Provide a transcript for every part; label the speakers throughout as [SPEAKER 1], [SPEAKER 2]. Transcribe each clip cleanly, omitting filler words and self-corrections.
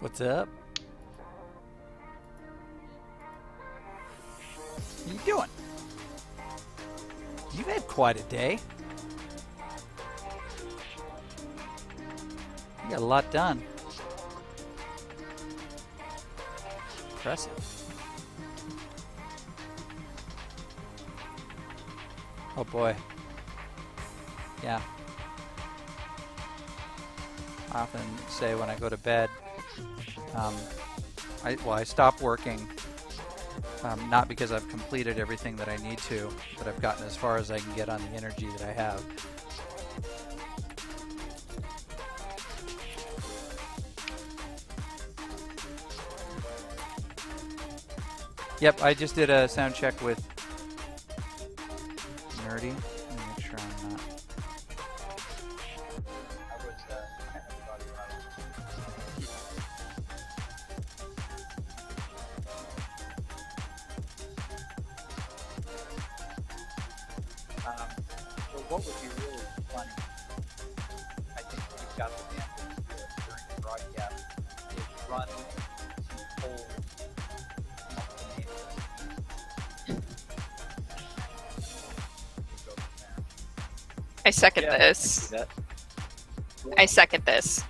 [SPEAKER 1] What's up? What are you doing? You've had quite a day. You got a lot done. Impressive. Oh boy. Yeah. I often say when I go to bed, I stop working, not because I've completed everything that I need to, but I've gotten as far as I can get on the energy that I have. Yep, I just did a sound check with Nerdy. Let me make sure I'm not.
[SPEAKER 2] So what would be really funny, I think you've got the damn thing to do it during the broadcast, is run some polls.
[SPEAKER 3] I second this. I second this.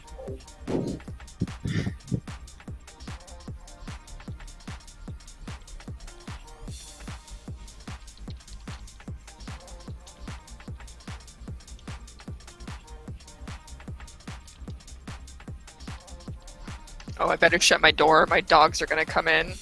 [SPEAKER 3] Oh, I better shut my door. My dogs are gonna come in.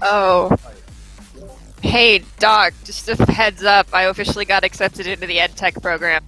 [SPEAKER 3] Oh. Hey, Doc, just a heads up, I officially got accepted into the EdTech program.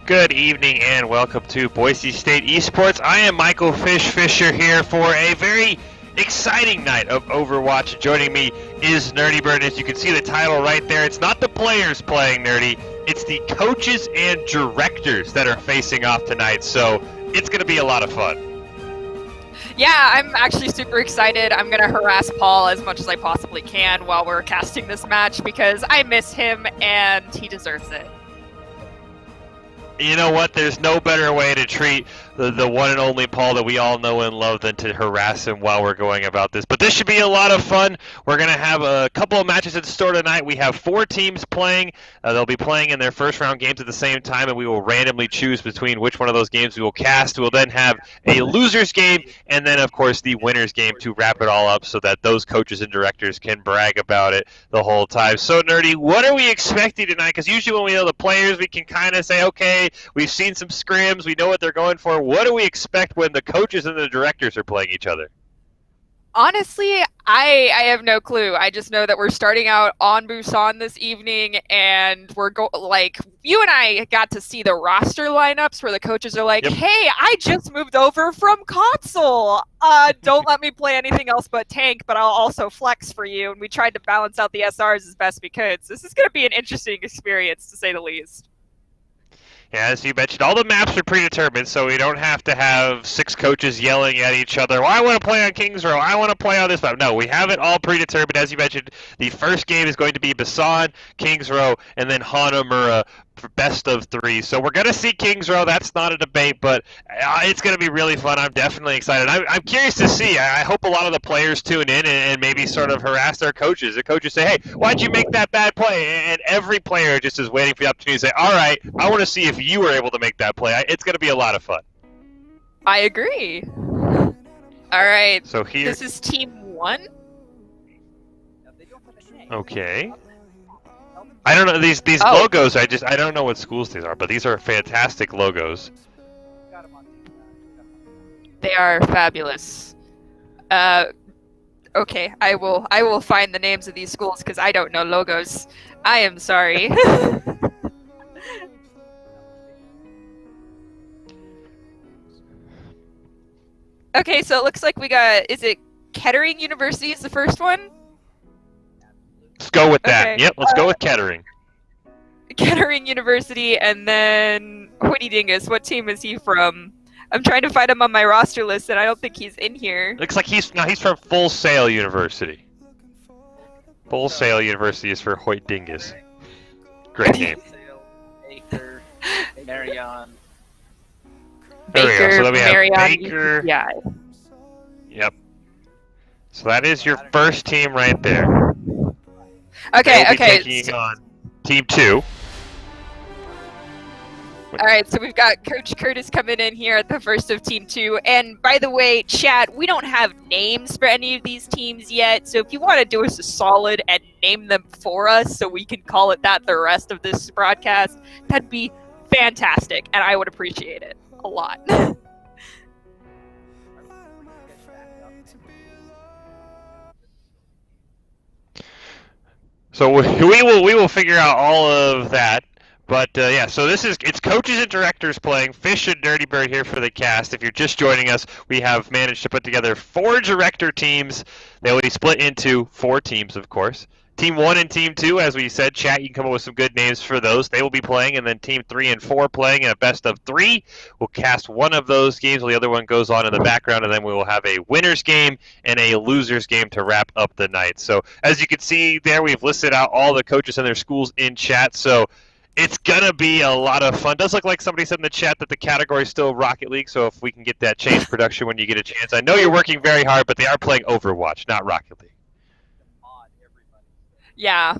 [SPEAKER 4] Good evening and welcome to Boise State Esports. I am Michael Fisher here for a very exciting night of Overwatch. Joining me is Nerdy Bird. As you can see the title right there, it's not the players playing Nerdy, it's the coaches and directors that are facing off tonight, so it's going to be a lot of fun.
[SPEAKER 3] Yeah, I'm actually super excited. I'm going to harass Paul as much as I possibly can while we're casting this match because I miss him and he deserves it.
[SPEAKER 4] You know what? There's no better way to treat the one and only Paul that we all know and love than to harass him while we're going about this. But this should be a lot of fun. We're going to have a couple of matches in store tonight. We have 4 teams playing. They'll be playing in their first round games at the same time, and we will randomly choose between which one of those games we will cast. We'll then have a loser's game, and then, of course, the winner's game to wrap it all up so that those coaches and directors can brag about it the whole time. So, Nerdy, what are we expecting tonight? Because usually when we know the players, we can kind of say, okay, we've seen some scrims, we know what they're going for. What do we expect when the coaches and the directors are playing each other?
[SPEAKER 3] Honestly, I have no clue. I just know that we're starting out on Busan this evening, and we're you and I got to see the roster lineups where the coaches are like,
[SPEAKER 4] Yep.
[SPEAKER 3] "Hey, I just moved over from console. Don't let me play anything else but tank, but I'll also flex for you." And we tried to balance out the SRs as best we could. So this is going to be an interesting experience, to say the least.
[SPEAKER 4] Yeah, as you mentioned, all the maps are predetermined, so we don't have to have 6 coaches yelling at each other, well, I want to play on Kings Row, I want to play on this map. No, we have it all predetermined. As you mentioned, the first game is going to be Basan, Kings Row, and then Hanamura for best of 3. So we're going to see Kings Row. That's not a debate, but it's going to be really fun. I'm definitely excited. I'm curious to see. I hope a lot of the players tune in and maybe sort of harass their coaches. The coaches say, hey, why'd you make that bad play? And every player just is waiting for the opportunity to say, all right, I want to see if you were able to make that play. It's going to be a lot of fun.
[SPEAKER 3] I agree. All right.
[SPEAKER 4] So here,
[SPEAKER 3] this is Team 1.
[SPEAKER 4] okay. I don't know these logos. I don't know what schools these are, but these are fantastic logos.
[SPEAKER 3] They are fabulous. Okay, I will find the names of these schools because I don't know logos. I am sorry. Okay, so it looks like we got, is it Kettering University is the first one?
[SPEAKER 4] Let's go with that.
[SPEAKER 3] Okay.
[SPEAKER 4] Yep, let's go with Kettering.
[SPEAKER 3] Kettering University, and then Hoodie Dingus. What team is he from? I'm trying to find him on my roster list, and I don't think he's in here.
[SPEAKER 4] Looks like he's from Full Sail University. Full Sail University is for Hoyt Dingus. Great name.
[SPEAKER 2] Baker, Marion.
[SPEAKER 4] There we go. So then we have
[SPEAKER 3] Marion,
[SPEAKER 4] Baker.
[SPEAKER 3] Yeah.
[SPEAKER 4] Yep. So that is your first team right there.
[SPEAKER 3] Okay,
[SPEAKER 4] They'll be
[SPEAKER 3] okay.
[SPEAKER 4] taking on Team 2.
[SPEAKER 3] All right, so we've got Coach Curtis coming in here at the first of Team 2. And by the way, chat, we don't have names for any of these teams yet. So if you want to do us a solid and name them for us so we can call it that the rest of this broadcast, that'd be fantastic. And I would appreciate it a lot.
[SPEAKER 4] So we will figure out all of that. But yeah, so it's coaches and directors playing. Fish and Dirty Bird here for the cast. If you're just joining us, we have managed to put together 4 director teams. They will be split into 4 teams, of course. Team 1 and Team 2, as we said, chat, you can come up with some good names for those. They will be playing, and then Team 3 and 4 playing in a best of 3. We'll cast one of those games while the other one goes on in the background, and then we will have a winner's game and a loser's game to wrap up the night. So as you can see there, we've listed out all the coaches and their schools in chat. So it's going to be a lot of fun. Does look like somebody said in the chat that the category is still Rocket League, so if we can get that changed production when you get a chance. I know you're working very hard, but they are playing Overwatch, not Rocket League.
[SPEAKER 3] Yeah,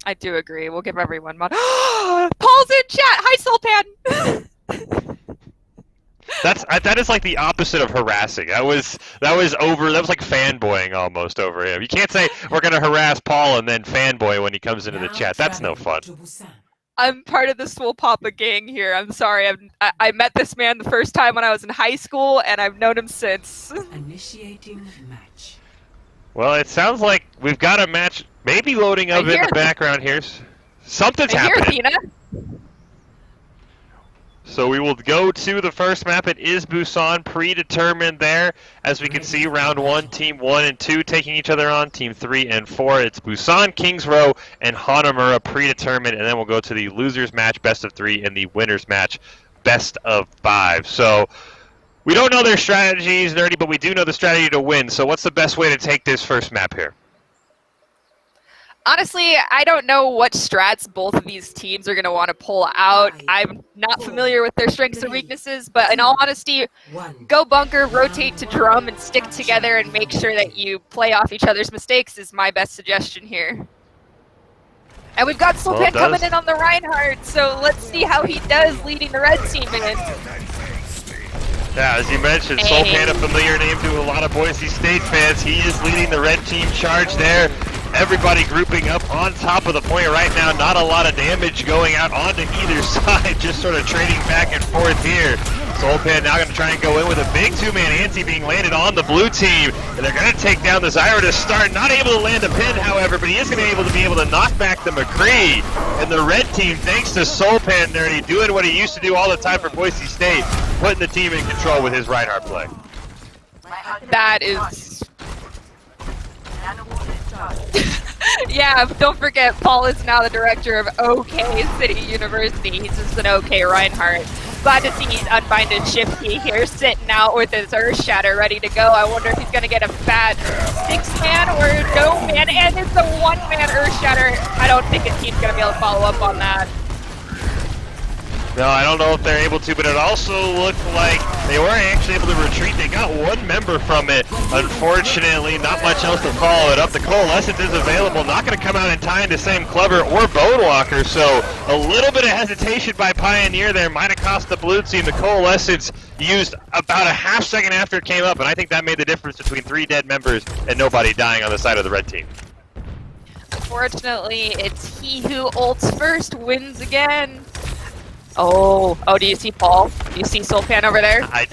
[SPEAKER 3] I do agree. We'll give everyone mod. Paul's in chat! Hi, Sultan!
[SPEAKER 4] That is like the opposite of harassing. That was like fanboying almost over him. You can't say we're going to harass Paul and then fanboy when he comes into the chat. That's no fun.
[SPEAKER 3] I'm part of the Swole Papa gang here. I'm sorry. I met this man the first time when I was in high school, and I've known him since.
[SPEAKER 5] Initiating match.
[SPEAKER 4] Well, it sounds like we've got a match maybe loading up in the background here. Something's happening.
[SPEAKER 3] Athena.
[SPEAKER 4] So we will go to the first map. It is Busan, predetermined there. As we can see, round 1, Team 1 and 2 taking each other on. Team 3 and 4, it's Busan, Kings Row, and Hanamura predetermined. And then we'll go to the losers match, best of 3, and the winners match, best of 5. So we don't know their strategies, Nerdy, but we do know the strategy to win. So what's the best way to take this first map here?
[SPEAKER 3] Honestly, I don't know what strats both of these teams are going to want to pull out. I'm not familiar with their strengths or weaknesses, but in all honesty, go bunker, rotate to drum, and stick together and make sure that you play off each other's mistakes is my best suggestion here. And we've got Sultan coming in on the Reinhardt, so let's see how he does leading the red team in.
[SPEAKER 4] Yeah, as you mentioned, Sultan, a familiar name to a lot of Boise State fans. He is leading the red team charge there. Everybody grouping up on top of the point right now. Not a lot of damage going out onto either side. Just sort of trading back and forth here. Sultan now going to try and go in with a big 2-man anti being landed on the blue team. And they're going to take down the Zyra to start. Not able to land a pin, however, but he is going to be able to knock back the McCree. And the red team, thanks to Sultan Nerdy, doing what he used to do all the time for Boise State, putting the team in control with his Reinhardt play.
[SPEAKER 3] That is... Yeah, don't forget, Paul is now the director of OK City University. He's just an OK Reinhardt. Glad to see he's unbinded Shifty here, sitting out with his Earth Shatter ready to go. I wonder if he's going to get a fat 6-man or no man, and it's a 1-man Earth Shatter. I don't think his team's going to be able to follow up on that.
[SPEAKER 4] No, I don't know if they're able to, but it also looked like they weren't actually able to retreat. They got 1 member from it. Unfortunately, not much else to follow it up. The Coalescence is available. Not going to come out in time to same Clever or Bonewalker, so a little bit of hesitation by Pioneer there might have cost the blue team. The Coalescence used about a half second after it came up, and I think that made the difference between 3 dead members and nobody dying on the side of the red team.
[SPEAKER 3] Unfortunately, it's he who ults first wins again. Oh, do you see Paul? Do you see Sultan over there?
[SPEAKER 4] I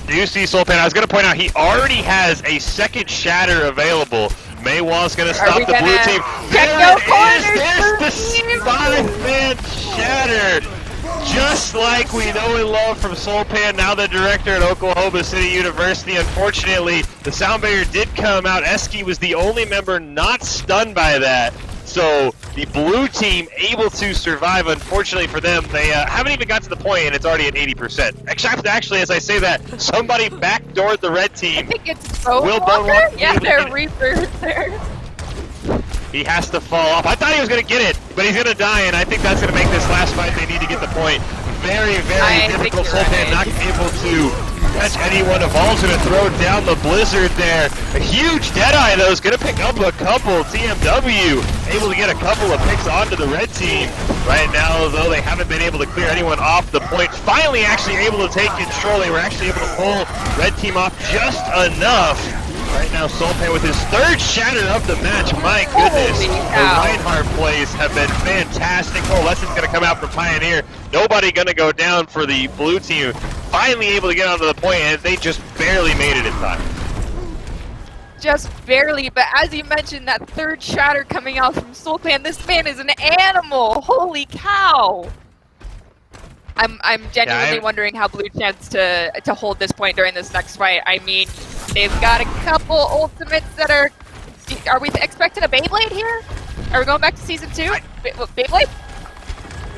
[SPEAKER 4] do see Sultan. I was going to point out he already has a second shatter available. Maywall's going to stop the blue team.
[SPEAKER 3] Check
[SPEAKER 4] There
[SPEAKER 3] no
[SPEAKER 4] it
[SPEAKER 3] corners!
[SPEAKER 4] is! There's the 5-man shatter! Just like we know and love from Sultan, now the director at Oklahoma City University. Unfortunately, the sound barrier did come out. Eski was the only member not stunned by that. So the blue team able to survive. Unfortunately for them, they haven't even got to the point, and it's already at 80%. Actually, as I say that, somebody backdoored the red team.
[SPEAKER 3] I think it's Bonewalker. Yeah, they're Reapers there.
[SPEAKER 4] He has to fall off. I thought he was going to get it, but he's going to die, and I think that's going to make this last fight. They need to get the point. Very, very difficult. Sultan not able to catch anyone. Evolve's going to throw down the Blizzard there. A huge Deadeye, though, is going to pick up a couple. TMW able to get a couple of picks onto the red team. Right now, though, they haven't been able to clear anyone off the point. Finally actually able to take control. They were actually able to pull red team off just enough. Right now, Sultan with his 3rd shatter of the match. My goodness, the Reinhardt plays have been fantastic. Coalescence going to come out from Pioneer. Nobody going to go down for the blue team. Finally able to get onto the point, and they just barely made it in time.
[SPEAKER 3] Just barely, but as you mentioned, that 3rd shatter coming out from Sultan, this man is an animal. Holy cow. I'm genuinely wondering how Blue chance to hold this point during this next fight. I mean, they've got a couple ultimates that are. Are we expecting a Beyblade here? Are we going back to season 2? Beyblade?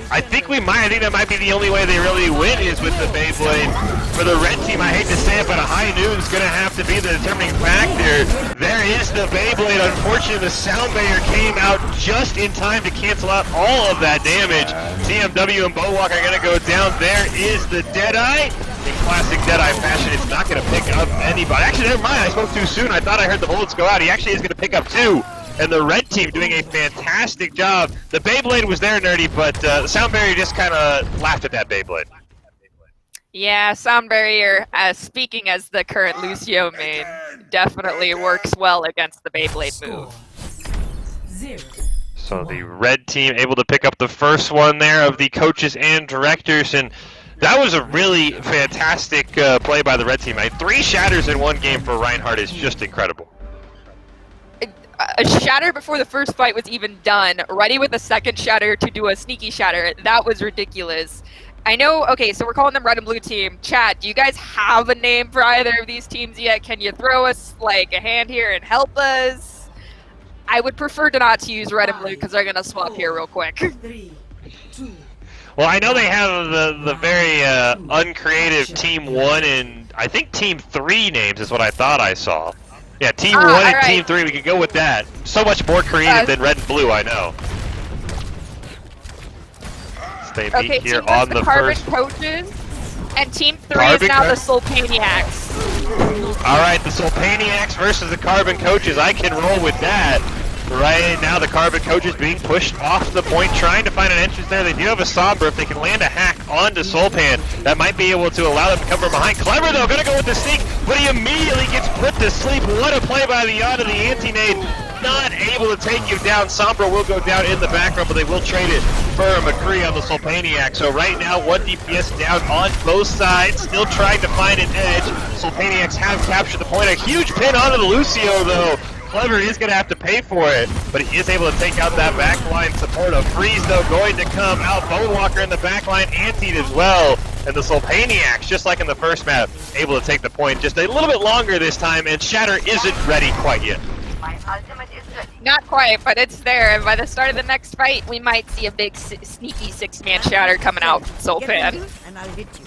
[SPEAKER 4] I think we might. I think that might be the only way they really win is with the Beyblade. For the red team, I hate to say it, but a high noon is going to have to be the determining factor. There is the Beyblade. Unfortunately, the sound barrier came out just in time to cancel out all of that damage. TMW and Bowwalk are going to go down. There is the Deadeye. In classic Deadeye fashion, it's not going to pick up anybody. Actually, never mind. I spoke too soon. I thought I heard the bullets go out. He actually is going to pick up 2. And the red team doing a fantastic job. The Beyblade was there, Nerdy, but the sound barrier just kind of laughed at that Beyblade.
[SPEAKER 3] Yeah, sound barrier, speaking as the current Lucio main, definitely works well against the Beyblade move.
[SPEAKER 5] 0.
[SPEAKER 4] So the red team able to pick up the first one there of the coaches and directors, and that was a really fantastic play by the red team. 3 shatters in one game for Reinhardt is just incredible.
[SPEAKER 3] A shatter before the first fight was even done, ready with a second shatter to do a sneaky shatter. That was ridiculous. I know, okay, so we're calling them red and blue team. Chat, do you guys have a name for either of these teams yet? Can you throw us like a hand here and help us? I would prefer to not to use red and blue because they're going to swap here real quick.
[SPEAKER 5] 3, 2.
[SPEAKER 4] Well, I know they have the very uncreative Team 1 and I think Team 3 names is what I thought I saw. Yeah, Team 1 and
[SPEAKER 3] right.
[SPEAKER 4] Team 3, we can go with that. So much more creative than red and blue, I know. Stay
[SPEAKER 3] Okay,
[SPEAKER 4] beat here
[SPEAKER 3] Team
[SPEAKER 4] on
[SPEAKER 3] the
[SPEAKER 4] the
[SPEAKER 3] Carbon
[SPEAKER 4] first.
[SPEAKER 3] Coaches, and Team 3
[SPEAKER 4] Carbon
[SPEAKER 3] is now the
[SPEAKER 4] Co-
[SPEAKER 3] Sulpaniacs.
[SPEAKER 4] Alright, the Sulpaniacs versus the Carbon Coaches. I can roll with that. Right now, the Carbon Coaches being pushed off the point, trying to find an entrance there. They do have a Sombra. If they can land a hack onto Sulpan, that might be able to allow them to come from behind. Clever, though, gonna go with the sneak, but he immediately gets put to sleep. What a play by the Yacht of the anti-nade. Not able to take you down. Sombra will go down in the background, but they will trade it for a McCree on the Sulpaniac. So right now, 1 DPS down on both sides, still trying to find an edge. Sulpaniacs have captured the point. A huge pin onto the Lucio, though. Clever is going to have to pay for it, but he is able to take out that backline support. A freeze, though, going to come out. Bonewalker in the backline, antied as well. And the Sulpaniacs, just like in the first map, able to take the point just a little bit longer this time, and Shatter isn't ready quite yet.
[SPEAKER 3] Not quite, but it's there. And by the start of the next fight, we might see a big sneaky 6-man shatter coming out from Sulpan.
[SPEAKER 5] And I'll hit you.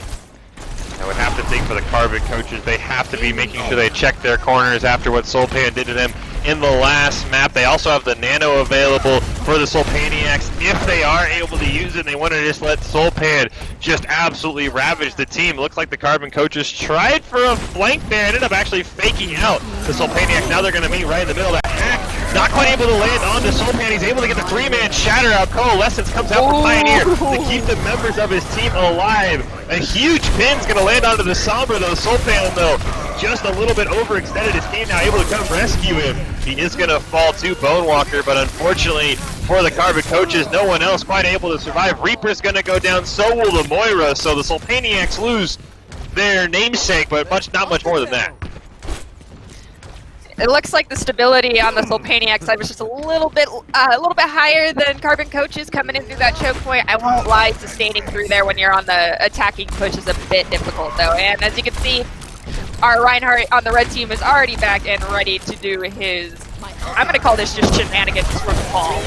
[SPEAKER 4] I would have to think for the Carbon Coaches, they have to be making sure they check their corners after what Sulpan did to them in the last map. They also have the Nano available for the Sulpaniacs. If they are able to use it, they want to just let Sulpan just absolutely ravage the team. It looks like the Carbon Coaches tried for a flank there, ended up actually faking out the Sulpaniacs. Now they're going to meet right in the middle of that hack. Not quite able to land onto Sulpan. He's able to get the 3-man shatter out. Coalescence comes out for Pioneer to keep the members of his team alive. A huge pin's going to land onto the Sombra, though. Sulpan, though, just a little bit overextended. His team now able to come rescue him. He is going to fall to Bonewalker, but unfortunately for the Carbon Coaches, no one else quite able to survive. Reaper's going to go down, so will the Moira, so the Sulpaniacs lose their namesake, but not much more than that.
[SPEAKER 3] It looks like the stability on the Sulpaniac side was just a little bit higher than Carbon Coaches coming in through that choke point. I won't lie, sustaining through there when you're on the attacking push is a bit difficult though. And as you can see, our Reinhardt on the red team is already back and ready to do his, I'm going to call this just shenanigans from Paul.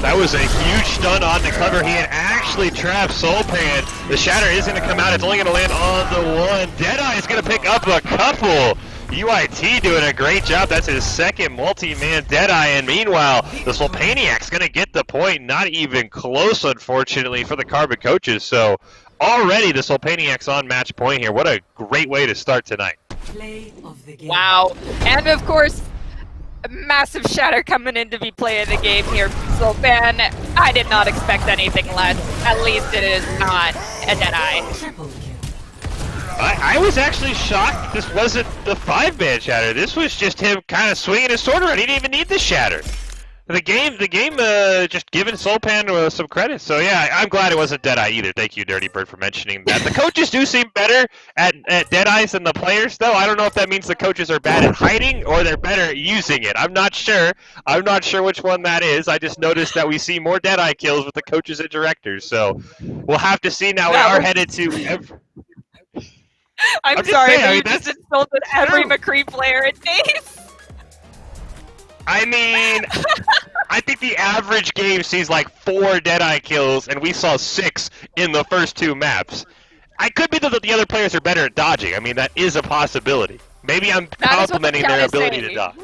[SPEAKER 4] That was a huge stun on the Clever. He had actually trapped Sulpan. The shatter is going to come out. It's only going to land on the one. Deadeye is going to pick up a couple. UIT doing a great job. That's his second multi-man Deadeye. And meanwhile, the Sulpaniac's going to get the point. Not even close, unfortunately, for the Carbon Coaches. So already the Sulpaniac's on match point here. What a great way to start tonight.
[SPEAKER 5] Play of the game.
[SPEAKER 3] Wow. And of course, a massive shatter coming in to be play of the game here from Sulpan. I did not expect anything less. At least it is not a Deadeye.
[SPEAKER 5] Triple kill.
[SPEAKER 4] I was actually shocked this wasn't the 5-man shatter. This was just him kind of swinging his sword around. He didn't even need the shatter. The game, just giving Soulpan some credit. So yeah, I'm glad it wasn't Deadeye either. Thank you, Dirty Bird, for mentioning that. The coaches do seem better at Deadeyes than the players, though. I don't know if that means the coaches are bad at hiding or they're better at using it. I'm not sure. I'm not sure which one that is. I just noticed that we see more Deadeye kills with the coaches and directors. So we'll have to see. Now we are headed to.
[SPEAKER 3] I'm
[SPEAKER 4] just
[SPEAKER 3] sorry,
[SPEAKER 4] saying,
[SPEAKER 3] but
[SPEAKER 4] I mean,
[SPEAKER 3] you just insulted every
[SPEAKER 4] true.
[SPEAKER 3] McCree player at Dave.
[SPEAKER 4] I mean, I think the average game sees like 4 Deadeye kills, and we saw 6 in the first 2 maps. I could be that the other players are better at dodging. I mean, that is a possibility. Maybe I'm complimenting their ability to dodge.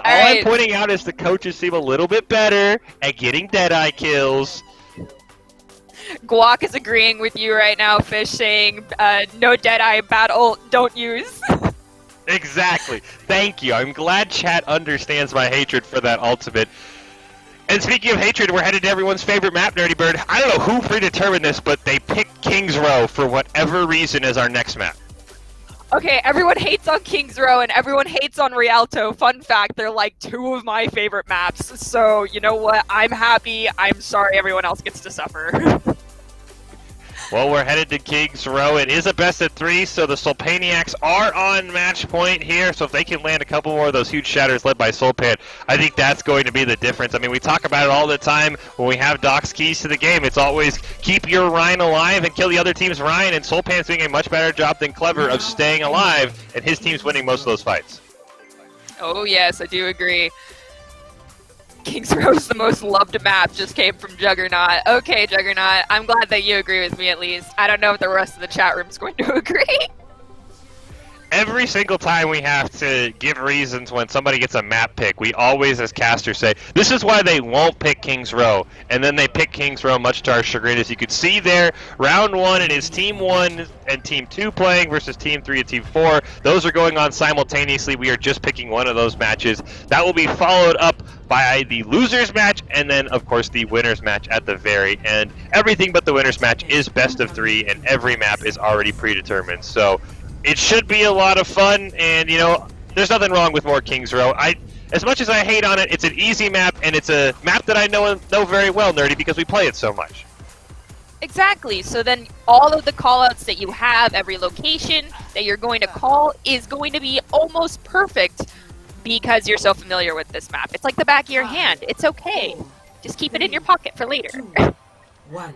[SPEAKER 4] I'm pointing out is the coaches seem a little bit better at getting Deadeye kills.
[SPEAKER 3] Guac is agreeing with you right now, Fish, saying no Deadeye battle, don't use.
[SPEAKER 4] Exactly. Thank you. I'm glad chat understands my hatred for that ultimate. And speaking of hatred, we're headed to everyone's favorite map, Nerdy Bird. I don't know who predetermined this, but they picked King's Row for whatever reason as our next map.
[SPEAKER 3] Okay, everyone hates on King's Row and everyone hates on Rialto. Fun fact, they're like 2 of my favorite maps. So, you know what? I'm happy. I'm sorry everyone else gets to suffer.
[SPEAKER 4] Well, we're headed to King's Row. It is a best of 3, so the Soulpaniacs are on match point here. So if they can land a couple more of those huge shatters led by Soulpan, I think that's going to be the difference. I mean, we talk about it all the time when we have Doc's keys to the game. It's always keep your Rhine alive and kill the other team's Rhine, and Soulpan's doing a much better job than Clever of staying alive, and his team's winning most of those fights.
[SPEAKER 3] Oh yes, I do agree. King's Row is the most loved map, just came from Juggernaut. Okay, Juggernaut, I'm glad that you agree with me at least. I don't know if the rest of the chat room's going to agree.
[SPEAKER 4] Every single time we have to give reasons when somebody gets a map pick, we always, as casters, say, this is why they won't pick King's Row. And then they pick King's Row, much to our chagrin. As you could see there, round 1, it is Team 1 and Team 2 playing versus Team 3 and Team 4. Those are going on simultaneously. We are just picking one of those matches. That will be followed up by the losers match, and then, of course, the winners match at the very end. Everything but the winners match is best of 3, and every map is already predetermined. So it should be a lot of fun, and, you know, there's nothing wrong with more King's Row. As much as I hate on it, it's an easy map, and it's a map that I know very well, Nerdy, because we play it so much.
[SPEAKER 3] Exactly. So then all of the callouts that you have, every location that you're going to call is going to be almost perfect because you're so familiar with this map. It's like the back of your hand. It's okay. Just keep it in your pocket for later.
[SPEAKER 5] 1.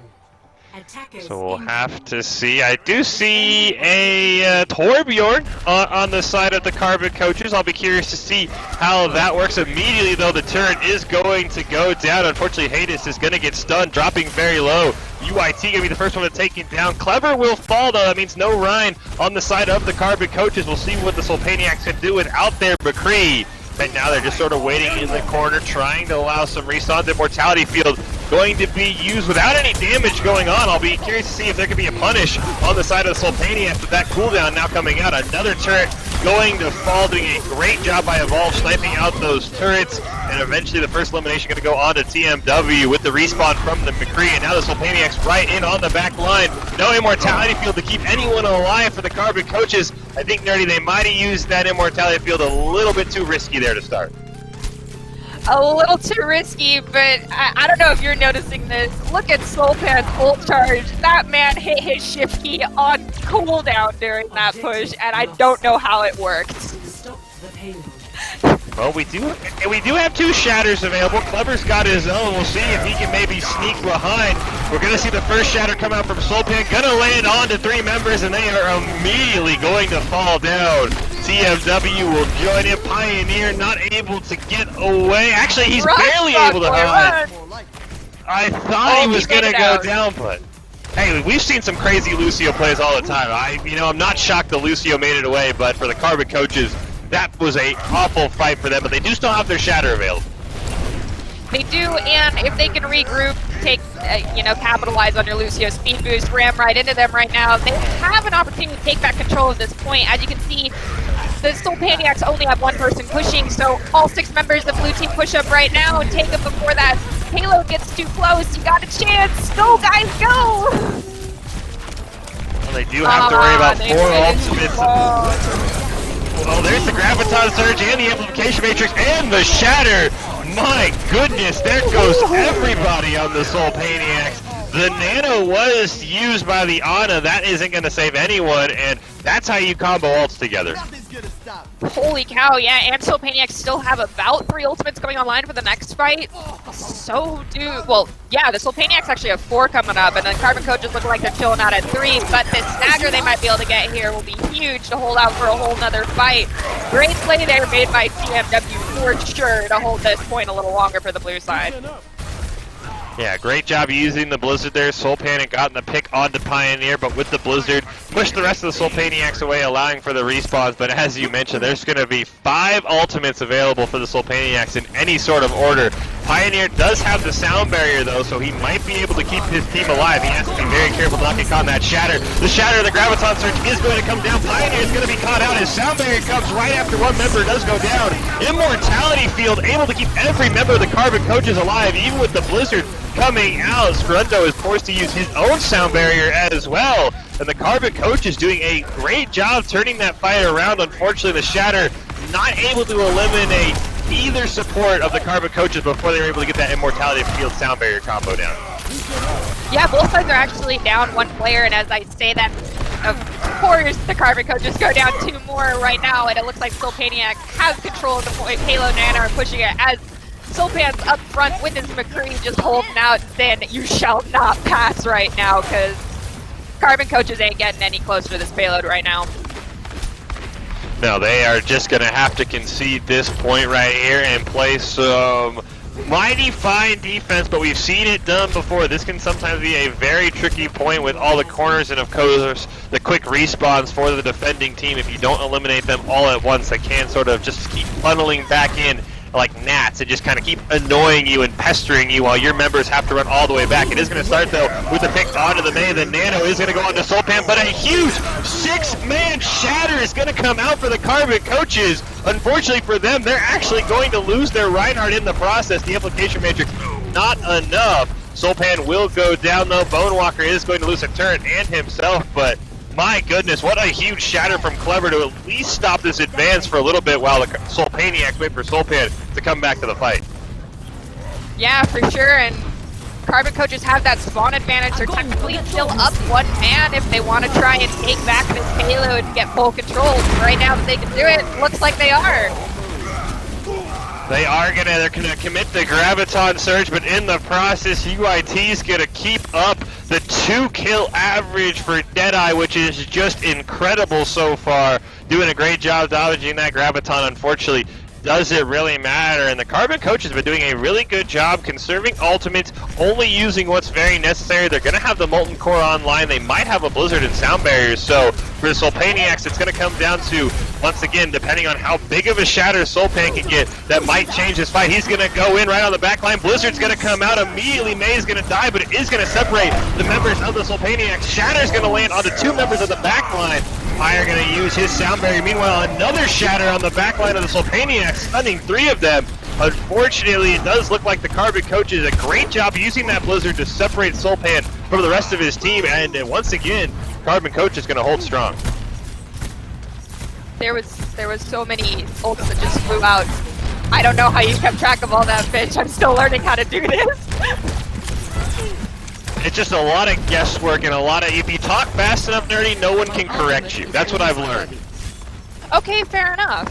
[SPEAKER 4] So we'll have to see. I do see a Torbjorn on the side of the Carbon coaches. I'll be curious to see how that works. Immediately, though, the turret is going to go down. Unfortunately, Hades is going to get stunned, dropping very low. UIT going to be the first one to take him down. Clever will fall, though. That means no Rhine on the side of the Carbon coaches. We'll see what the Soulpaniacs can do without their McCree. Right now, they're just sort of waiting in the corner, trying to allow some respawns. The Immortality Field going to be used without any damage going on. I'll be curious to see if there could be a punish on the side of the Soulpaniacs with that cooldown now coming out. Another turret going to fall, doing a great job by Evolve, sniping out those turrets. And eventually the first elimination going to go on to TMW with the respawn from the McCree. And now the Soulpaniacs right in on the back line. No Immortality Field to keep anyone alive for the Carbon coaches. I think, Nerdy, they might have used that Immortality Field a little bit too risky there to start.
[SPEAKER 3] A little too risky, but I don't know if you're noticing this. Look at Soulpan's ult charge. That man hit his shift key on cooldown during that push, and I don't know how it worked.
[SPEAKER 5] Stop the payload.
[SPEAKER 4] Well, we do have 2 shatters available. Clever's got his own. We'll see if he can maybe sneak behind. We're going to see the first shatter come out from Soulpan. Going to land on to 3 members, and they are immediately going to fall down. TMW will join in. Pioneer not able to get away. Actually, he's barely able to hide. I thought he was going to go down, but hey, we've seen some crazy Lucio plays all the time. I'm not shocked that Lucio made it away, but for the Carbon coaches, that was a awful fight for them, but they do still have their shatter available.
[SPEAKER 3] They do, and if they can regroup, capitalize on your Lucio speed boost, ram right into them right now, they have an opportunity to take back control of this point. As you can see, the Soulpaniacs only have 1 person pushing, so all 6 members of blue team push up right now and take them before that payload gets too close. You got a chance. Go, guys, go!
[SPEAKER 4] Well, they do have to worry about 4 ultimates. Oh, there's the Graviton Surge and the Amplification Matrix and the Shatter. My goodness, there goes everybody on the Soulpaniacs. The Nano was used by the Ana. That isn't going to save anyone, and that's how you combo ults together.
[SPEAKER 3] Holy cow, yeah, and Soulpaniacs still have about 3 ultimates coming online for the next fight. So well, yeah, the Soulpaniacs actually have 4 coming up, and then Carbon Coaches look like they're chilling out at 3, but the stagger they might be able to get here will be huge to hold out for a whole nother fight. Great play there made by TMW for sure to hold this point a little longer for the blue side.
[SPEAKER 4] Yeah, great job using the Blizzard there. Soulpanic gotten the pick onto Pioneer, but with the Blizzard, pushed the rest of the Soulpaniacs away, allowing for the respawns. But as you mentioned, there's going to be 5 ultimates available for the Soulpaniacs in any sort of order. Pioneer does have the sound barrier, though, so he might be able to keep his team alive. He has to be very careful not to get caught in that Shatter. The Shatter of the Graviton Surge is going to come down. Pioneer is going to be caught out. His sound barrier comes right after one member does go down. Immortality Field able to keep every member of the Carbon Coaches alive, even with the Blizzard coming out. Scrundo is forced to use his own sound barrier as well. And the Carbon Coach is doing a great job turning that fight around. Unfortunately, the Shatter not able to eliminate either support of the Carbon Coaches before they were able to get that Immortality Field sound barrier combo down.
[SPEAKER 3] Yeah, both sides are actually down 1 player, and as I say that, of course, the Carbon Coaches go down 2 more right now, and it looks like Soulpaniac has control of the point. Halo Nana are pushing it as Soulpan's up front with his McCree just holding out and saying that you shall not pass right now, because Carbon Coaches ain't getting any closer to this payload right now.
[SPEAKER 4] No, they are just going to have to concede this point right here and play some mighty fine defense, but we've seen it done before. This can sometimes be a very tricky point with all the corners and, of course, the quick respawns for the defending team. If you don't eliminate them all at once, they can sort of just keep funneling back in like gnats and just kind of keep annoying you and pestering you while your members have to run all the way back. It is going to start, though, with the pick onto the main. The Nano is going to go onto Soulpan, but a huge 6-man Shatter is going to come out for the Carbon Coaches. Unfortunately for them, they're actually going to lose their Reinhardt in the process. The Implication Matrix, not enough. Soulpan will go down, though. Bonewalker is going to lose a turret and himself, but my goodness, what a huge Shatter from Clever to at least stop this advance for a little bit while the Soulpaniacs wait for Soulpan to come back to the fight.
[SPEAKER 3] Yeah, for sure, and Carbon Coaches have that spawn advantage. They're technically still up 1 man if they want to try and take back this payload and get full control. Right now, if they can do it, looks like they are.
[SPEAKER 4] They're gonna commit the Graviton Surge, but in the process, UIT's gonna keep up the 2-kill average for Deadeye, which is just incredible so far. Doing a great job dodging that Graviton. Unfortunately, does it really matter? And the Carbon Coach has been doing a really good job conserving ultimates, only using what's very necessary. They're going to have the Molten Core online. They might have a Blizzard and sound barriers. So for the Soulpaniacs, it's going to come down to, once again, depending on how big of a Shatter Soulpan can get, that might change this fight. He's going to go in right on the back line. Blizzard's going to come out immediately. May is going to die, but it is going to separate the members of the Soulpaniacs. Shatter's going to land onto 2 members of the back line. Fire going to use his sound barrier. Meanwhile, another Shatter on the back line of the Soulpaniacs, stunning 3 of them. Unfortunately, it does look like the Carbon Coach is a great job using that Blizzard to separate Soulpan from the rest of his team. And once again, Carbon Coach is going to hold strong.
[SPEAKER 3] There was so many ults that just flew out. I don't know how you kept track of all that, bitch. I'm still learning how to do this.
[SPEAKER 4] It's just a lot of guesswork and a lot of, if you talk fast enough, Nerdy, no one can correct you. That's what I've learned.
[SPEAKER 3] Okay, fair enough.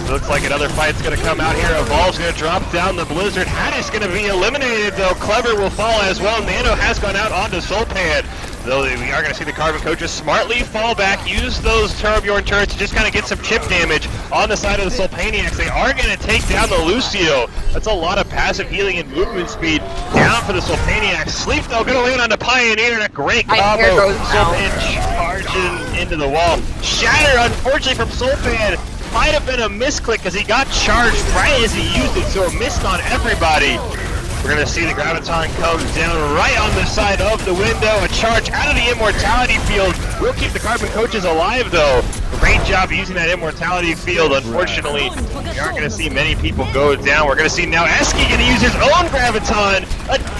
[SPEAKER 4] Looks like another fight's going to come out here. Evolve's going to drop down the Blizzard. Hattie's going to be eliminated, though. Clever will fall as well. Nano has gone out onto Soulpan. Though we are going to see the Carbon Coaches smartly fall back, use those Turboyorn turrets to just kind of get some chip damage on the side of the Soulpaniacs. They are going to take down the Lucio. That's a lot of passive healing and movement speed down for the Soulpaniacs. Sleep, though, going to land on the Pioneer, and a great combo. Soulpan charging into the wall. Shatter, unfortunately, from Soulpan. Might have been a misclick because he got charged right as he used it, so it missed on everybody. We're going to see the Graviton come down right on the side of the window. A charge out of the Immortality Field will keep the Carbon Coaches alive, though. Great job using that Immortality Field. Unfortunately, we aren't going to see many people go down. We're going to see now Eski going to use his own Graviton.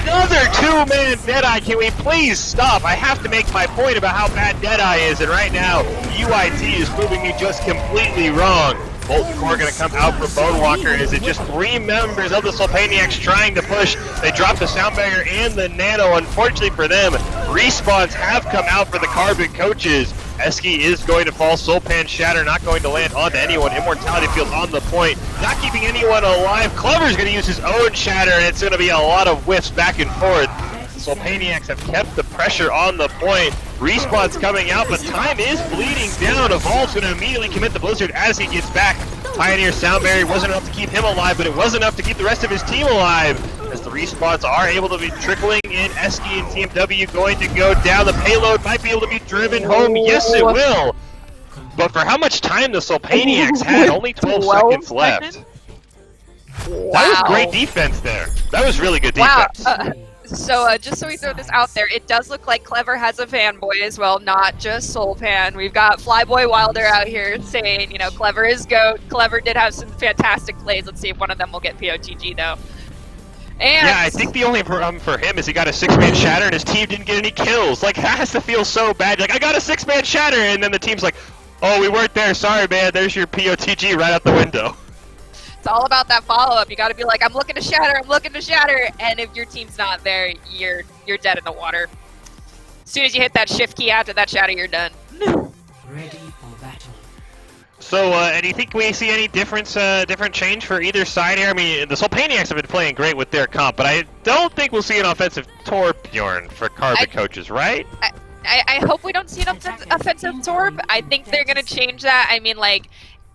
[SPEAKER 4] another two-man Deadeye. Can we please stop? I have to make my point about how bad Deadeye is, and right now, UIT is proving me just completely wrong. Molten Core going to come out for Bonewalker. Is it just 3 members of the Sulpaniacs trying to push? They drop the Sound Barrier and the Nano. Unfortunately for them, respawns have come out for the Carbon Coaches. Eski is going to fall. Sulpan Shatter not going to land onto anyone. Immortality Field on the point. Not keeping anyone alive. Clever's going to use his own Shatter, and it's going to be a lot of whiffs back and forth. Sulpaniacs have kept the pressure on the point. Respawn's coming out, but time is bleeding down. Evolve's going to immediately commit the Blizzard as he gets back. Pioneer Sound Barrier wasn't enough to keep him alive, but it was enough to keep the rest of his team alive. As the respawns are able to be trickling in, Eski and TMW going to go down. The payload might be able to be driven home. Yes, it will. But for how much time the Sulpaniacs had, only 12 seconds left.
[SPEAKER 3] Wow.
[SPEAKER 4] That was great defense there. That was really good defense.
[SPEAKER 3] Wow. So just so we throw this out there, it does look like Clever has a fanboy as well, not just Soulpan. We've got Flyboy Wilder out here saying, you know, Clever is GOAT. Clever did have some fantastic plays. Let's see if one of them will get POTG though. And
[SPEAKER 4] yeah, I think the only problem for him is he got a 6-man shatter and his team didn't get any kills. Like, that has to feel so bad. Like, I got a 6-man shatter, and then the team's like, oh, we weren't there. Sorry, man. There's your POTG right out the window.
[SPEAKER 3] It's all about that follow-up. You got to be like, I'm looking to shatter, I'm looking to shatter, and if your team's not there, you're dead in the water. As soon as you hit that shift key after that shatter, you're done.
[SPEAKER 5] Ready for battle.
[SPEAKER 4] So, and do you think we see any different change for either side here? I mean, the Sulpaniacs have been playing great with their comp, but I don't think we'll see an offensive Torbjorn for Carbon Coaches, right?
[SPEAKER 3] I hope we don't see an offensive Torb. I think they're going to change that. I mean, like,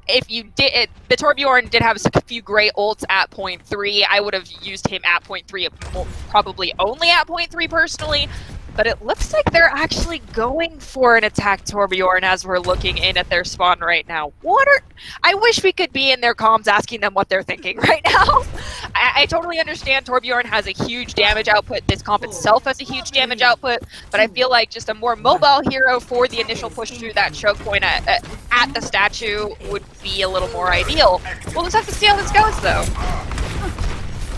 [SPEAKER 3] if you did, the Torbjorn did have a few great ults at point 3. I would have used him at point 3, probably only at point 3 personally. But it looks like they're actually going for an attack Torbjorn as we're looking in at their spawn right now. I wish we could be in their comms asking them what they're thinking right now. I totally understand Torbjorn has a huge damage output. This comp itself has a huge damage output. But I feel like just a more mobile hero for the initial push through that choke point at the statue would be a little more ideal. We'll just have to see how this goes though.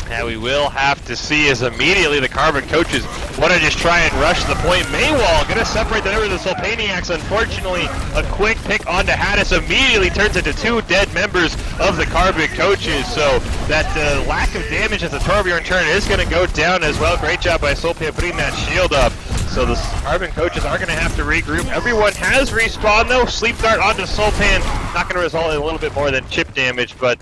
[SPEAKER 4] Yeah, we will have to see as immediately the Carbon Coaches want to just try and rush the point. Maywall going to separate the number of the Sulpaniacs. Unfortunately, a quick pick onto Hadis immediately turns into 2 dead members of the Carbon Coaches. So that lack of damage as the Torbjorn turn is going to go down as well. Great job by Sulpan putting that shield up. So the Carbon Coaches are going to have to regroup. Everyone has respawned though. Sleep Dart onto Sulpan. Not going to result in a little bit more than chip damage, but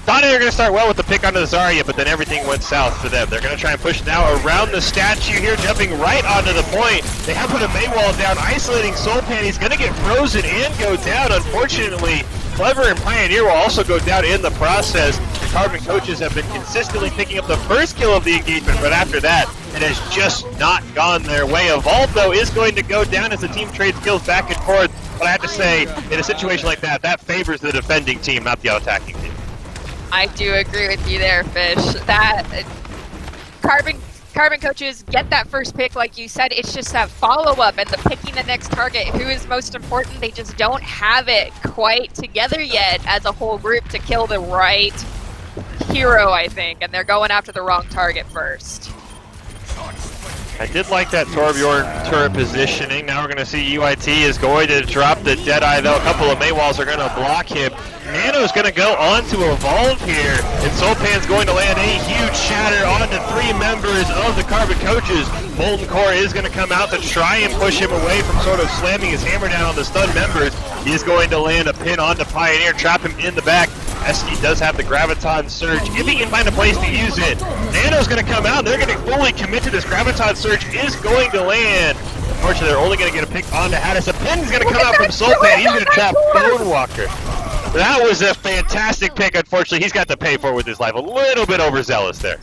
[SPEAKER 4] thought they were going to start well with the pick onto the Zarya, but then everything went south for them. They're going to try and push now around the statue here, jumping right onto the point. They have put a Maywall down, isolating Sulpan. He's going to get frozen and go down. Unfortunately, Clever and Pioneer will also go down in the process. The Carbon Coaches have been consistently picking up the first kill of the engagement, but after that, it has just not gone their way. Evolve, though, is going to go down as the team trades kills back and forth, but I have to say, in a situation like that, that favors the defending team, not the attacking team.
[SPEAKER 3] I do agree with you there, Fish. That Carbon Coaches get that first pick, like you said. It's just that follow-up and the picking the next target. Who is most important? They just don't have it quite together yet as a whole group to kill the right hero, I think. And they're going after the wrong target first.
[SPEAKER 4] I did like that Torbjorn turret positioning. Now we're going to see UIT is going to drop the Deadeye, though. A couple of Maywalls are going to block him. Nano's going to go on to Evolve here, and Sulpan's going to land a huge shatter onto 3 members of the Carbon Coaches. Molten Core is going to come out to try and push him away from sort of slamming his hammer down on the stun members. He's going to land a pin onto Pioneer, trap him in the back. Eski does have the Graviton Surge, if he can find a place to use it. Nano's going to come out, they're going to fully commit to this. Graviton Surge is going to land. Unfortunately, they're only going to get a pick onto Hadis. A pin is going to come out from Sulpan. He's going to trap Bonewalker. That was a fantastic pick. Unfortunately, he's got to pay for it with his life. A little bit overzealous there.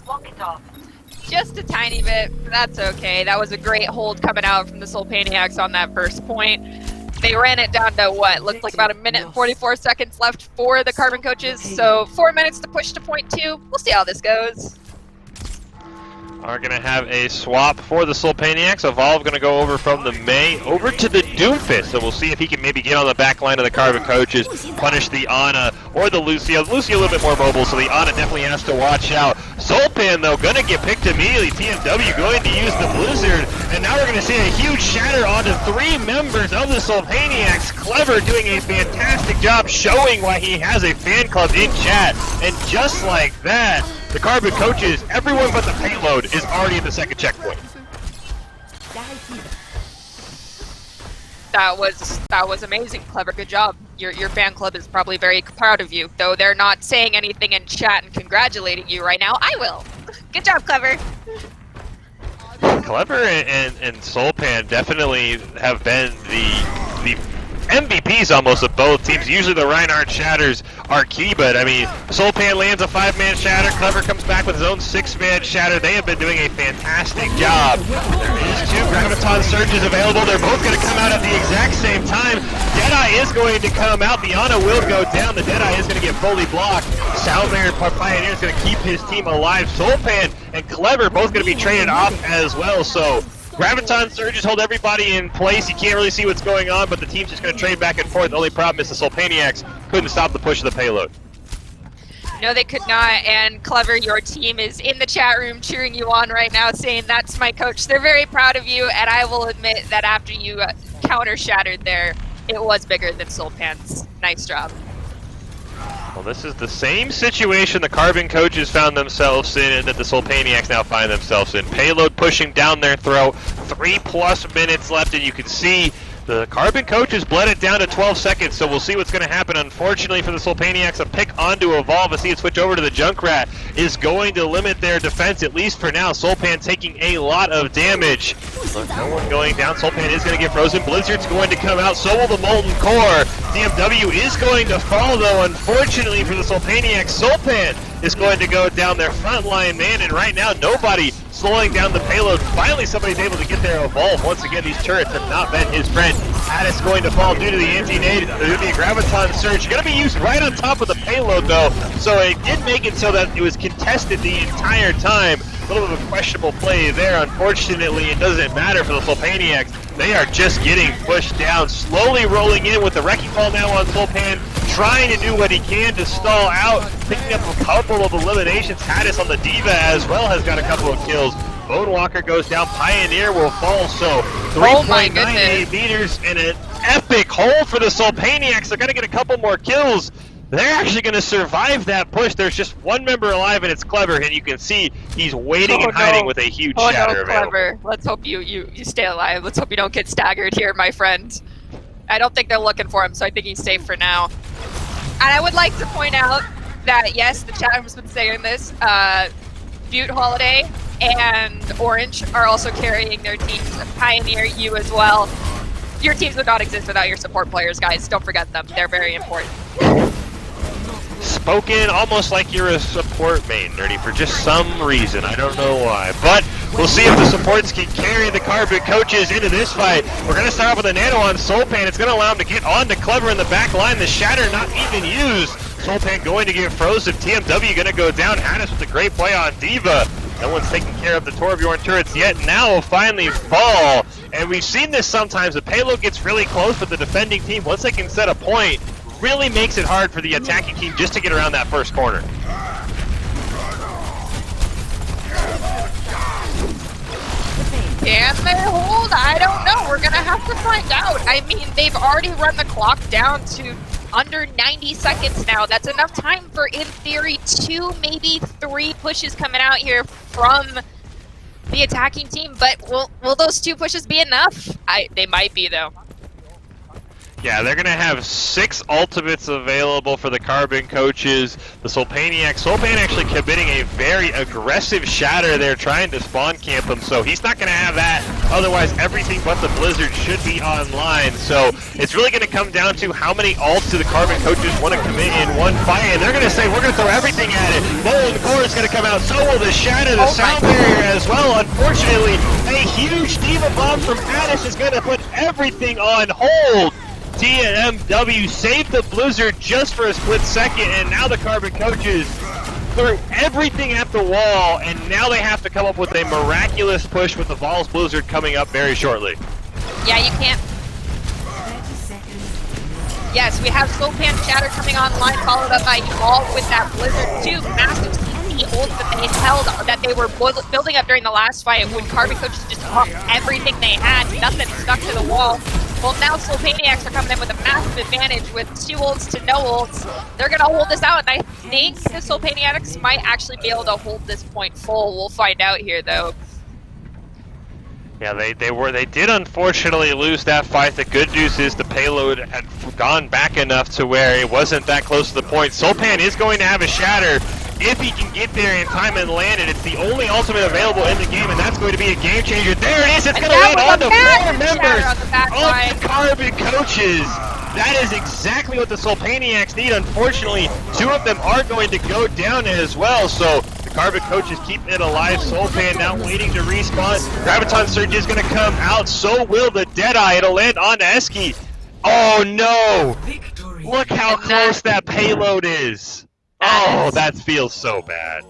[SPEAKER 3] Just a tiny bit. That's okay. That was a great hold coming out from the Sulpaniacs on that first point. They ran it down to what looked like about 1 minute and 44 seconds left for the Carbon Coaches. So 4 minutes to push to point 2. We'll see how this goes.
[SPEAKER 4] Are going to have a swap for the Sulpaniacs. Evolve going to go over from the May over to the Doomfist, so we'll see if he can maybe get on the back line of the Carbon coaches, punish the Ana or the Lucio. Lucio a little bit more mobile, so the Ana definitely has to watch out. Soulpan, though, gonna get picked immediately. TMW going to use the Blizzard, and now we're gonna see a huge shatter onto 3 members of the Soulpaniacs. Clever doing a fantastic job showing why he has a fan club in chat, and just like that, the Carbon coaches, everyone but the payload is already at the second checkpoint.
[SPEAKER 3] That was amazing, Clever. Good job. Your fan club is probably very proud of you, though they're not saying anything in chat and congratulating you right now. I will. Good job, Clever.
[SPEAKER 4] Clever and Soulpan definitely have been the MVPs almost of both teams. Usually the Reinhardt shatters are key, but I mean, Soulpan lands a 5-man shatter. Clever comes back with his own 6-man shatter. They have been doing a fantastic job. There is 2 Graviton Surges available. They're both going to come out at the exact same time. Deadeye is going to come out. The Ana will go down. The Deadeye is going to get fully blocked. Soundmare Pioneer is going to keep his team alive. Soulpan and Clever both going to be traded off as well, so Graviton Surges hold everybody in place. You can't really see what's going on, but the team's just going to trade back and forth. The only problem is the Soulpaniacs couldn't stop the push of the payload.
[SPEAKER 3] No, they could not, and Clever, your team is in the chat room cheering you on right now, saying that's my coach. They're very proud of you, and I will admit that after you counter-shattered there, it was bigger than Soulpan's. Nice job.
[SPEAKER 4] Well, this is the same situation the Carbon coaches found themselves in and that the Soulpaniacs now find themselves in. Payload pushing down their throat, 3+ minutes left, and you can see the Carbon coaches bled it down to 12 seconds, so we'll see what's going to happen. Unfortunately for the Soulpaniacs, a pick onto Evolve, see it switch over to the Junkrat, is going to limit their defense, at least for now. Soulpan taking a lot of damage. But no one going down. Soulpan is going to get frozen. Blizzard's going to come out, so will the Molten Core. DMW is going to fall, though, unfortunately for the Soulpaniacs. Soulpan is going to go down their front line man, and right now nobody slowing down the payload. Finally somebody's able to get their Evolve. Once again, these turrets have not been his friend. Addis going to fall due to the anti-nade, due to the Graviton Surge. Going to be used right on top of the payload, though, so it did make it so that it was contested the entire time. A little bit of a questionable play there. Unfortunately, it doesn't matter for the Soulpaniacs. They are just getting pushed down, slowly rolling in with the Wrecking Ball now on Soulpan, trying to do what he can to stall out, picking up a couple of eliminations. Addis on the Diva as well has got a couple of kills. Bonewalker goes down, Pioneer will fall, so 3.98 meters and an epic hold for the Soulpaniacs. They're going to get a couple more kills. They're actually going to survive that push. There's just one member alive, and it's Clever, and you can see he's waiting and hiding with a huge shatter available.
[SPEAKER 3] Clever. Let's hope you stay alive. Let's hope you don't get staggered here, my friend. I don't think they're looking for him, so I think he's safe for now. And I would like to point out that, yes, the chat room's been saying this, Butte Holiday and Orange are also carrying their teams. Pioneer, you as well. Your teams would not exist without your support players, guys. Don't forget them. They're very important.
[SPEAKER 4] Spoken almost like you're a support main, Nerdy, for just some reason. I don't know why. But we'll see if the supports can carry the Carbon coaches into this fight. We're going to start off with a nano on Soulpan. It's going to allow him to get on to Clever in the back line. The shatter not even used. Soulpan going to get frozen. TMW going to go down. Hannes with a great play on Diva. No one's taking care of the Torbjorn turrets yet. Now will finally fall. And we've seen this sometimes. The payload gets really close, but the defending team, once they can set a point, really makes it hard for the attacking team just to get around that first corner.
[SPEAKER 3] Can they hold? I don't know. We're going to have to find out. I mean, they've already run the clock down to under 90 seconds now. That's enough time for, in theory, 2, maybe 3 pushes coming out here from the attacking team. But will those 2 pushes be enough? They might be, though.
[SPEAKER 4] Yeah, they're going to have 6 ultimates available for the Carbon coaches. The Soulpaniacs. Soulpan actually committing a very aggressive shatter there, trying to spawn camp him, so he's not going to have that. Otherwise, everything but the Blizzard should be online. So it's really going to come down to how many ults do the Carbon coaches want to commit in one fight. And they're going to say, we're going to throw everything at it. Molten Core is going to come out, so will the shatter, the sound barrier as well. Unfortunately, a huge Diva bomb from Addis is going to put everything on hold. TMW saved the Blizzard just for a split second, and now the Carbon coaches threw everything at the wall, and now they have to come up with a miraculous push with the Vols Blizzard coming up very shortly.
[SPEAKER 3] Yeah, you can't Yes, we have Slopan Shatter coming online, followed up by Evolve with that Blizzard 2 massive CC ult that they held, that they were building up during the last fight when Carbon Coaches just pumped everything they had, nothing stuck to the wall. Well, now Slopaniacs are coming in with a massive advantage with 2 ults to no ults. They're going to hold this out, and I think the Slopaniacs might actually be able to hold this point full. We'll find out here, though.
[SPEAKER 4] Yeah, they did unfortunately lose that fight. The good news is the payload had gone back enough to where it wasn't that close to the point. Sulpan is going to have a shatter if he can get there in time and land it. It's the only ultimate available in the game, and that's going to be a game changer. There it is. It's going to land on the 4 members of the Carbon Coaches. That is exactly what the Sulpaniacs need. Unfortunately, 2 of them are going to go down as well, so the Carbon Coaches keep it alive. Sulpan now waiting to respawn. Graviton Surge is going to come out, so will the Deadeye. It'll land on Eski. Oh no!
[SPEAKER 5] Victory.
[SPEAKER 4] Look how close that payload is. Oh, that feels so bad.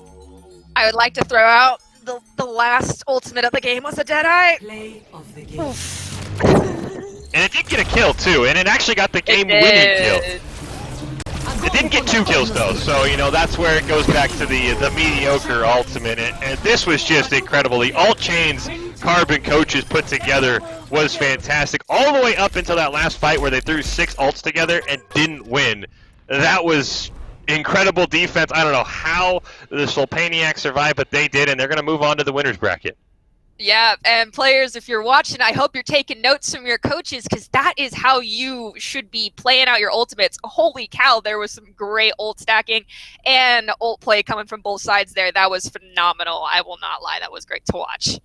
[SPEAKER 3] I would like to throw out the last ultimate of the game was a Deadeye.
[SPEAKER 5] Play of the game.
[SPEAKER 4] And it did get a kill too, and it actually got the game-winning kill. It didn't get 2 kills though, so you know that's where it goes back to the mediocre ultimate. And this was just incredible. The ult chains Carbon Coaches put together was fantastic, all the way up until that last fight where they threw 6 ults together and didn't win. That was incredible defense. I don't know how the Sulpaniacs survived, but they did, and they're going to move on to the winners bracket.
[SPEAKER 3] Yeah, and players, if you're watching, I hope you're taking notes from your coaches, because that is how you should be playing out your ultimates. Holy cow, there was some great ult stacking and ult play coming from both sides there. That was phenomenal. I will not lie. That was great to watch.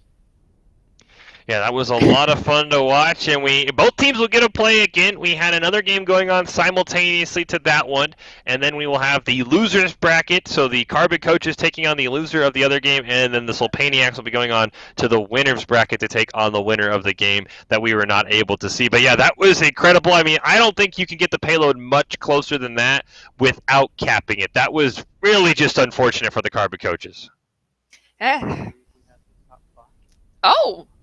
[SPEAKER 4] Yeah, that was a lot of fun to watch, and both teams will get to play again. We had another game going on simultaneously to that one, and then we will have the losers bracket, so the Carbon Coaches taking on the loser of the other game, and then the Sulpaniacs will be going on to the winners bracket to take on the winner of the game that we were not able to see. But yeah, that was incredible. I mean, I don't think you can get the payload much closer than that without capping it. That was really just unfortunate for the Carbon Coaches.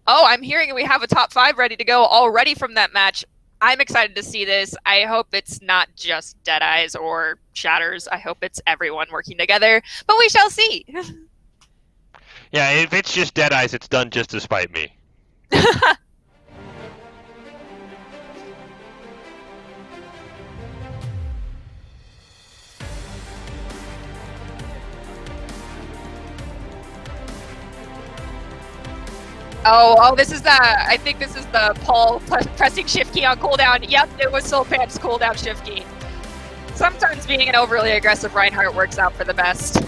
[SPEAKER 3] Oh, I'm hearing we have a top 5 ready to go already from that match. I'm excited to see this. I hope it's not just Deadeyes or Shatters. I hope it's everyone working together, but we shall see.
[SPEAKER 4] Yeah, if it's just Deadeyes, it's done just to spite me.
[SPEAKER 3] Oh, this is I think this is the Paul pressing shift key on cooldown. Yep, it was Sulpan's cooldown shift key. Sometimes being an overly aggressive Reinhardt works out for the best.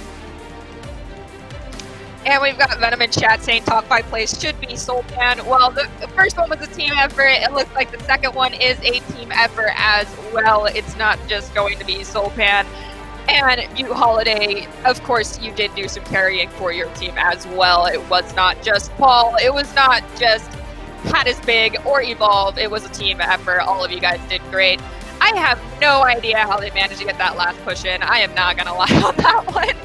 [SPEAKER 3] And we've got Venom in chat saying top 5 plays should be Sulpan. Well, the first one was a team effort. It looks like the second one is a team effort as well. It's not just going to be Sulpan. And you, Holiday, of course, you did do some carrying for your team as well. It was not just Paul. It was not just Hattisbig or Evolve. It was a team effort. All of you guys did great. I have no idea how they managed to get that last push in. I am not going to lie on that one.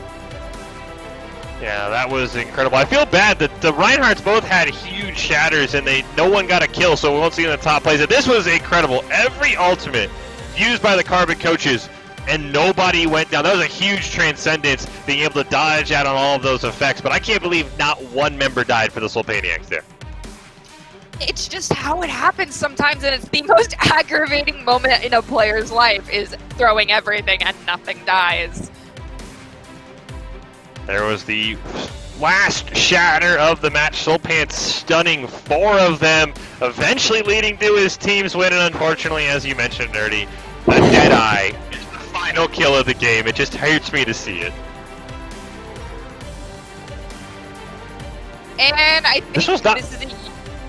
[SPEAKER 4] Yeah, that was incredible. I feel bad that the Reinhardts both had huge shatters and no one got a kill, so we won't see in the top plays. This was incredible. Every ultimate used by the Carbon Coaches and nobody went down. That was a huge transcendence, being able to dodge out on all of those effects, but I can't believe not one member died for the Sulpaniacs there.
[SPEAKER 3] It's just how it happens sometimes, and it's the most aggravating moment in a player's life is throwing everything and nothing dies.
[SPEAKER 4] There was the last shatter of the match. Sulpan stunning 4 of them, eventually leading to his team's win, and unfortunately, as you mentioned, Nerdy, the Deadeye is the final kill of the game. It just hurts me to see it.
[SPEAKER 3] And I think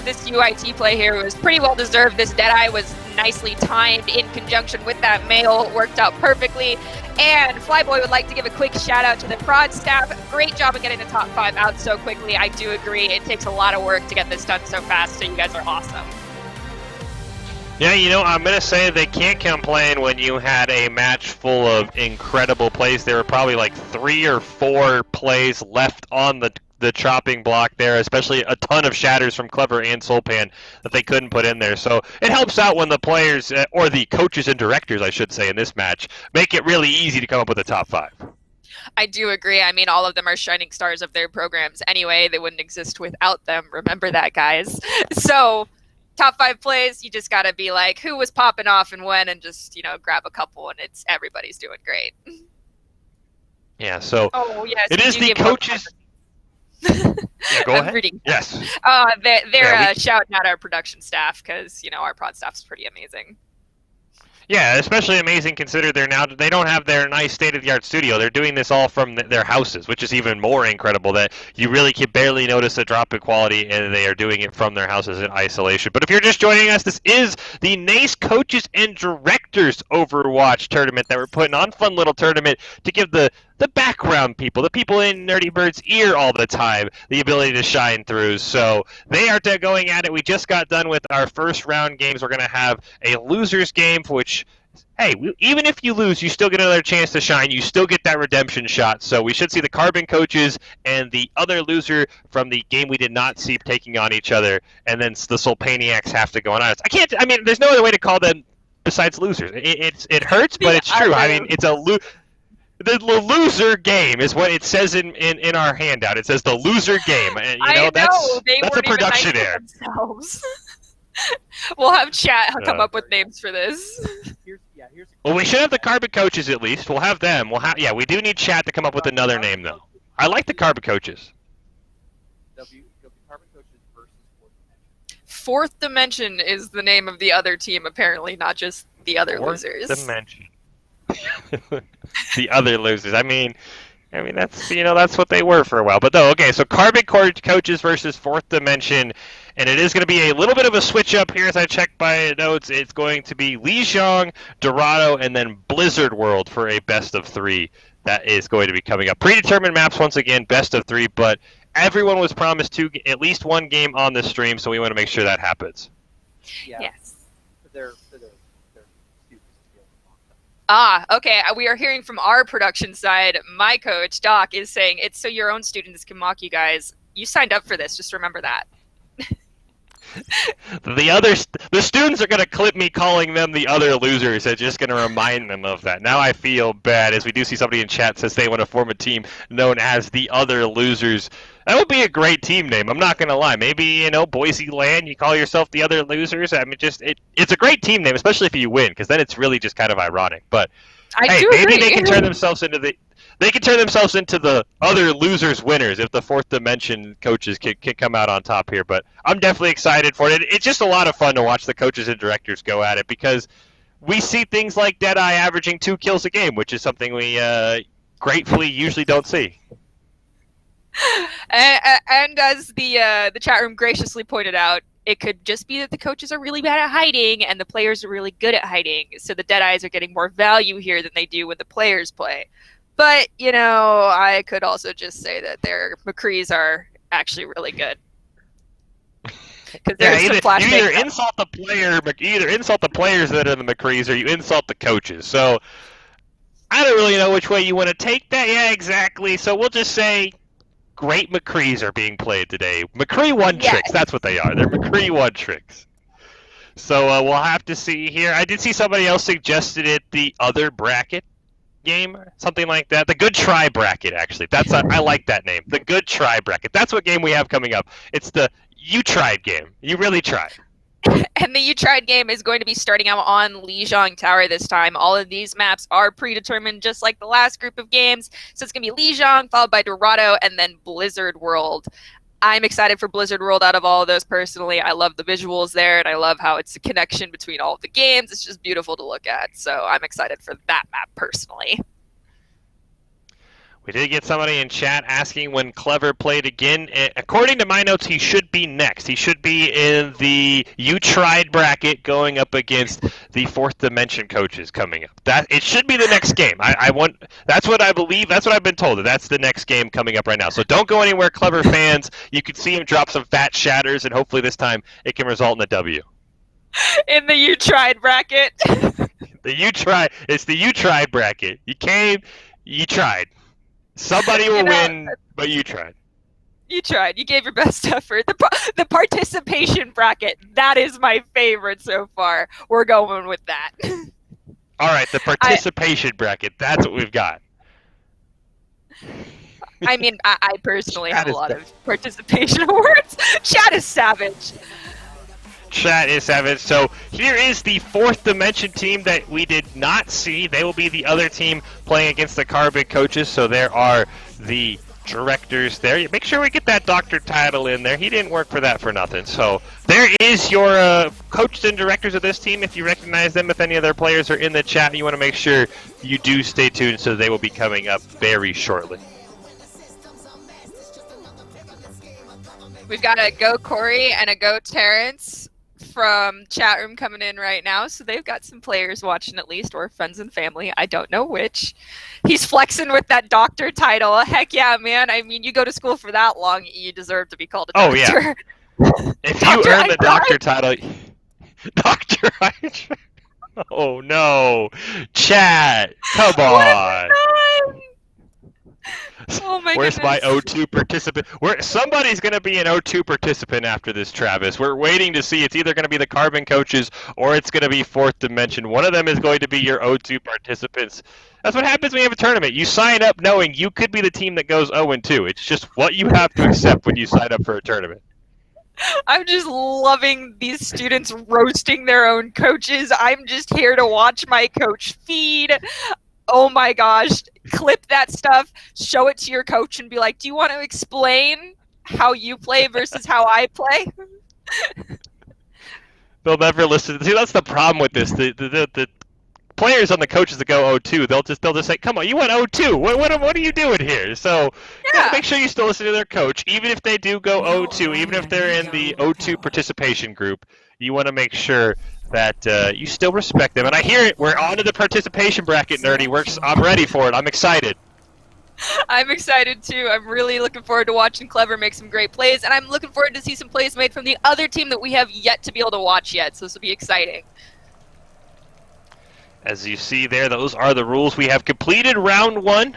[SPEAKER 3] this UIT play here was pretty well deserved. This Deadeye was nicely timed in conjunction with that male. Worked out perfectly. And Flyboy would like to give a quick shout out to the prod staff. Great job of getting the top 5 out so quickly. I do agree. It takes a lot of work to get this done so fast, so you guys are awesome.
[SPEAKER 4] Yeah, you know, I'm going to say they can't complain when you had a match full of incredible plays. There were probably like 3 or 4 plays left on the the chopping block there, especially a ton of shatters from Clever and Soulpan that they couldn't put in there. So it helps out when the players, or the coaches and directors, I should say, in this match, make it really easy to come up with a top 5.
[SPEAKER 3] I do agree. I mean, all of them are shining stars of their programs anyway. They wouldn't exist without them. Remember that, guys. So, top 5 plays, you just got to be like, who was popping off and when, and just, grab a couple, and everybody's doing great.
[SPEAKER 4] Yeah, so
[SPEAKER 3] oh, yes,
[SPEAKER 4] it is the coaches. Yeah, go ahead.
[SPEAKER 3] Reading.
[SPEAKER 4] Yes.
[SPEAKER 3] They're shouting out our production staff because, our prod staff's pretty amazing.
[SPEAKER 4] Yeah, especially amazing considered they don't have their nice state-of-the-art studio. They're doing this all from their houses, which is even more incredible that you really can barely notice a drop in quality, and they are doing it from their houses in isolation. But if you're just joining us, this is the NACE Coaches and Directors Overwatch tournament that we're putting on. Fun little tournament to give the background people, the people in Nerdy Bird's ear all the time, the ability to shine through. So they are going at it. We just got done with our first round games. We're going to have a losers game, for which, hey, even if you lose, you still get another chance to shine. You still get that redemption shot. So we should see the Carbon coaches and the other loser from the game we did not see taking on each other. And then the Soulpaniacs have to go on. There's no other way to call them besides losers. It hurts, but it's true. I mean, it's the loser game is what it says in our handout. It says the loser game. That's a production error.
[SPEAKER 3] We'll have chat come up with names for this.
[SPEAKER 4] Well, we should have the Carbon coaches at least. We'll have them. We do need chat to come up with another name though. I like the Carbon coaches.
[SPEAKER 2] Carbon coaches versus
[SPEAKER 3] Fourth Dimension is the name of the other team, apparently, not just the other losers.
[SPEAKER 4] Fourth Dimension. The other losers. I mean that's what they were for a while. But no, okay. So Carbon coaches versus Fourth Dimension, and it is going to be a little bit of a switch up here as I check my notes. It's going to be Lijiang, Dorado, and then Blizzard World for a best of 3. That is going to be coming up. Predetermined maps once again, best of 3. But everyone was promised at least one game on the stream, so we want to make sure that happens.
[SPEAKER 2] Yeah.
[SPEAKER 3] Yes.
[SPEAKER 2] For their students.
[SPEAKER 3] Okay. We are hearing from our production side. My coach, Doc, is saying it's so your own students can mock you guys. You signed up for this. Just remember that.
[SPEAKER 4] The students are going to clip me calling them the other losers. It's just going to remind them of that. Now I feel bad, as we do see somebody in chat says they want to form a team known as the other losers. That would be a great team name. I'm not going to lie. Maybe, Boise Land, you call yourself the other losers. I mean, it's a great team name, especially if you win, because then it's really just kind of ironic. But maybe
[SPEAKER 3] agree.
[SPEAKER 4] they can turn themselves into the other losers winners if the Fourth Dimension coaches can come out on top here. But I'm definitely excited for it. It's just a lot of fun to watch the coaches and directors go at it, because we see things like Deadeye averaging 2 kills a game, which is something we gratefully usually don't see.
[SPEAKER 3] And as the chat room graciously pointed out, it could just be that the coaches are really bad at hiding and the players are really good at hiding. So the Deadeyes are getting more value here than they do when the players play. But, I could also just say that their McCrees are actually really good.
[SPEAKER 4] You either insult the players that are the McCrees, or you insult the coaches. So I don't really know which way you want to take that. Yeah, exactly. So we'll just say great McCrees are being played today. McCree one-tricks, that's what they are. They're McCree one-tricks. So we'll have to see here. I did see somebody else suggested it, the other bracket game, something like that. The Good Try bracket, actually. I like that name. The Good Try bracket. That's what game we have coming up. It's the You Tried game. You really tried.
[SPEAKER 3] And the You Tried game is going to be starting out on Lijiang Tower this time. All of these maps are predetermined, just like the last group of games. So it's going to be Lijiang, followed by Dorado, and then Blizzard World. I'm excited for Blizzard World out of all of those personally. I love the visuals there, and I love how it's a connection between all of the games. It's just beautiful to look at. So I'm excited for that map personally.
[SPEAKER 4] We did get somebody in chat asking when Clever played again. According to my notes, he should be next. He should be in the You Tried bracket going up against the Fourth Dimension coaches coming up. It should be the next game. That's what I believe. That's what I've been told. That's the next game coming up right now. So don't go anywhere, Clever fans. You can see him drop some fat shatters, and hopefully this time it can result in a W.
[SPEAKER 3] In the You Tried bracket.
[SPEAKER 4] It's the You Tried bracket. You came, you tried. Somebody will win, but you tried.
[SPEAKER 3] You tried. You gave your best effort. The participation bracket, that is my favorite so far. We're going with that.
[SPEAKER 4] All right, the participation bracket. That's what we've got.
[SPEAKER 3] I mean, I personally
[SPEAKER 4] Chat
[SPEAKER 3] have a
[SPEAKER 4] is
[SPEAKER 3] lot
[SPEAKER 4] the-
[SPEAKER 3] of participation awards. Chat is savage.
[SPEAKER 4] Chat is savage. So here is the fourth dimension team that we did not see. They will be the other team playing against the Carbon coaches. So there are the directors there. Make sure we get that doctor title in there. He didn't work for that for nothing. So there is your coaches and directors of this team. If you recognize them, if any of their players are in the chat, you want to make sure you do stay tuned. So they will be coming up very shortly.
[SPEAKER 3] We've got a Go Corey and a Go Terrence from chat room coming in right now. So they've got some players watching at least, or friends and family. I don't know which. He's flexing with that doctor title. Heck yeah, man. I mean, you go to school for that long, you deserve to be called a doctor.
[SPEAKER 4] Oh, yeah. If you earn the doctor title... Dr. Hydra? Oh, no. Chat, come on.
[SPEAKER 3] Oh my
[SPEAKER 4] Where's
[SPEAKER 3] goodness.
[SPEAKER 4] my O2 participant? Somebody's going to be an O2 participant after this, Travis. We're waiting to see. It's either going to be the Carbon coaches or it's going to be Fourth Dimension. One of them is going to be your O2 participants. That's what happens when you have a tournament. You sign up knowing you could be the team that goes 0-2. It's just what you have to accept when you sign up for a tournament.
[SPEAKER 3] I'm just loving these students roasting their own coaches. I'm just here to watch my coach feed. Oh my gosh, clip that stuff, show it to your coach and be like, do you want to explain how you play versus how I play?
[SPEAKER 4] They'll never listen. See, that's the problem with this. The players on the coaches that go 0-2, they'll just say, come on, you went 0-2. What are you doing here? So
[SPEAKER 3] Yeah.
[SPEAKER 4] make sure you still listen to their coach. Even if they do go 0-2, even if they're in the 0-2 participation group, you want to make sure that you still respect them. And I hear it. We're on to the participation bracket, Nerdy Works. I'm ready for it. I'm excited.
[SPEAKER 3] I'm excited too. I'm really looking forward to watching Clever make some great plays, and I'm looking forward to see some plays made from the other team that we have yet to be able to watch yet, so this will be exciting.
[SPEAKER 4] As you see there, those are the rules. We have completed round one.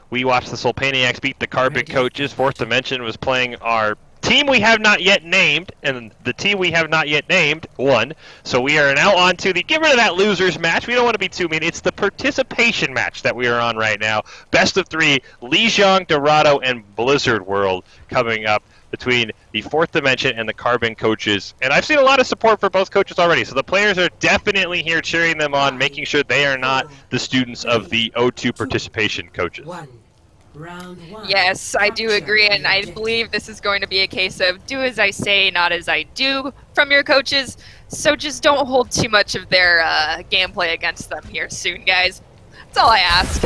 [SPEAKER 4] We watched the Solpaniacs beat the Carbon coaches. Fourth Dimension was playing our team we have not yet named, and the team we have not yet named won. So we are now on to the get rid of that losers match. We don't want to be too mean. It's the participation match that we are on right now. Best of three, Lijiang, Dorado, and Blizzard World coming up between the Fourth Dimension and the Carbon coaches. And I've seen a lot of support for both coaches already, so the players are definitely here cheering them on, making sure they are not the students of the O2 participation coaches.
[SPEAKER 5] Round one.
[SPEAKER 3] Yes, I do agree, and I believe this is going to be a case of do as I say, not as I do from your coaches, so just don't hold too much of their gameplay against them here soon, guys. That's all I ask.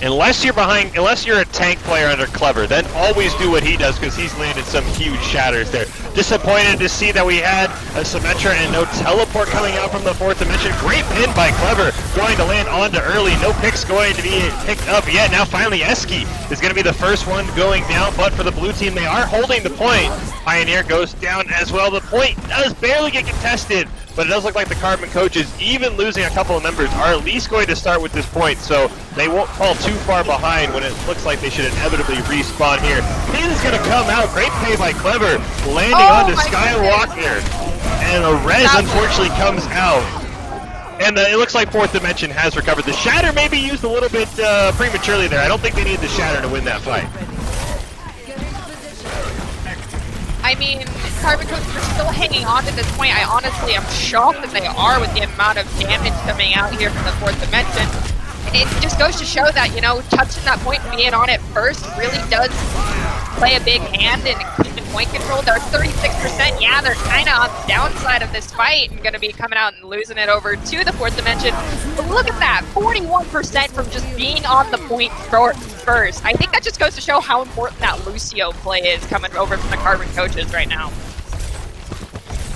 [SPEAKER 4] Unless you're a tank player under Clever, then always do what he does because he's landed some huge shatters there. Disappointed to see that we had a Symmetra and no teleport coming out from the Fourth Dimension. Great pin by Clever, going to land onto early. No picks going to be picked up yet. Now finally Eski is going to be the first one going down, but for the blue team, they are holding the point. Pioneer goes down as well. The point does barely get contested, but it does look like the Carbon coaches, even losing a couple of members, are at least going to start with this point, so they won't fall too far behind when it looks like they should inevitably respawn here. Pin is going to come out. Great play by Clever, landing onto Skywalker. And a res unfortunately comes out. And it looks like Fourth Dimension has recovered. The Shatter may be used a little bit prematurely there. I don't think they need the Shatter to win that fight.
[SPEAKER 3] I mean, Carbon coaches are still hanging on to this point. I honestly am shocked that they are with the amount of damage coming out here from the Fourth Dimension. It just goes to show that, you know, touching that point and being on it first really does play a big hand in keeping point control. They're 36%. Yeah, they're kind of on the downside of this fight and going to be coming out and losing it over to the Fourth Dimension. But look at that, 41% from just being on the point first. I think that just goes to show how important that Lucio play is coming over from the Carbon coaches right now.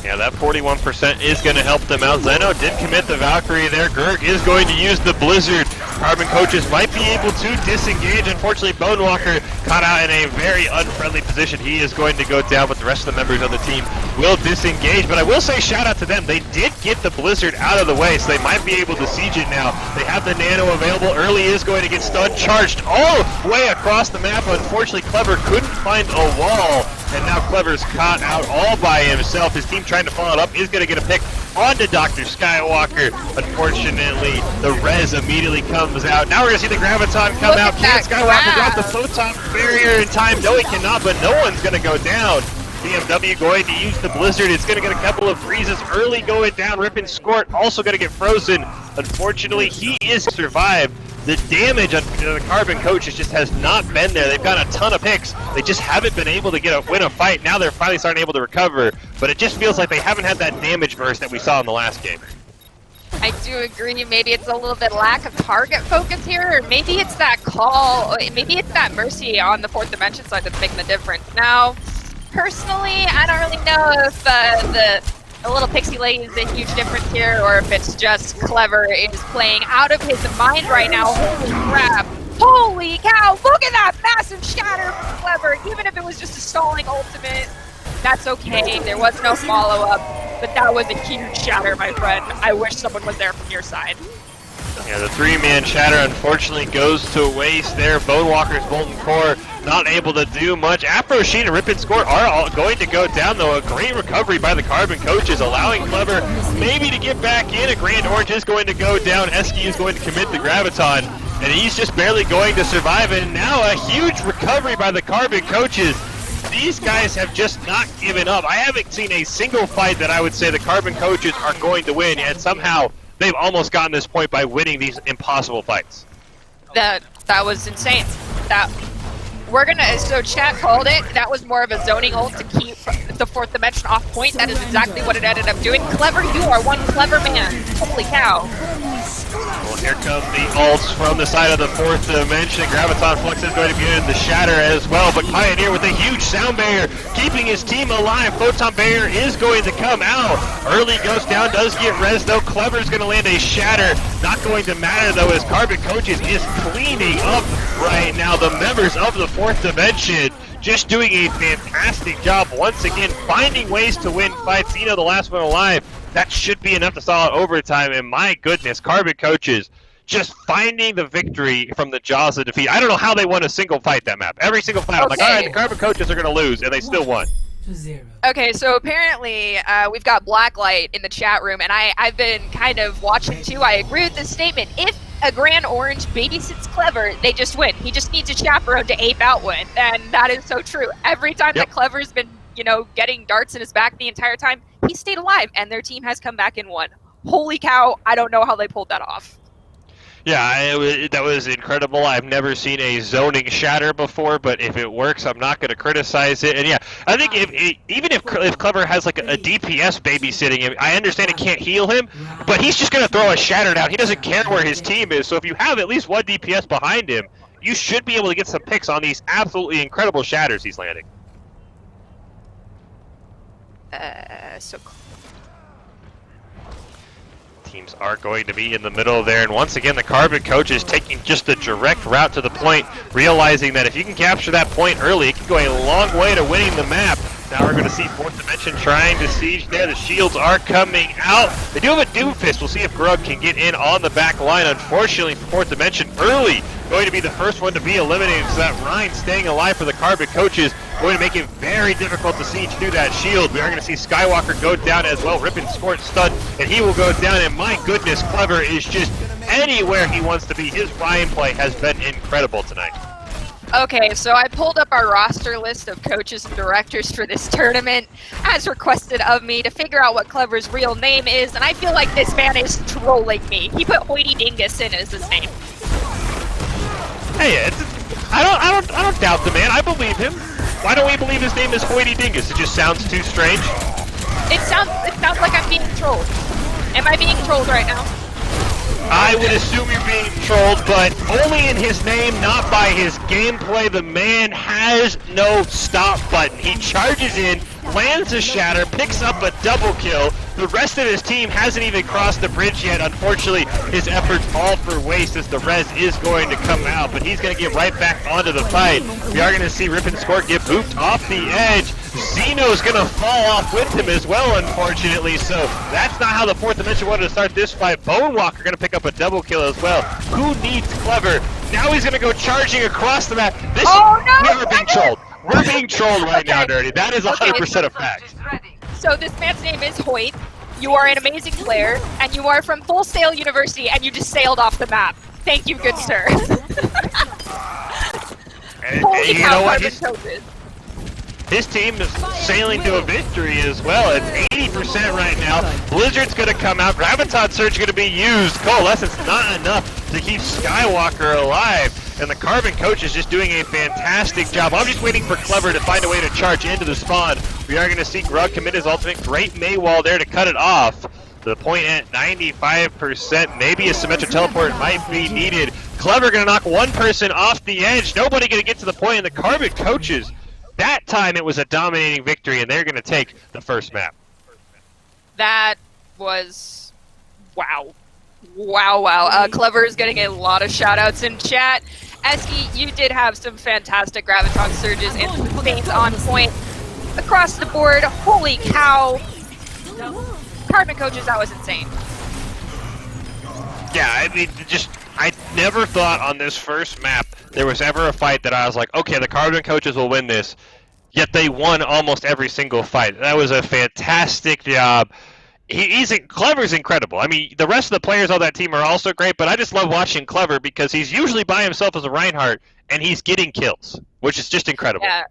[SPEAKER 4] Yeah, that 41% is going to help them out. Zeno did commit the Valkyrie there. Gerg is going to use the Blizzard. Carbon coaches might be able to disengage. Unfortunately, Bonewalker caught out in a very unfriendly position. He is going to go down, but the rest of the members of the team will disengage. But I will say shout out to them. They did get the Blizzard out of the way, so they might be able to siege it now. They have the Nano available. Early is going to get stunned, charged all the way across the map. Unfortunately, Clever couldn't find a wall. And now Clever's caught out all by himself. His team trying to follow it up is going to get a pick onto Dr. Skywalker. Unfortunately, the res immediately comes out. Now we're going to see the Graviton come out. Can Skywalker drop the photon barrier in time? No, he cannot, but no one's going to go down. BMW going to use the Blizzard. It's going to get a couple of freezes early going down. Rip and Skort also going to get frozen. Unfortunately, he is survived. The damage on the Carbon coaches just has not been there. They've got a ton of picks. They just haven't been able to win a fight. Now they're finally starting able to recover, but it just feels like they haven't had that damage burst that we saw in the last game.
[SPEAKER 3] I do agree. Maybe it's a little bit lack of target focus here, or maybe it's that call, maybe it's that Mercy on the 4th Dimension side that's making the difference. Now, personally, I don't really know if the little pixie lady is a huge difference here, or if it's just Clever is playing out of his mind right now. Holy crap! Holy cow! Look at that massive shatter from Clever. Even if it was just a stalling ultimate, that's okay. There was no follow-up, but that was a huge shatter, my friend. I wish someone was there from your side.
[SPEAKER 4] Yeah, the 3-man shatter unfortunately goes to waste there. Bonewalker's Molten Core not able to do much. Afro Sheen and Rip and Skort are all going to go down, though. A great recovery by the Carbon coaches, allowing Clever maybe to get back in. A Grand Orange is going to go down. Eski is going to commit the Graviton, and he's just barely going to survive. And now a huge recovery by the Carbon coaches. These guys have just not given up. I haven't seen a single fight that I would say the Carbon coaches are going to win, and somehow they've almost gotten this point by winning these impossible fights.
[SPEAKER 3] That was insane. So chat called it. That was more of a zoning ult to keep the 4th Dimension off point. That is exactly what it ended up doing. Clever, you are one clever man. Holy cow.
[SPEAKER 4] Well, here come the ults from the side of the 4th Dimension. Graviton Flux is going to be in the shatter as well, but Pioneer with a huge sound barrier keeping his team alive. Photon barrier is going to come out. Early goes down, does get res though. Clever's going to land a shatter. Not going to matter though, as Carbon Coaches is cleaning up right now. The members of the 4th Dimension just doing a fantastic job once again, finding ways to win fights. You know, the last one alive, that should be enough to stall out overtime, and my goodness, Carbon Coaches just finding the victory from the jaws of defeat. I don't know how they won a single fight that map. Every single fight, I'm like, all right, the Carbon Coaches are going to lose, and they still won.
[SPEAKER 3] Okay, so apparently we've got Blacklight in the chat room, and I've been kind of watching too. I agree with this statement. If a Grand Orange babysits Clever, they just win. He just needs a chaperone to ape out win, and that is so true. Every time that Clever's been, getting darts in his back the entire time, he stayed alive, and their team has come back and won. Holy cow, I don't know how they pulled that off.
[SPEAKER 4] Yeah, that was incredible. I've never seen a zoning shatter before, but if it works, I'm not going to criticize it. And yeah, I think even if Clever has like a DPS babysitting him, I understand it can't heal him, but he's just going to throw a shatter down. He doesn't care where his team is, so if you have at least one DPS behind him, you should be able to get some picks on these absolutely incredible shatters he's landing. Teams are going to be in the middle there, and once again the Carbon coach is taking just a direct route to the point, realizing that if you can capture that point early, it can go a long way to winning the map. Now we're going to see 4th Dimension trying to siege there. The shields are coming out. They do have a Doomfist. We'll see if Grub can get in on the back line. Unfortunately for 4th Dimension, early going to be the first one to be eliminated, so that Ryan staying alive for the Carbon coaches going to make it very difficult to siege through that shield. We are going to see Skywalker go down as well. Rip and Skort stunned, and he will go down, and my goodness, Clever is just anywhere he wants to be. His Ryan play has been incredible tonight.
[SPEAKER 3] Okay, so I pulled up our roster list of coaches and directors for this tournament, as requested of me, to figure out what Clever's real name is, and I feel like this man is trolling me. He put Hoity Dingus in as his name.
[SPEAKER 4] Hey, I don't doubt the man. I believe him. Why don't we believe his name is Hoity Dingus? It just sounds too strange.
[SPEAKER 3] It sounds like I'm being trolled. Am I being trolled right now?
[SPEAKER 4] I would assume you're being trolled, but only in his name, not by his gameplay. The man has no stop button. He charges in, lands a shatter, picks up a double kill. The rest of his team hasn't even crossed the bridge yet. Unfortunately, his efforts all for waste as the res is going to come out, but he's going to get right back onto the fight. We are going to see Rip and Squirt get booped off the edge. Xeno's going to fall off with him as well, unfortunately, so that's not how the Fourth Dimension wanted to start this fight. Bone Walker going to pick up a double kill as well. Who needs Clever? Now he's going to go charging across the map. This we are being trolled. We're being trolled right now, Dirty. That is 100% a fact.
[SPEAKER 3] So this man's name is Hoyt. You are an amazing player, and you are from Full Sail University, and you just sailed off the map. Thank you, good sir.
[SPEAKER 4] And
[SPEAKER 3] Holy
[SPEAKER 4] you
[SPEAKER 3] cow,
[SPEAKER 4] know what?
[SPEAKER 3] Carbon
[SPEAKER 4] His team is sailing to a victory as well. It's 80% right now. Blizzard's going to come out. Graviton Surge going to be used. Coalescence not enough to keep Skywalker alive. And the Carbon Coach is just doing a fantastic job. I'm just waiting for Clever to find a way to charge into the spawn. We are going to see Grug commit his ultimate. Great Maywall there to cut it off. The point at 95%. Maybe a symmetric teleport might be needed. Clever going to knock one person off the edge. Nobody going to get to the point. And the Carbon Coaches, that time it was a dominating victory, and they're going to take the first map.
[SPEAKER 3] That was... wow. Wow. Clever is getting a lot of shout-outs in chat. Eski, you did have some fantastic Graviton Surges and some things on point across the board. Holy cow. Carbon Coaches, that was insane.
[SPEAKER 4] Yeah, I mean, I never thought on this first map there was ever a fight that I was like, okay, the Carbon Coaches will win this, yet they won almost every single fight. That was a fantastic job. Clever's incredible. I mean, the rest of the players on that team are also great, but I just love watching Clever because he's usually by himself as a Reinhardt, and he's getting kills, which is just incredible.
[SPEAKER 3] Yeah,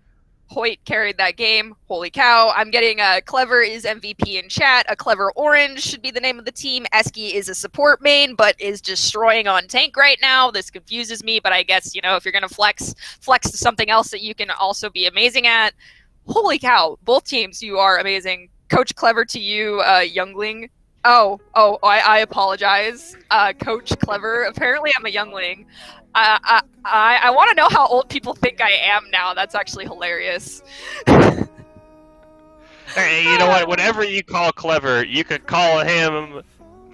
[SPEAKER 3] Hoyt carried that game. Holy cow. I'm getting Clever is MVP in chat. A Clever Orange should be the name of the team. Eski is a support main, but is destroying on tank right now. This confuses me, but I guess, you know, if you're going to flex to something else that you can also be amazing at. Holy cow. Both teams, you are amazing. Coach Clever to you, youngling. I apologize. Coach Clever. Apparently I'm a youngling. I want to know how old people think I am now. That's actually hilarious.
[SPEAKER 4] Hey, you know what? Whatever you call Clever, you could call him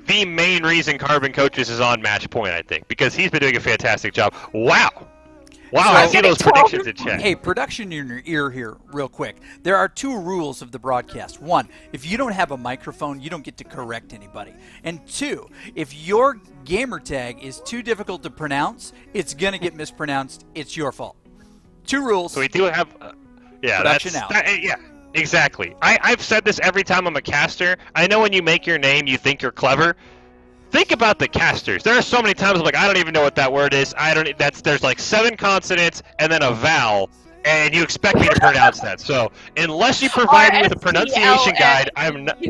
[SPEAKER 4] the main reason Carbon Coaches is on match point, I think, because he's been doing a fantastic job. Wow,
[SPEAKER 1] So,
[SPEAKER 4] I see those predictions in chat.
[SPEAKER 1] Hey, production in your ear here, real quick. There are two rules of the broadcast. One, if you don't have a microphone, you don't get to correct anybody. And two, if your gamer tag is too difficult to pronounce, it's going to get mispronounced. It's your fault. Two rules.
[SPEAKER 4] So we do have,
[SPEAKER 1] Production out.
[SPEAKER 4] Yeah, exactly. I've said this every time I'm a caster. I know when you make your name, you think you're clever. Think about the casters. There are so many times I'm like, I don't even know what that word is. There's like 7 consonants and then a vowel, and you expect me to pronounce that. So unless you provide me with a pronunciation guide, I'm not.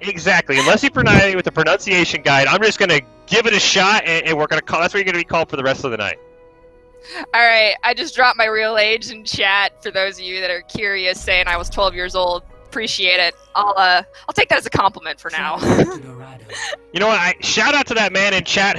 [SPEAKER 4] Exactly. Unless you provide me with a pronunciation guide, I'm just gonna give it a shot, and we're gonna call. That's what you're gonna be called for the rest of the night.
[SPEAKER 3] All right, I just dropped my real age in chat for those of you that are curious, saying I was 12 years old. Appreciate it. I'll take that as a compliment for now.
[SPEAKER 4] You know what? Shout out to that man in chat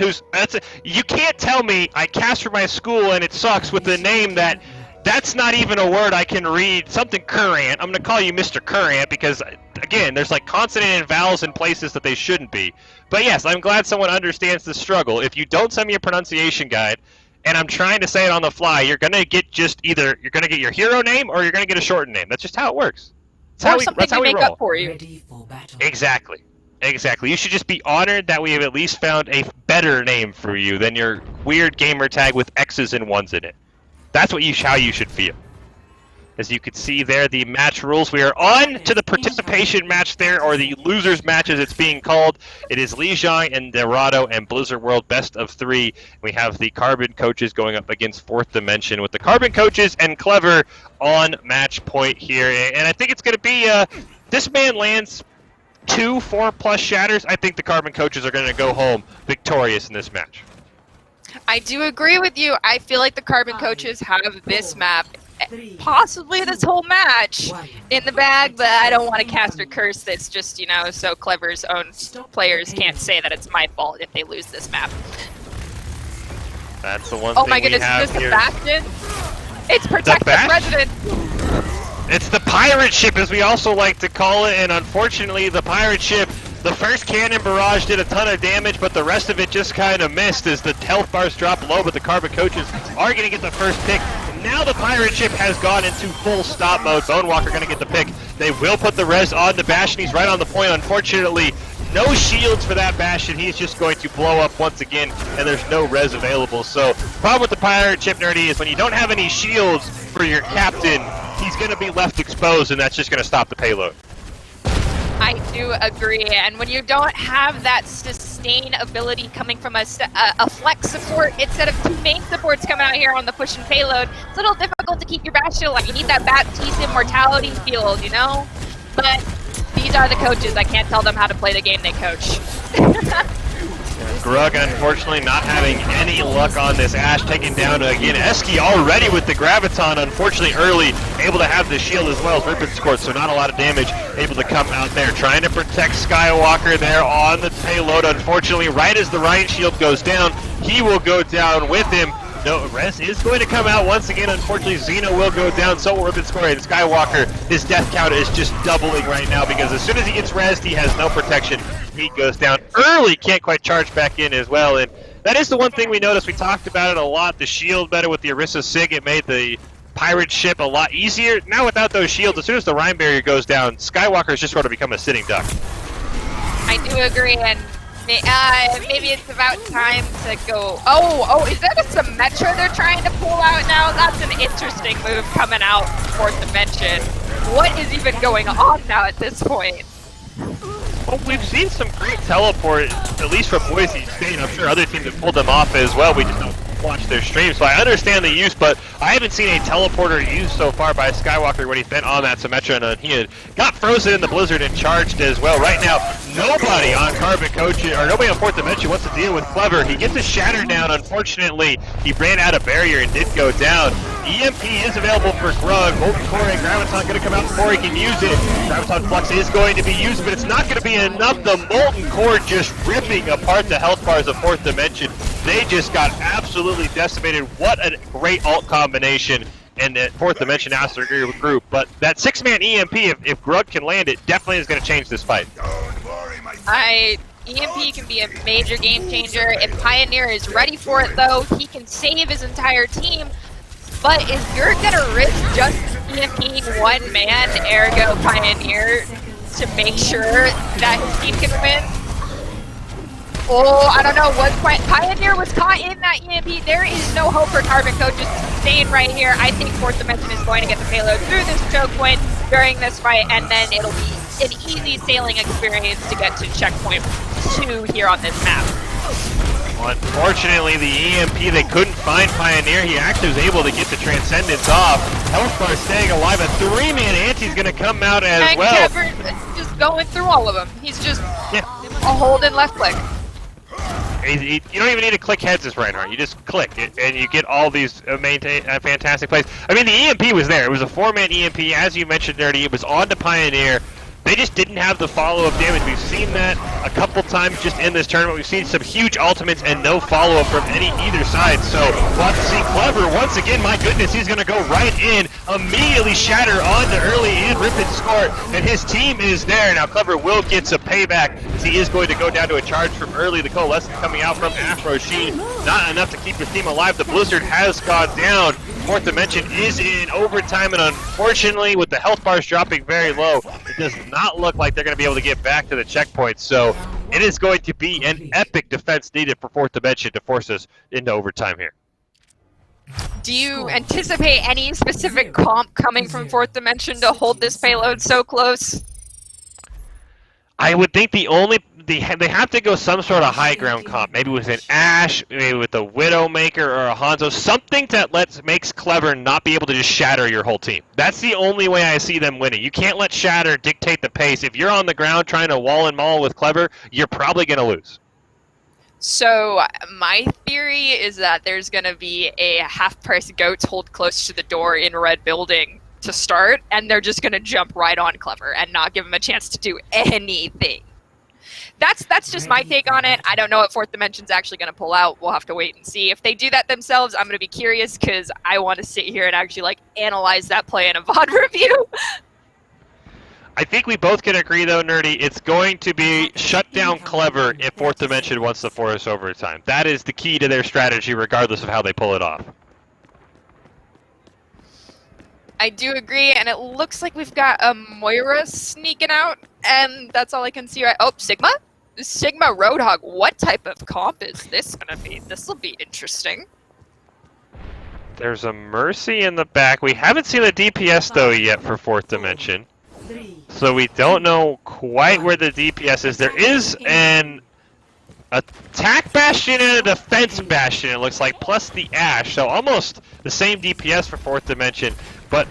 [SPEAKER 4] you can't tell me I cast for my school and it sucks with the name that's not even a word I can read. Something Currant. I'm gonna call you Mr. Currant because again, there's like consonant and vowels in places that they shouldn't be. But yes, I'm glad someone understands the struggle. If you don't send me a pronunciation guide and I'm trying to say it on the fly, you're gonna get you're gonna get your hero name or you're gonna get a shortened name. That's just how it works. That's how we
[SPEAKER 3] make
[SPEAKER 4] roll.
[SPEAKER 3] up for you.
[SPEAKER 4] Exactly. You should just be honored that we have at least found a better name for you than your weird gamer tag with X's and 1's in it. That's how you should feel. As you can see there, the match rules. We are on to the participation match there, or the losers match as it's being called. It is Lijiang and Dorado and Blizzard World best of 3. We have the Carbon Coaches going up against Fourth Dimension with the Carbon Coaches and Clever on match point here. And I think it's going to be, this man lands 2 4+ shatters. I think the Carbon Coaches are going to go home victorious in this match.
[SPEAKER 3] I do agree with you. I feel like the Carbon Coaches have this map, possibly this whole match, in the bag, but I don't want to cast or curse this just, so Clever's own players can't say that it's my fault if they lose this map.
[SPEAKER 4] That's the one
[SPEAKER 3] Oh
[SPEAKER 4] thing
[SPEAKER 3] my goodness,
[SPEAKER 4] we have
[SPEAKER 3] is this
[SPEAKER 4] here.
[SPEAKER 3] the Bastion? It's Protect the President!
[SPEAKER 4] It's the pirate ship, as we also like to call it, and unfortunately the pirate ship, the first cannon barrage did a ton of damage, but the rest of it just kind of missed as the health bars drop low, but the Carbon Coaches are going to get the first pick. Now the pirate ship has gone into full stop mode. Bonewalker going to get the pick. They will put the res on the Bastion. He's right on the point. Unfortunately, no shields for that Bastion. He's just going to blow up once again, and there's no res available. So, problem with the pirate ship, Nerdy, is when you don't have any shields for your captain, he's going to be left exposed, and that's just going to stop the payload.
[SPEAKER 3] I do agree, and when you don't have that sustain ability coming from a flex support instead of two main supports coming out here on the push and payload, it's a little difficult to keep your Bastion alive. You need that Baptiste immortality field, you know? But these are the coaches. I can't tell them how to play the game they coach.
[SPEAKER 4] Grug, unfortunately, not having any luck on this Ashe, taken down again. Eski already with the Graviton, unfortunately early, able to have the shield as well as Ripid's Court, so not a lot of damage able to come out there. Trying to protect Skywalker there on the payload. Unfortunately, right as the Ryan shield goes down, he will go down with him. No, res is going to come out once again. Unfortunately, Xeno will go down, so will Ripid's Court, and Skywalker, his death count is just doubling right now because as soon as he gets rezzed, he has no protection. He goes down early, can't quite charge back in as well, and that is the one thing we noticed. We talked about it a lot, the shield better with the Orisa Sig. It made the pirate ship a lot easier. Now without those shields, as soon as the Rhine barrier goes down, Skywalker has just sort of become a sitting duck.
[SPEAKER 3] I do agree, and maybe it's about time to go. Oh, is that a Symmetra they're trying to pull out now? That's an interesting move coming out from 4th Dimension. What is even going on now at this point?
[SPEAKER 4] Well, we've seen some great teleport, at least from Boise State. I'm sure other teams have pulled them off as well. We just don't watch their streams, so I understand the use, but I haven't seen a teleporter used so far by Skywalker when he's been on that Symmetra, and he had got frozen in the blizzard and charged as well. Right now, nobody on Carbon Coach, or nobody on 4th Dimension wants to deal with Clever. He gets a shatter down. Unfortunately, he ran out of barrier and did go down. EMP is available for Grug. Molten Core and Graviton going to come out before he can use it. Graviton Flux is going to be used, but it's not going to be enough. The Molten Core just ripping apart the health bars of 4th Dimension. They just got absolutely decimated. What a great ult combination in the 4th Dimension Aster group. But that 6-man EMP, if Grug can land it, definitely is going to change this fight.
[SPEAKER 3] EMP can be a major game changer, and Pioneer is ready for it though. He can save his entire team. But if you're gonna risk just EMPing one man, ergo Pioneer, to make sure that his team can win, oh, I don't know, Pioneer was caught in that EMP. There is no hope for Carbon Coach just staying right here. I think 4th Dimension is going to get the payload through this choke point during this fight, and then it'll be an easy sailing experience to get to checkpoint 2 here on this map.
[SPEAKER 4] Unfortunately, the EMP, they couldn't find Pioneer. He actually was able to get the Transcendence off. Health bar staying alive. A 3-man anti's going to come out as
[SPEAKER 3] and
[SPEAKER 4] well.
[SPEAKER 3] Kevin just going through all of them. He's just a hold and left click.
[SPEAKER 4] You don't even need to click heads as Reinhardt. You just click it, and you get all these fantastic plays. I mean, the EMP was there. It was a 4-man EMP, as you mentioned, Nerdy. It was on to Pioneer. They just didn't have the follow-up damage. We've seen that a couple times just in this tournament. We've seen some huge ultimates and no follow-up from either side. So we'll have to see Clever once again. My goodness, he's going to go right in, immediately shatter on the early and rip it score, and his team is there. Now Clever will get some payback as he is going to go down to a charge from early. The coalescence coming out from Afro Sheen, not enough to keep his team alive. The Blizzard has gone down. 4th Dimension is in overtime, and unfortunately, with the health bars dropping very low, it does not look like they're going to be able to get back to the checkpoint. So it is going to be an epic defense needed for 4th Dimension to force us into overtime here.
[SPEAKER 3] Do you anticipate any specific comp coming from 4th Dimension to hold this payload so close?
[SPEAKER 4] I would think they have to go some sort of high ground comp, maybe with an Ashe, maybe with a Widowmaker or a Hanzo, something that makes Clever not be able to just shatter your whole team. That's the only way I see them winning. You can't let shatter dictate the pace. If you're on the ground trying to wall and maul with Clever, you're probably going to lose.
[SPEAKER 3] So my theory is that there's going to be a half-price goats hold close to the door in red building to start, and they're just going to jump right on Clever and not give him a chance to do anything. That's just my take on it. I don't know what Fourth Dimension's actually going to pull out. We'll have to wait and see. If they do that themselves, I'm going to be curious because I want to sit here and actually like analyze that play in a VOD review.
[SPEAKER 4] I think we both can agree, though, Nerdy, it's going to be shut down Clever if Fourth Dimension wants to force overtime. That is the key to their strategy, regardless of how they pull it off.
[SPEAKER 3] I do agree, and it looks like we've got a Moira sneaking out, and that's all I can see right. Oh, Sigma? Sigma Roadhog. What type of comp is this going to be? This will be interesting.
[SPEAKER 4] There's a Mercy in the back. We haven't seen the DPS, though, yet for Fourth Dimension. So we don't know quite where the DPS is. There is an attack bastion and a defense bastion, it looks like, plus the Ash. So almost the same DPS for Fourth Dimension. But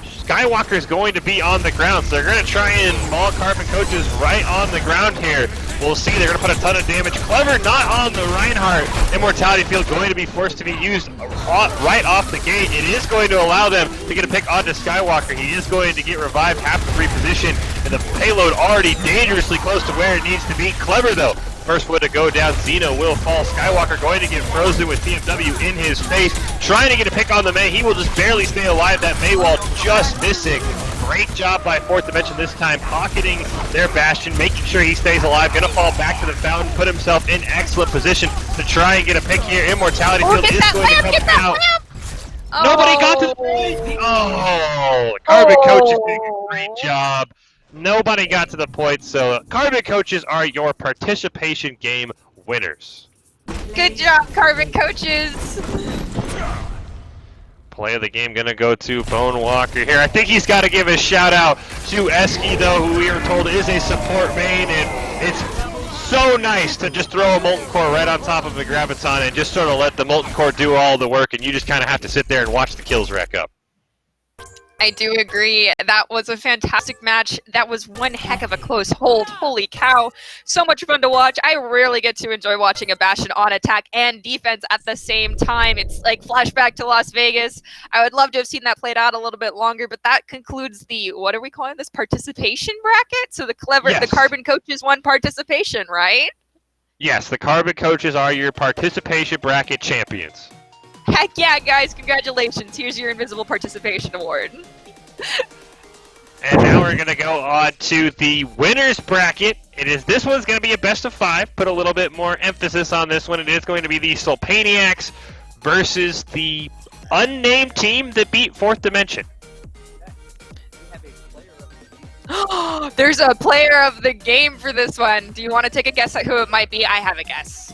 [SPEAKER 4] Skywalker is going to be on the ground, so they're going to try and maul Carbon Coaches right on the ground here. We'll see. They're going to put a ton of damage. Clever not on the Reinhardt. Immortality Field going to be forced to be used right off the gate. It is going to allow them to get a pick onto Skywalker. He is going to get revived, half the free position, and the payload already dangerously close to where it needs to be. Clever, though. First one to go down, Xeno will fall. Skywalker going to get frozen with TMW in his face. Trying to get a pick on the Mei. He will just barely stay alive. That Mei wall just missing. Great job by Fourth Dimension this time, pocketing their Bastion, making sure he stays alive. Gonna fall back to the fountain, put himself in excellent position to try and get a pick here. Immortality Field is going to come out. Nobody got to the point! Oh, Carbon Coach is doing a great job. Nobody got to the point, so Carbon Coaches are your participation game winners.
[SPEAKER 3] Good job, Carbon Coaches!
[SPEAKER 4] Play of the game gonna go to Bone Walker here. I think he's got to give a shout out to Eski, though, who we are told is a support main, and it's so nice to just throw a Molten Core right on top of the Graviton and just sort of let the Molten Core do all the work, and you just kind of have to sit there and watch the kills rack up.
[SPEAKER 3] I do agree. That was a fantastic match. That was one heck of a close hold. Holy cow. So much fun to watch. I rarely get to enjoy watching a Bastion on attack and defense at the same time. It's like flashback to Las Vegas. I would love to have seen that played out a little bit longer, but that concludes the, what are we calling this, participation bracket? So the
[SPEAKER 4] Yes.
[SPEAKER 3] the Carbon Coaches won participation, right?
[SPEAKER 4] Yes, the Carbon Coaches are your participation bracket champions.
[SPEAKER 3] Heck yeah, guys. Congratulations. Here's your Invisible Participation Award.
[SPEAKER 4] And now we're going to go on to the winners bracket. This one's going to be a best of 5. Put a little bit more emphasis on this one. It is going to be the Sulpaniacs versus the unnamed team that beat Fourth Dimension.
[SPEAKER 3] There's a player of the game for this one. Do you want to take a guess at who it might be? I have a guess.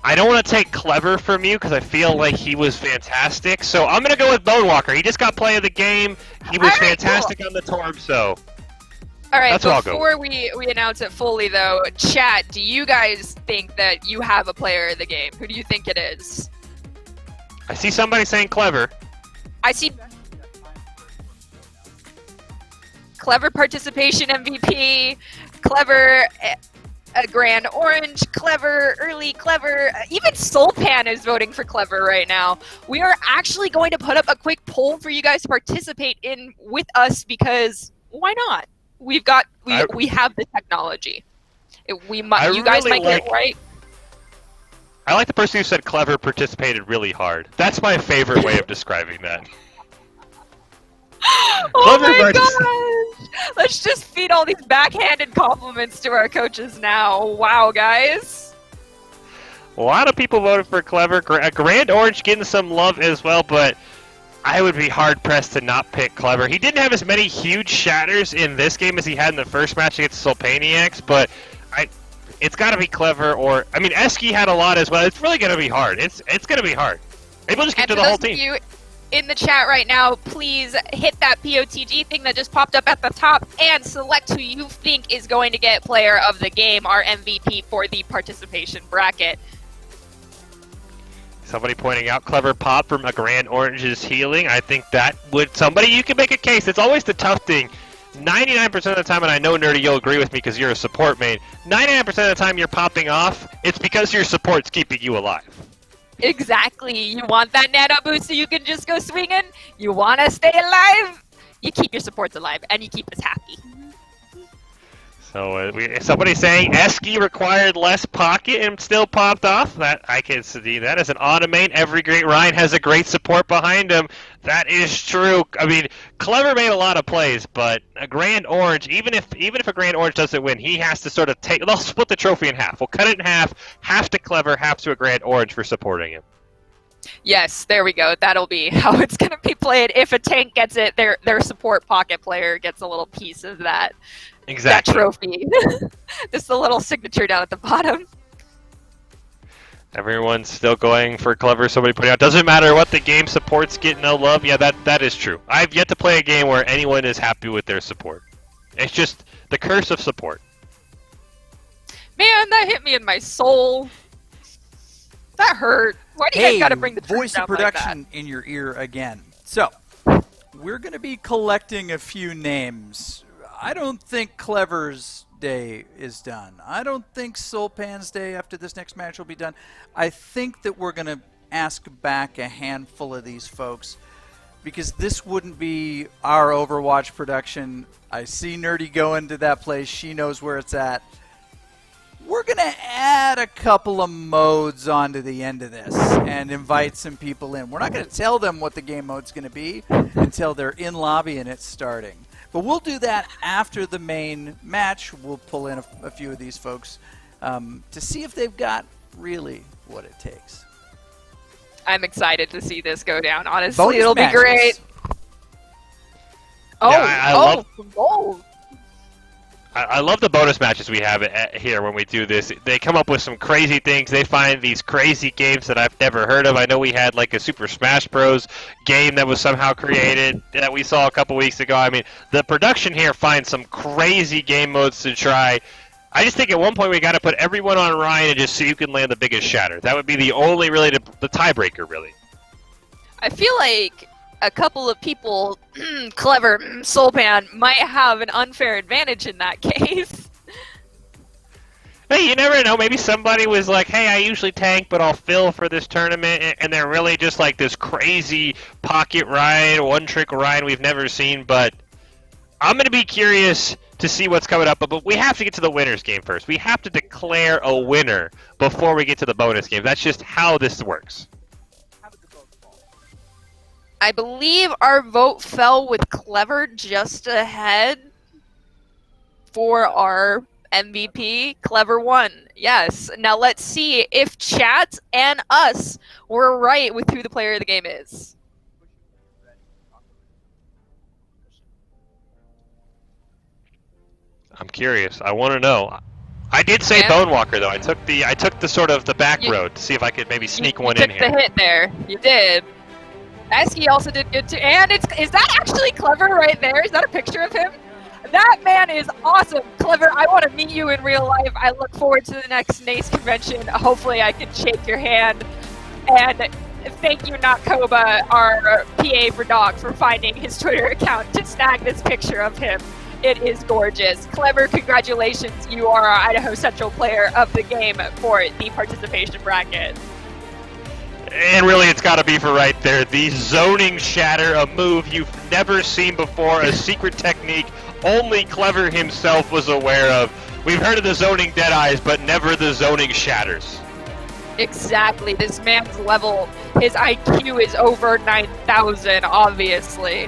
[SPEAKER 4] I don't want to take Clever from you because I feel like he was fantastic. So I'm going to go with Bone Walker. He just got play of the game. He was fantastic on the Torb, so
[SPEAKER 3] all right,
[SPEAKER 4] that's what I'll
[SPEAKER 3] before
[SPEAKER 4] go.
[SPEAKER 3] we announce it fully, though, chat, do you guys think that you have a player of the game? Who do you think it is?
[SPEAKER 4] I see somebody saying Clever.
[SPEAKER 3] I see Clever Participation MVP, Clever a Grand Orange, Clever, Early Clever, even Soulpan is voting for Clever right now. We are actually going to put up a quick poll for you guys to participate in with us because why not? We have the technology. You guys might get it right.
[SPEAKER 4] I like the person who said Clever participated really hard. That's my favorite way of describing that.
[SPEAKER 3] Oh my gosh! Let's just feed all these backhanded compliments to our coaches now. Wow, guys.
[SPEAKER 4] A lot of people voted for Clever. Grand Orange getting some love as well, but I would be hard-pressed to not pick Clever. He didn't have as many huge shatters in this game as he had in the first match against Sulpaniacs, but it's got to be Clever or... I mean, Eski had a lot as well. It's really going to be hard. It's going to be hard. Maybe we'll just get to the whole team.
[SPEAKER 3] You in the chat right now, please hit that POTG thing that just popped up at the top and select who you think is going to get player of the game, our MVP for the participation bracket.
[SPEAKER 4] Somebody pointing out Clever Pop from a Grand Orange's healing. I think that would... you can make a case. It's always the tough thing. 99% of the time, and I know, Nerdy, you'll agree with me because you're a support main, 99% of the time you're popping off, it's because your support's keeping you alive.
[SPEAKER 3] Exactly. You want that nano boost so you can just go swinging? You want to stay alive? You keep your supports alive, and you keep us happy.
[SPEAKER 4] So somebody saying Esky required less pocket and still popped off. That I can see that as an automate. Every great Ryan has a great support behind him. That is true. I mean, Clever made a lot of plays, but a Grand Orange, even if a Grand Orange doesn't win, he has to sort of take. They'll split the trophy in half. We'll cut it in half to Clever, half to a Grand Orange for supporting him.
[SPEAKER 3] Yes, there we go. That'll be how it's going to be played. If a tank gets it, their support pocket player gets a little piece of that.
[SPEAKER 4] Exactly.
[SPEAKER 3] That trophy. Just a little signature down at the bottom.
[SPEAKER 4] Everyone's still going for Clever. Somebody putting out. Doesn't matter what the game supports get no love. Yeah, that is true. I've yet to play a game where anyone is happy with their support. It's just the curse of support.
[SPEAKER 3] Man, that hit me in my soul. That hurt. Why do you guys gotta bring the
[SPEAKER 1] voice
[SPEAKER 3] down
[SPEAKER 1] of production in your ear again. So, we're going to be collecting a few names. I don't think Clever's day is done. I don't think Soulpan's day after this next match will be done. I think that we're going to ask back a handful of these folks because this wouldn't be our Overwatch production. I see Nerdy going to that place. She knows where it's at. We're going to add a couple of modes onto the end of this and invite some people in. We're not going to tell them what the game mode's going to be until they're in lobby and it's starting. But we'll do that after the main match. We'll pull in a few of these folks to see if they've got really what it takes.
[SPEAKER 3] I'm excited to see this go down. Honestly,
[SPEAKER 1] Bonus
[SPEAKER 3] it'll
[SPEAKER 1] matches.
[SPEAKER 3] be great. Oh,
[SPEAKER 4] Yeah,
[SPEAKER 3] gold.
[SPEAKER 4] I love the bonus matches we have here when we do this. They come up with some crazy things. They find these crazy games that I've never heard of. I know we had like a Super Smash Bros. Game that was somehow created that we saw a couple weeks ago. I mean, the production here finds some crazy game modes to try. I just think at one point we got to put everyone on Ryan and just see who can land the biggest shatter. That would be the only really the tiebreaker, really.
[SPEAKER 3] I feel like a couple of people, Clever, Soulpan, might have an unfair advantage in that case.
[SPEAKER 4] Hey, you never know. Maybe somebody was like, hey, I usually tank, but I'll fill for this tournament. And they're really just like this crazy pocket Ryan, one-trick Ryan we've never seen. But I'm going to be curious to see what's coming up. But we have to get to the winner's game first. We have to declare a winner before we get to the bonus game. That's just how this works.
[SPEAKER 3] I believe our vote fell with Clever just ahead for our MVP. Clever won. Yes. Now let's see if chat and us were right with who the player of the game is.
[SPEAKER 4] I'm curious. I want to know. I did say Bonewalker though. I took the sort of the back road to see if I could maybe sneak one in here.
[SPEAKER 3] You took the hit there. You did. Esky also did good too. And is that actually Clever right there? Is that a picture of him? That man is awesome. Clever, I want to meet you in real life. I look forward to the next NACE convention. Hopefully I can shake your hand. And thank you, Nakoba, our PA for Dog, for finding his Twitter account to snag this picture of him. It is gorgeous. Clever, congratulations. You are our Idaho Central player of the game for the participation bracket.
[SPEAKER 4] And really, it's got to be for right there. The zoning shatter, a move you've never seen before, a secret technique only Clever himself was aware of. We've heard of the zoning dead eyes, but never the zoning shatters.
[SPEAKER 3] Exactly. This man's level, his IQ is over 9,000, obviously.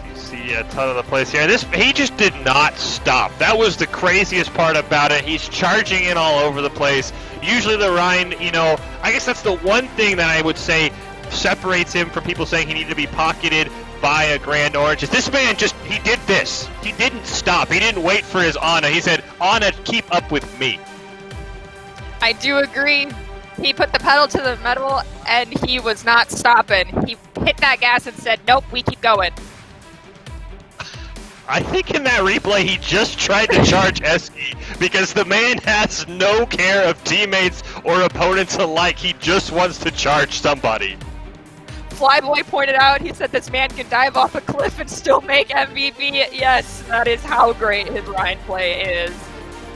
[SPEAKER 4] You see a ton of the plays here. He just did not stop. That was the craziest part about it. He's charging in all over the place. Usually the Rhine, I guess that's the one thing that I would say separates him from people saying he needed to be pocketed by a Grand Orange. Is this man he did this. He didn't stop. He didn't wait for his Ana. He said, Ana, keep up with me.
[SPEAKER 3] I do agree. He put the pedal to the metal and he was not stopping. He hit that gas and said, nope, we keep going.
[SPEAKER 4] I think in that replay he just tried to charge Esky because the man has no care of teammates or opponents alike. He just wants to charge somebody.
[SPEAKER 3] Flyboy pointed out, he said this man can dive off a cliff and still make MVP. Yes, that is how great his Ryan play is.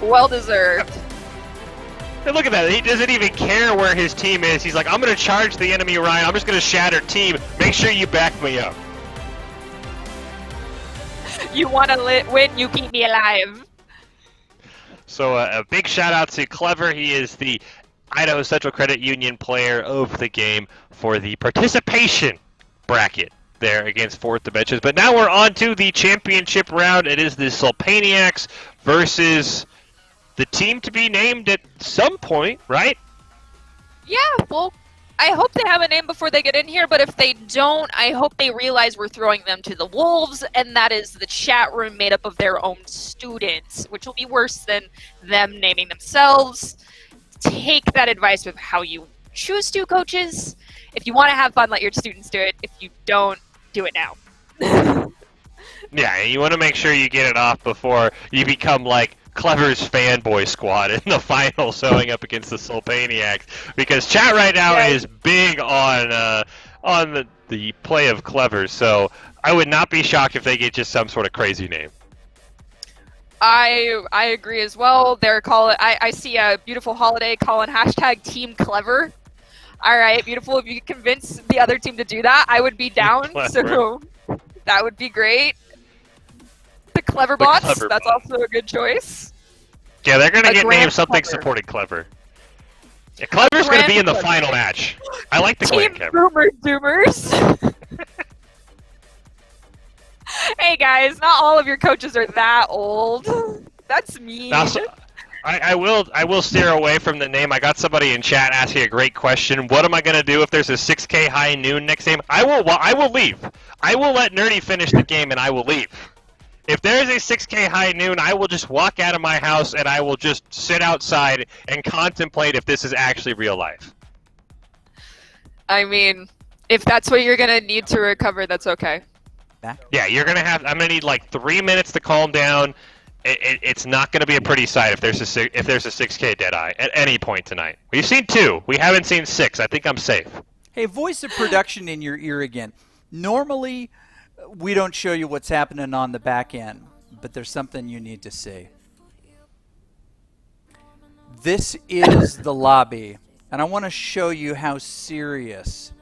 [SPEAKER 3] Well deserved.
[SPEAKER 4] Hey, look at that. He doesn't even care where his team is. He's like, I'm going to charge the enemy Ryan. I'm just going to shatter team. Make sure you back me up.
[SPEAKER 3] You want to win, you keep me alive.
[SPEAKER 4] So a big shout out to Clever. He is the Idaho Central Credit Union player of the game for the participation bracket there against Fourth Dimensions. But now we're on to the championship round. It is the Sulpaniacs versus the team to be named at some point, right?
[SPEAKER 3] Yeah, well, I hope they have a name before they get in here, but if they don't, I hope they realize we're throwing them to the wolves, and that is the chat room made up of their own students, which will be worse than them naming themselves. Take that advice with how you choose to, coaches. If you want to have fun, let your students do it. If you don't, do it now.
[SPEAKER 4] Yeah, you want to make sure you get it off before you become like Clever's fanboy squad in the final, showing up against the Sulpaniacs, because chat right now is big on the play of Clever. So I would not be shocked if they get just some sort of crazy name.
[SPEAKER 3] I agree as well. I see a beautiful holiday calling hashtag Team Clever. All right, beautiful. If you could convince the other team to do that, I would be down. So that would be great. The Clever Bots, that's also a good choice.
[SPEAKER 4] Yeah, they're going to get named something
[SPEAKER 3] Clever.
[SPEAKER 4] supporting Clever. Yeah, Clever's going to be in the final match. I like the
[SPEAKER 3] Team
[SPEAKER 4] Clan
[SPEAKER 3] Boomer Doomers. Hey guys, not all of your coaches are that old. That's mean.
[SPEAKER 4] Now, I will steer away from the name. I got somebody in chat asking a great question. What am I going to do if there's a 6K high noon next game? I will leave. I will let Nerdy finish the game and I will leave. If there's a 6K high noon, I will just walk out of my house and I will just sit outside and contemplate if this is actually real life.
[SPEAKER 3] I mean, if that's what you're gonna need to recover, that's okay.
[SPEAKER 4] Yeah, I'm gonna need like 3 minutes to calm down. It's not gonna be a pretty sight if there's a 6K Deadeye at any point tonight. We've seen 2. We haven't seen 6. I think I'm safe.
[SPEAKER 1] Hey, voice of production in your ear again. Normally, we don't show you what's happening on the back end, but there's something you need to see. This is the lobby, and I want to show you how serious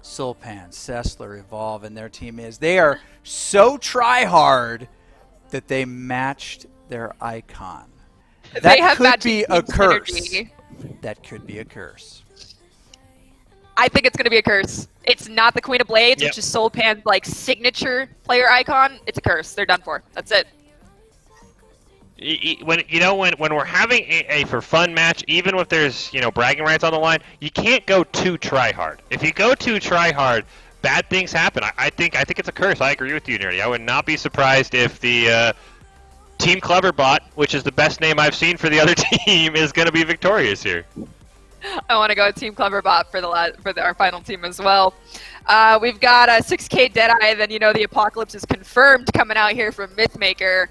[SPEAKER 1] Sulpan, Sessler, Evolve, and their team is. They are so try-hard that they matched their icon. That could be a curse. That could be a curse.
[SPEAKER 3] I think it's going to be a curse. It's not the Queen of Blades, which is Sulpan's signature player icon. It's a curse. They're done for. That's it.
[SPEAKER 4] When we're having a for fun match, even if there's bragging rights on the line, you can't go too try hard. If you go too try hard, bad things happen. I think it's a curse. I agree with you, Nerdy. I would not be surprised if the Team Cleverbot, which is the best name I've seen for the other team, is going to be victorious here.
[SPEAKER 3] I want to go with Team Cleverbot for our final team as well. We've got a 6K Deadeye, then the Apocalypse is confirmed coming out here from Mythmaker.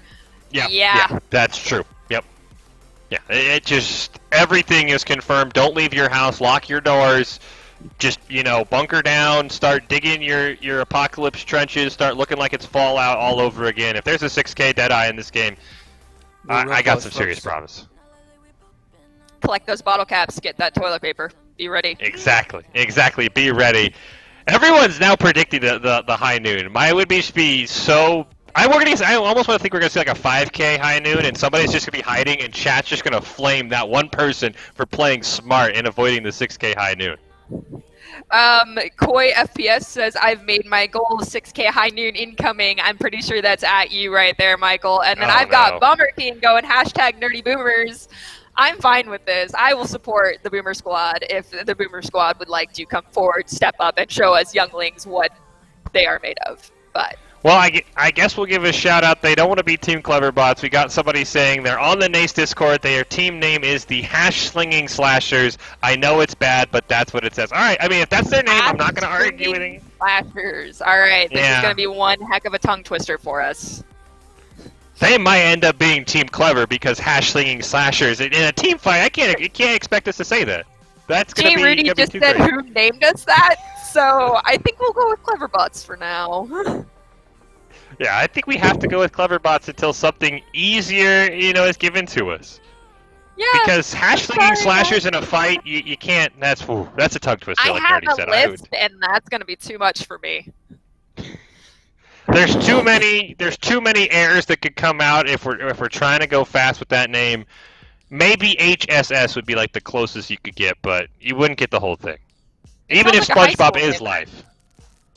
[SPEAKER 3] Yeah,
[SPEAKER 4] that's true. Yep. Yeah, it just, everything is confirmed. Don't leave your house. Lock your doors. Just, bunker down. Start digging your Apocalypse trenches. Start looking like it's Fallout all over again. If there's a 6K Deadeye in this game, I got some serious problems.
[SPEAKER 3] Collect those bottle caps. Get that toilet paper. Be ready.
[SPEAKER 4] Exactly. Be ready. Everyone's now predicting the high noon. My would be so. I almost want to think we're going to see like a 5K high noon, and somebody's just going to be hiding, and chat's just going to flame that one person for playing smart and avoiding the 6K high noon.
[SPEAKER 3] Koi FPS says, I've made my goal 6K high noon incoming. I'm pretty sure that's at you right there, Michael. And then I've got Bummer King going, hashtag nerdy boomers. I'm fine with this. I will support the Boomer Squad if the Boomer Squad would like to come forward, step up, and show us younglings what they are made of. But
[SPEAKER 4] well, I guess we'll give a shout out. They don't want to be Team Cleverbots. We got somebody saying they're on the NACE Discord. Their team name is the Slinging Slashers. I know it's bad, but that's what it says. All right. I mean, if that's their name, I'm not going to argue with it.
[SPEAKER 3] Slashers. All right. This is going to be one heck of a tongue twister for us.
[SPEAKER 4] They might end up being Team Clever because Slinging Slashers in a team fight. You can't expect us to say that. That's going to be.
[SPEAKER 3] Rudy just said who named us that, so I think we'll go with Cleverbots for now.
[SPEAKER 4] Yeah, I think we have to go with Cleverbots until something easier, is given to us. Yeah. Because Slinging Slashers in a fight, you can't. That's a tongue twister, like Nerdy said.
[SPEAKER 3] I have a list, and that's going to be too much for me.
[SPEAKER 4] There's too many errors that could come out if we're trying to go fast with that name. Maybe HSS would be like the closest you could get, but you wouldn't get the whole thing.
[SPEAKER 3] It
[SPEAKER 4] Even if
[SPEAKER 3] sounds like a high
[SPEAKER 4] SpongeBob
[SPEAKER 3] school
[SPEAKER 4] is
[SPEAKER 3] name.
[SPEAKER 4] life.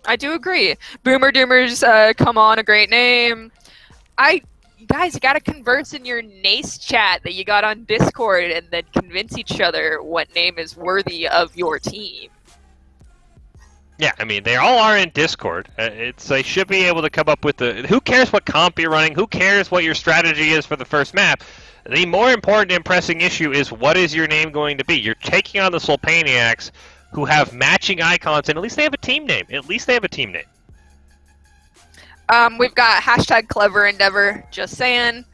[SPEAKER 3] I do agree. Boomer Doomers, come on, a great name. Guys, you gotta converse in your Nace chat that you got on Discord and then convince each other what name is worthy of your team.
[SPEAKER 4] Yeah, I mean, they all are in Discord. They should be able to come up with who cares what comp you're running? Who cares what your strategy is for the first map? The more important and pressing issue is what is your name going to be? You're taking on the Solpaniacs, who have matching icons, and at least they have a team name.
[SPEAKER 3] We've got hashtag Clever Endeavor. Just saying.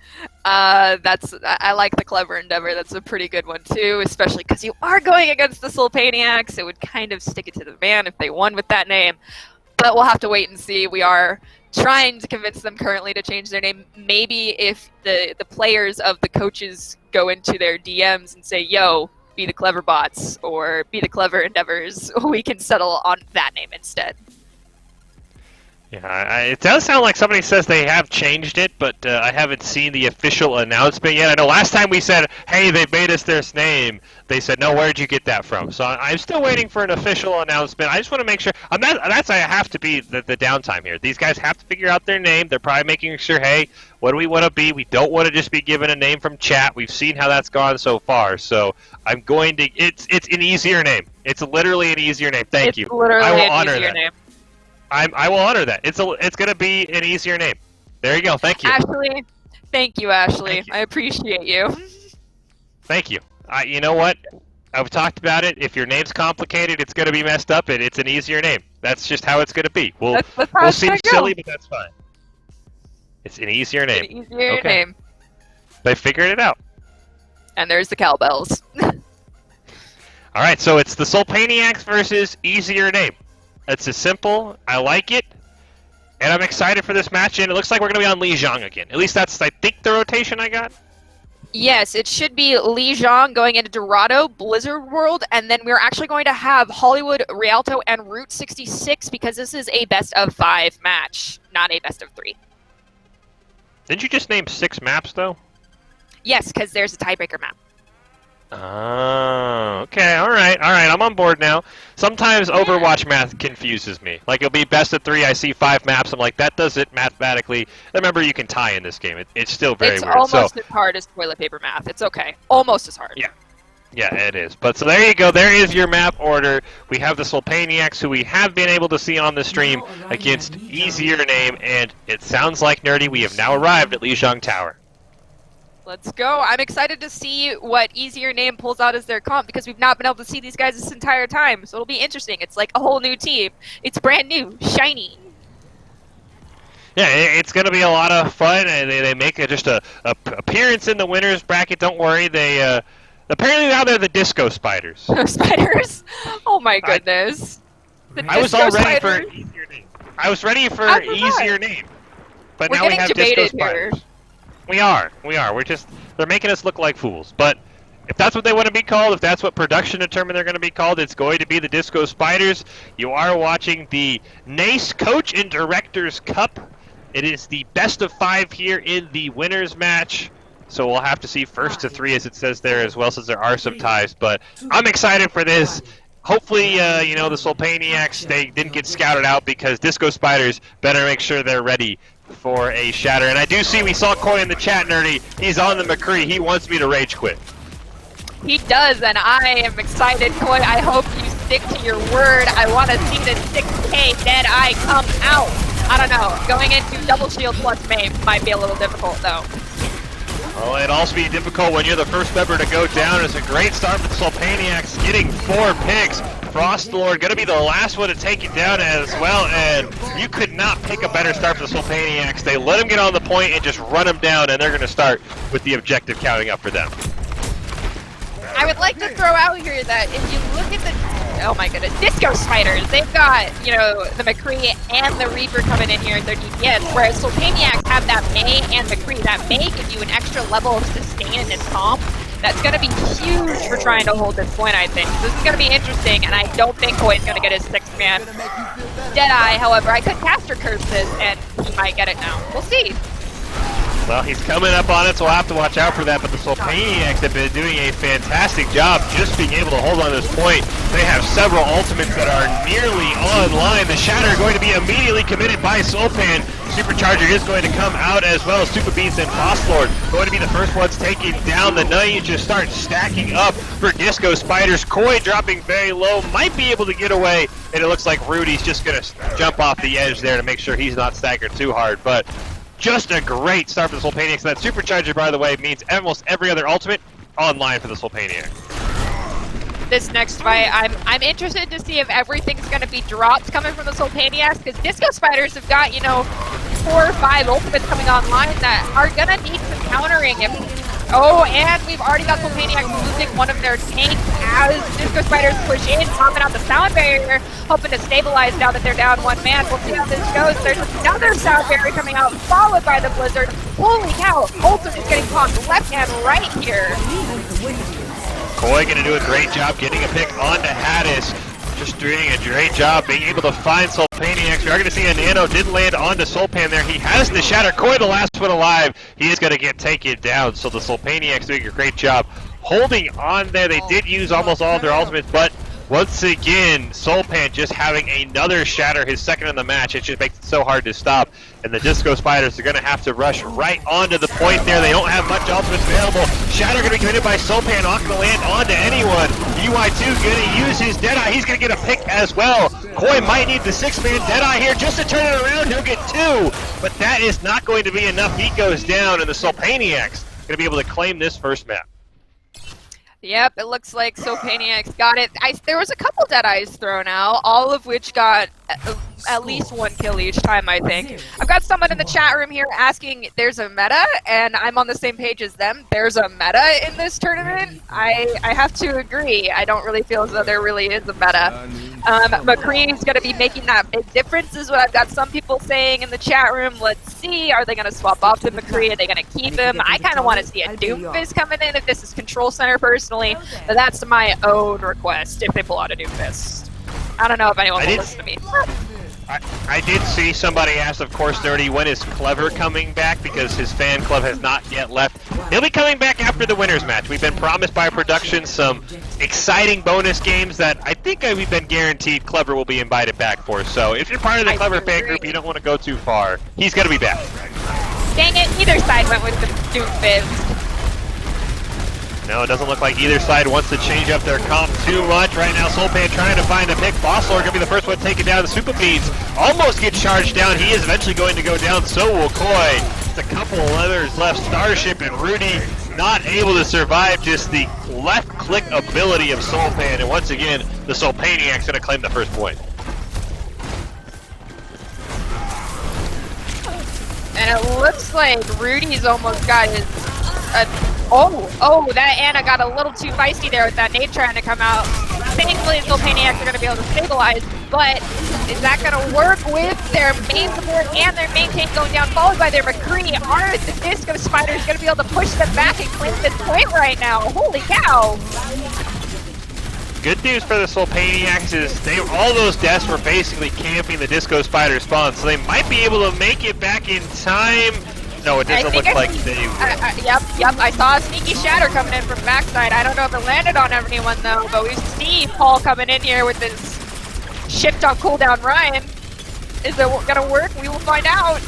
[SPEAKER 3] I like the Clever Endeavor. That's a pretty good one too, especially because you are going against the Solpaniacs. It would kind of stick it to the man if they won with that name. But we'll have to wait and see. We are trying to convince them currently to change their name. Maybe if the players of the coaches go into their DMs and say, "Yo, be the Clever Bots" or "Be the Clever Endeavors," we can settle on that name instead.
[SPEAKER 4] Yeah, it does sound like somebody says they have changed it, but I haven't seen the official announcement yet. I know last time we said, hey, they made us this name, they said, no, where'd you get that from? So I'm still waiting for an official announcement. I just want to make sure, that's I have to be the downtime here. These guys have to figure out their name. They're probably making sure, hey, what do we want to be? We don't want to just be given a name from chat. We've seen how that's gone so far. So I'm going to, it's an easier name. It's literally an easier name. Thank you.
[SPEAKER 3] It's literally
[SPEAKER 4] I will
[SPEAKER 3] an
[SPEAKER 4] honor
[SPEAKER 3] easier
[SPEAKER 4] that.
[SPEAKER 3] name.
[SPEAKER 4] I will honor that. It's going to be an easier name. There you go. Thank you.
[SPEAKER 3] Ashley, thank you, Ashley.
[SPEAKER 4] Thank you.
[SPEAKER 3] I appreciate you.
[SPEAKER 4] Thank you. You know what? I've talked about it. If your name's complicated, it's going to be messed up, and it's an easier name. That's just how it's going to be.
[SPEAKER 3] That's how
[SPEAKER 4] We'll
[SPEAKER 3] it's
[SPEAKER 4] seem
[SPEAKER 3] gonna go.
[SPEAKER 4] silly, but that's fine. It's an easier name.
[SPEAKER 3] An easier
[SPEAKER 4] Okay.
[SPEAKER 3] name.
[SPEAKER 4] They figured it out.
[SPEAKER 3] And there's the cowbells.
[SPEAKER 4] All right, so it's the Solpaniacs versus easier name. It's as simple. I like it. And I'm excited for this match, and it looks like we're going to be on Li Zhang again. At least that's, I think, the rotation I got.
[SPEAKER 3] Yes, it should be Li Zhang going into Dorado, Blizzard World, and then we're actually going to have Hollywood, Rialto, and Route 66 because this is a best of 5 match, not a best of 3.
[SPEAKER 4] Didn't you just name 6 maps, though?
[SPEAKER 3] Yes, because there's a tiebreaker map.
[SPEAKER 4] Oh, okay, all right, I'm on board now. Sometimes Overwatch math confuses me. Like, it'll be best of 3, I see 5 maps, I'm like, that does it mathematically. Remember, you can tie in this game. It's still very
[SPEAKER 3] It's
[SPEAKER 4] weird.
[SPEAKER 3] almost as hard as toilet paper math. It's okay. Almost as hard.
[SPEAKER 4] Yeah. Yeah, it is. But so there you go. There is your map order. We have the Solpaniacs, who we have been able to see on the stream against easier name, and it sounds like, Nerdy, we have now arrived at Lijiang Tower.
[SPEAKER 3] Let's go. I'm excited to see what easier name pulls out as their comp because we've not been able to see these guys this entire time. So it'll be interesting. It's like a whole new team. It's brand new, shiny.
[SPEAKER 4] Yeah, it's going to be a lot of fun, and they make just a appearance in the winners bracket. Don't worry, they apparently now they're the Disco Spiders.
[SPEAKER 3] Spiders? Oh my goodness.
[SPEAKER 4] I was all ready for
[SPEAKER 3] Spiders?
[SPEAKER 4] easier name. I was ready for
[SPEAKER 3] How was
[SPEAKER 4] easier
[SPEAKER 3] that?
[SPEAKER 4] name, but
[SPEAKER 3] We're
[SPEAKER 4] now we
[SPEAKER 3] getting
[SPEAKER 4] have Disco
[SPEAKER 3] debated
[SPEAKER 4] Spiders.
[SPEAKER 3] here.
[SPEAKER 4] We are. They're making us look like fools. But if that's what they want to be called, if that's what production determined they're going to be called, it's going to be the Disco Spiders. You are watching the NACE Coach and Directors Cup. It is the best of 5 here in the winners match. So we'll have to see first to 3 as it says there as well, since there are some ties. But I'm excited for this. Hopefully, the Solpaniacs, they didn't get scouted out because Disco Spiders better make sure they're ready for a shatter. And I do see we saw Koi in the chat, Nerdy. He's on the McCree. He wants me to rage quit.
[SPEAKER 3] He does, and I am excited, Koi. I hope you stick to your word. I want to see the 6K Dead Eye come out. I don't know. Going into double shield plus May might be a little difficult, though.
[SPEAKER 4] Well, it'd also be difficult when you're the first member to go down. It's a great start for the Solpaniacs, getting 4 picks. Frostlord going to be the last one to take it down as well, and you could not pick a better start for the Solpaniacs. They let him get on the point and just run him down, and they're going to start with the objective counting up for them.
[SPEAKER 3] I would like to throw out here that if you look at the, oh my goodness, Disco Spiders, they've got, the McCree and the Reaper coming in here at their DPS, whereas Solpaniacs have that May and McCree. That May gives you an extra level of sustain in its comp. That's going to be huge for trying to hold this point, I think. This is going to be interesting, and I don't think Koi's going to get his 6th man. Deadeye, however, I could caster curse this, and he might get it now. We'll see.
[SPEAKER 4] Well, he's coming up on it, so we'll have to watch out for that. But the Solpaniacs have been doing a fantastic job just being able to hold on to this point. They have several ultimates that are nearly online. The Shatter going to be immediately committed by Solpan. Supercharger is going to come out as well. Super Beats and Frostlord going to be the first ones taking down. The Knights just start stacking up for Disco Spiders. Koi dropping very low, might be able to get away. And it looks like Rudy's just going to jump off the edge there to make sure he's not staggered too hard. But just a great start for the Solpaniacs. That Supercharger, by the way, means almost every other ultimate online for the Solpaniacs.
[SPEAKER 3] This next fight, I'm interested to see if everything's going to be dropped coming from the Solpaniacs, because Disco Spiders have got, 4 or 5 ultimates coming online that are going to need some countering. Oh, and we've already got Solpaniacs losing one of their tanks as Disco Spiders push in, popping out the sound barrier, hoping to stabilize now that they're down 1 man. We'll see how this goes. There's another sound barrier coming out, followed by the Blizzard. Holy cow, Ultimate is getting popped left and right here.
[SPEAKER 4] Koi going to do a great job getting a pick onto Haddis. Just doing a great job being able to find Solpaniacs. We are going to see a Nano did land onto Solpan there. He has the Shatter. Koi, the last one alive. He is going to get taken down. So the Solpaniacs doing a great job holding on there. They did use almost all of their ultimates, but once again, Solpan just having another Shatter, his second in the match. It just makes it so hard to stop. And the Disco Spiders are going to have to rush right onto the point there. They don't have much ultimates available. Shatter going to be committed by Solpan, not going to land onto anyone. UI2 going to use his Deadeye. He's going to get a pick as well. Koi might need the 6-man Deadeye here just to turn it around. He'll get 2, but that is not going to be enough. He goes down, and the Solpaniacs going to be able to claim this first map.
[SPEAKER 3] Yep, it looks like Solpaniacs got it. There was a couple Deadeyes thrown out, all of which got at least 1 kill each time, I think. I've got someone in the chat room here asking, there's a meta, and I'm on the same page as them. There's a meta in this tournament. I have to agree. I don't really feel as though there really is a meta. McCree's going to be making that big difference is what I've got some people saying in the chat room. Let's see. Are they going to swap off to McCree? Are they going to keep him? I kind of want to see a Doomfist coming in if this is Control Center personally. But that's my own request if they pull out a Doomfist. I don't know if anyone will listen to me.
[SPEAKER 4] I did see somebody ask, of course, Dirty, when is Clever coming back, because his fan club has not yet left. He'll be coming back after the winners match. We've been promised by production some exciting bonus games that I think we've been guaranteed Clever will be invited back for. So if you're part of the Clever fan group, you don't want to go too far. He's going to be back.
[SPEAKER 3] Dang it, either side went with the Doomfist.
[SPEAKER 4] No, it doesn't look like either side wants to change up their comp too much. Right now, Solpan trying to find a pick. Frostlord going to be the first one taken down. The Super Beans almost get charged down. He is eventually going to go down. So will Koi. Just a couple of others left. Starship and Rudy not able to survive. Just the left click ability of Solpan. And once again, the Solpaniac's going to claim the first point.
[SPEAKER 3] And it looks like Rudy's almost got his... that Anna got a little too feisty there with that nade trying to come out. Thankfully, the Solpaniacs are going to be able to stabilize, but is that going to work with their main support and their main tank going down, followed by their McCree? Are the Disco Spiders going to be able to push them back and claim this point right now? Holy cow!
[SPEAKER 4] Good news for the Solpaniacs is all those deaths were basically camping the Disco Spider spawn, so they might be able to make it back in time. No, it doesn't look like they will.
[SPEAKER 3] Yep, I saw a sneaky Shatter coming in from backside. I don't know if it landed on anyone though, but we see Paul coming in here with his shift on cooldown Ryan. Is it gonna work? We will find out.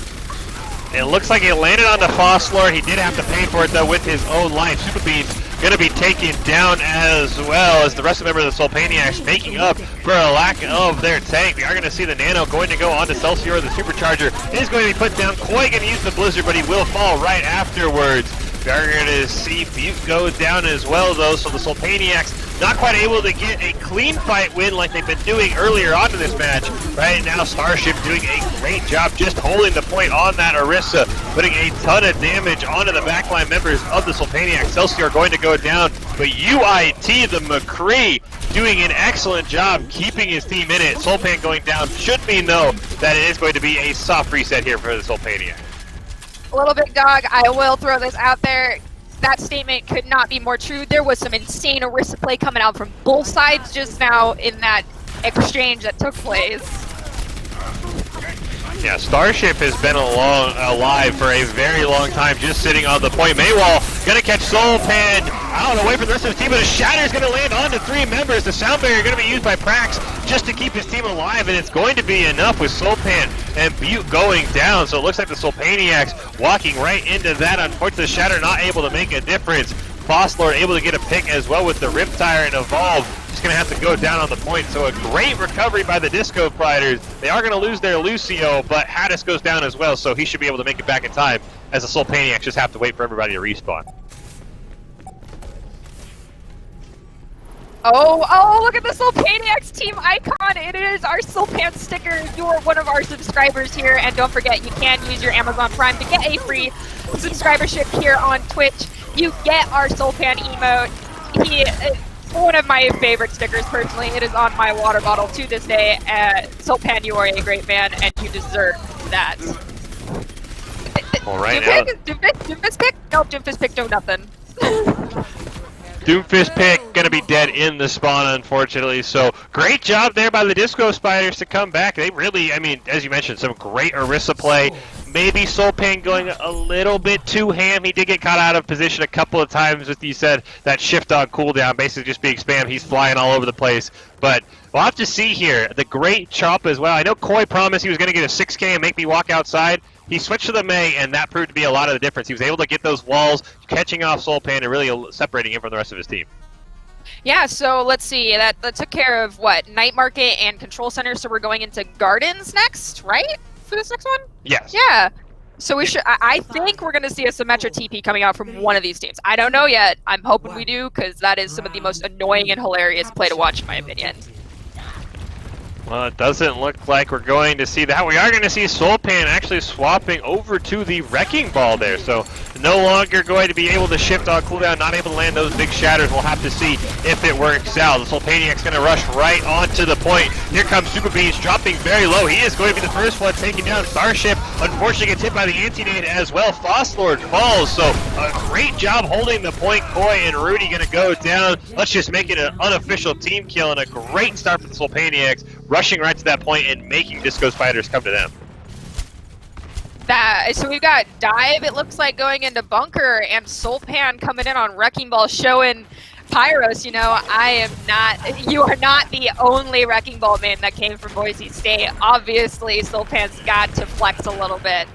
[SPEAKER 4] It looks like it landed on the Frostlord. He did have to pay for it though with his own life. Super Beans gonna be taken down as well as the rest of the members of the Solpaniacs making up for a lack of their tank. We are gonna see the Nano going to go on to Celsior. The Supercharger is going to be put down. Koi gonna use the Blizzard, but he will fall right afterwards. We are gonna see Butte go down as well though, so the Solpaniacs not quite able to get a clean fight win like they've been doing earlier on in this match. Right now, Starship doing a great job just holding the point on that Orisa, putting a ton of damage onto the backline members of the Solpaniacs. Celsior going to go down, but UIT, the McCree, doing an excellent job keeping his team in it. Solpan going down should mean, though, that it is going to be a soft reset here for the Solpaniacs.
[SPEAKER 3] Little Big Dog, I will throw this out there. That statement could not be more true. There was some insane Orisa play coming out from both sides just now in that exchange that took place.
[SPEAKER 4] Yeah, Starship has been alive for a very long time, just sitting on the point. Maywall gonna catch Soulpan out away from the rest of his team, but a Shatter's gonna land onto 3 members. The sound barrier gonna be used by Prax just to keep his team alive, and it's going to be enough with Soulpan and Butte going down. So it looks like the Soulpaniacs walking right into that. Unfortunately, the Shatter not able to make a difference. Boss Lord able to get a pick as well with the Riptire and Evolve. Just going to have to go down on the point. So a great recovery by the Disco Fighters. They are going to lose their Lucio, but Hadis goes down as well, so he should be able to make it back in time, as the Soulpaniacs just have to wait for everybody to respawn.
[SPEAKER 3] Oh, look at the Soulpaniacs team icon. It is our Soulpan sticker. You're one of our subscribers here, and don't forget, you can use your Amazon Prime to get a free subscribership here on Twitch. You get our Soulpan emote. One of my favorite stickers, personally. It is on my water bottle to this day. Soulpan, you are a great man, and you deserve that.
[SPEAKER 4] All right, now.
[SPEAKER 3] Doomfist pick? No, Doomfist pick, no nothing.
[SPEAKER 4] Doomfist pick gonna be dead in the spawn, unfortunately. So great job there by the Disco Spiders to come back. They really, I mean, as you mentioned, some great Orisa play. Maybe Soulpan going a little bit too ham. He did get caught out of position a couple of times with, you said, that shift on cooldown, basically just being spammed. He's flying all over the place. But we'll have to see here. The great chop as well. I know Koi promised he was going to get a 6K and make me walk outside. He switched to the Mei, and that proved to be a lot of the difference. He was able to get those walls, catching off Soulpan and really separating him from the rest of his team.
[SPEAKER 3] Yeah, so let's see. That took care of, what, Night Market and Control Center, so we're going into Gardens next, right? For this next one?
[SPEAKER 4] Yes.
[SPEAKER 3] Yeah. So we should. I think we're going to see a Symmetra TP coming out from one of these teams. I don't know yet. I'm hoping we do, because that is some of the most annoying and hilarious play to watch, in my opinion.
[SPEAKER 4] Well, it doesn't look like we're going to see that. We are going to see Soulpan actually swapping over to the Wrecking Ball there. So no longer going to be able to shift on cooldown, not able to land those big shatters. We'll have to see if it works out. The Soulpaniac's going to rush right onto the point. Here comes Super Beans dropping very low. He is going to be the first one taking down Starship. Unfortunately gets hit by the Anti-Nade as well. Frostlord falls. So a great job holding the point. Koi and Rudy going to go down. Let's just make it an unofficial team kill and a great start for the Soulpaniacs, rushing right to that point and making Disco Spiders come to them.
[SPEAKER 3] So we've got Dive, it looks like, going into Bunker, and Soulpan coming in on Wrecking Ball, showing Pyros, you know, you are not the only Wrecking Ball man that came from Boise State. Obviously, Soulpan's got to flex a little bit.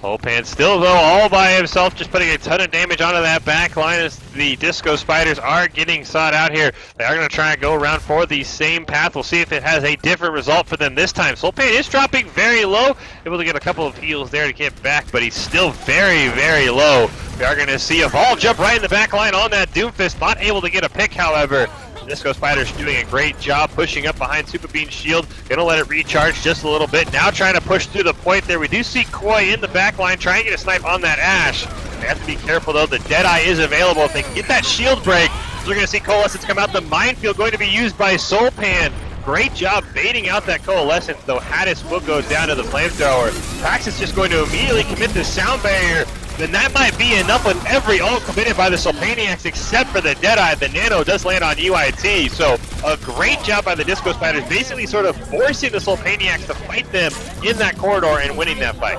[SPEAKER 4] Soulpan still, though, all by himself, just putting a ton of damage onto that back line as the Disco Spiders are getting sought out here. They are going to try and go around for the same path. We'll see if it has a different result for them this time. Soulpan is dropping very low, able to get a couple of heals there to get back, but he's still very, very low. We are going to see Evolve jump right in the back line on that Doomfist, not able to get a pick, however. Disco Spiders doing a great job pushing up behind Super Bean's shield. Gonna let it recharge just a little bit. Now trying to push through the point there. We do see Koi in the back line trying to get a snipe on that Ashe. They have to be careful though. The Deadeye is available. If they can get that shield break, we're gonna see Coalescence come out. The minefield going to be used by Soulpan. Great job baiting out that Coalescence, though Hadis will go down to the flamethrower. Prax is just going to immediately commit the sound barrier. Then that might be enough with every ult committed by the Soulpaniacs except for the Deadeye. The Nano does land on UIT, so a great job by the Disco Spiders, basically sort of forcing the Soulpaniacs to fight them in that corridor and winning that fight.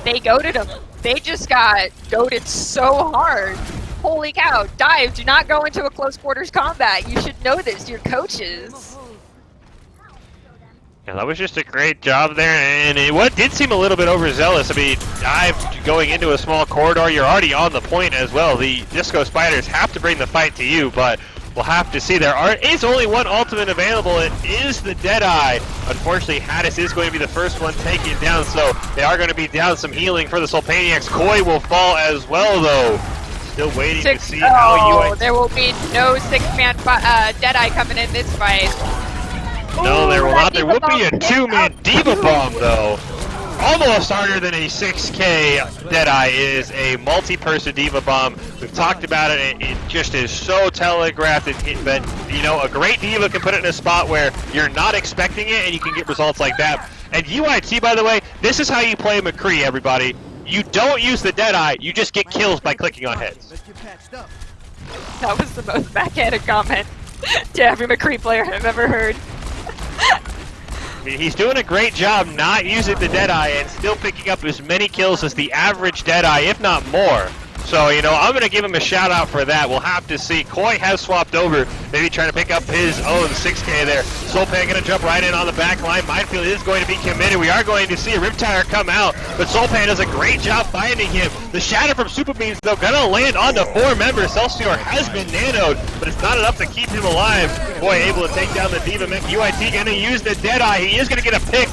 [SPEAKER 3] They goated him. They just got goated so hard. Holy cow. Dive, do not go into a close quarters combat. You should know this, your coaches.
[SPEAKER 4] Yeah, that was just a great job there, and it did seem a little bit overzealous. I mean, Dive going into a small corridor, you're already on the point as well. The Disco Spiders have to bring the fight to you, but we'll have to see. There is only one ultimate available. It is the Deadeye. Unfortunately, Hadis is going to be the first one taken down, so they are going to be down some healing for the Soulpaniacs. Koi will fall as well, though. Still waiting to see how UIT...
[SPEAKER 3] There will be no six-man Deadeye coming in this fight.
[SPEAKER 4] No, there will not. There will be a two-man Diva Bomb, though. Almost harder than a 6K Deadeye is a multi-person Diva Bomb. We've talked about it. It just is so telegraphed. But, you know, a great Diva can put it in a spot where you're not expecting it, and you can get results like that. And UIT, by the way, this is how you play McCree, everybody. You don't use the Deadeye. You just get kills by clicking on heads.
[SPEAKER 3] That was the most backhanded comment to every McCree player I've ever heard.
[SPEAKER 4] He's doing a great job not using the Deadeye and still picking up as many kills as the average Deadeye, if not more. So, you know, I'm going to give him a shout out for that. We'll have to see. Koi has swapped over, maybe trying to pick up his own 6K there. Soulpan going to jump right in on the back line. Minefield is going to be committed. We are going to see a Riptire come out, but Soulpan does a great job finding him. The shatter from Super Beans, though, going to land on the 4 members. Celsior has been nanoed, but it's not enough to keep him alive. Koi able to take down the Diva Mech. UIT going to use the Deadeye. He is going to get a pick.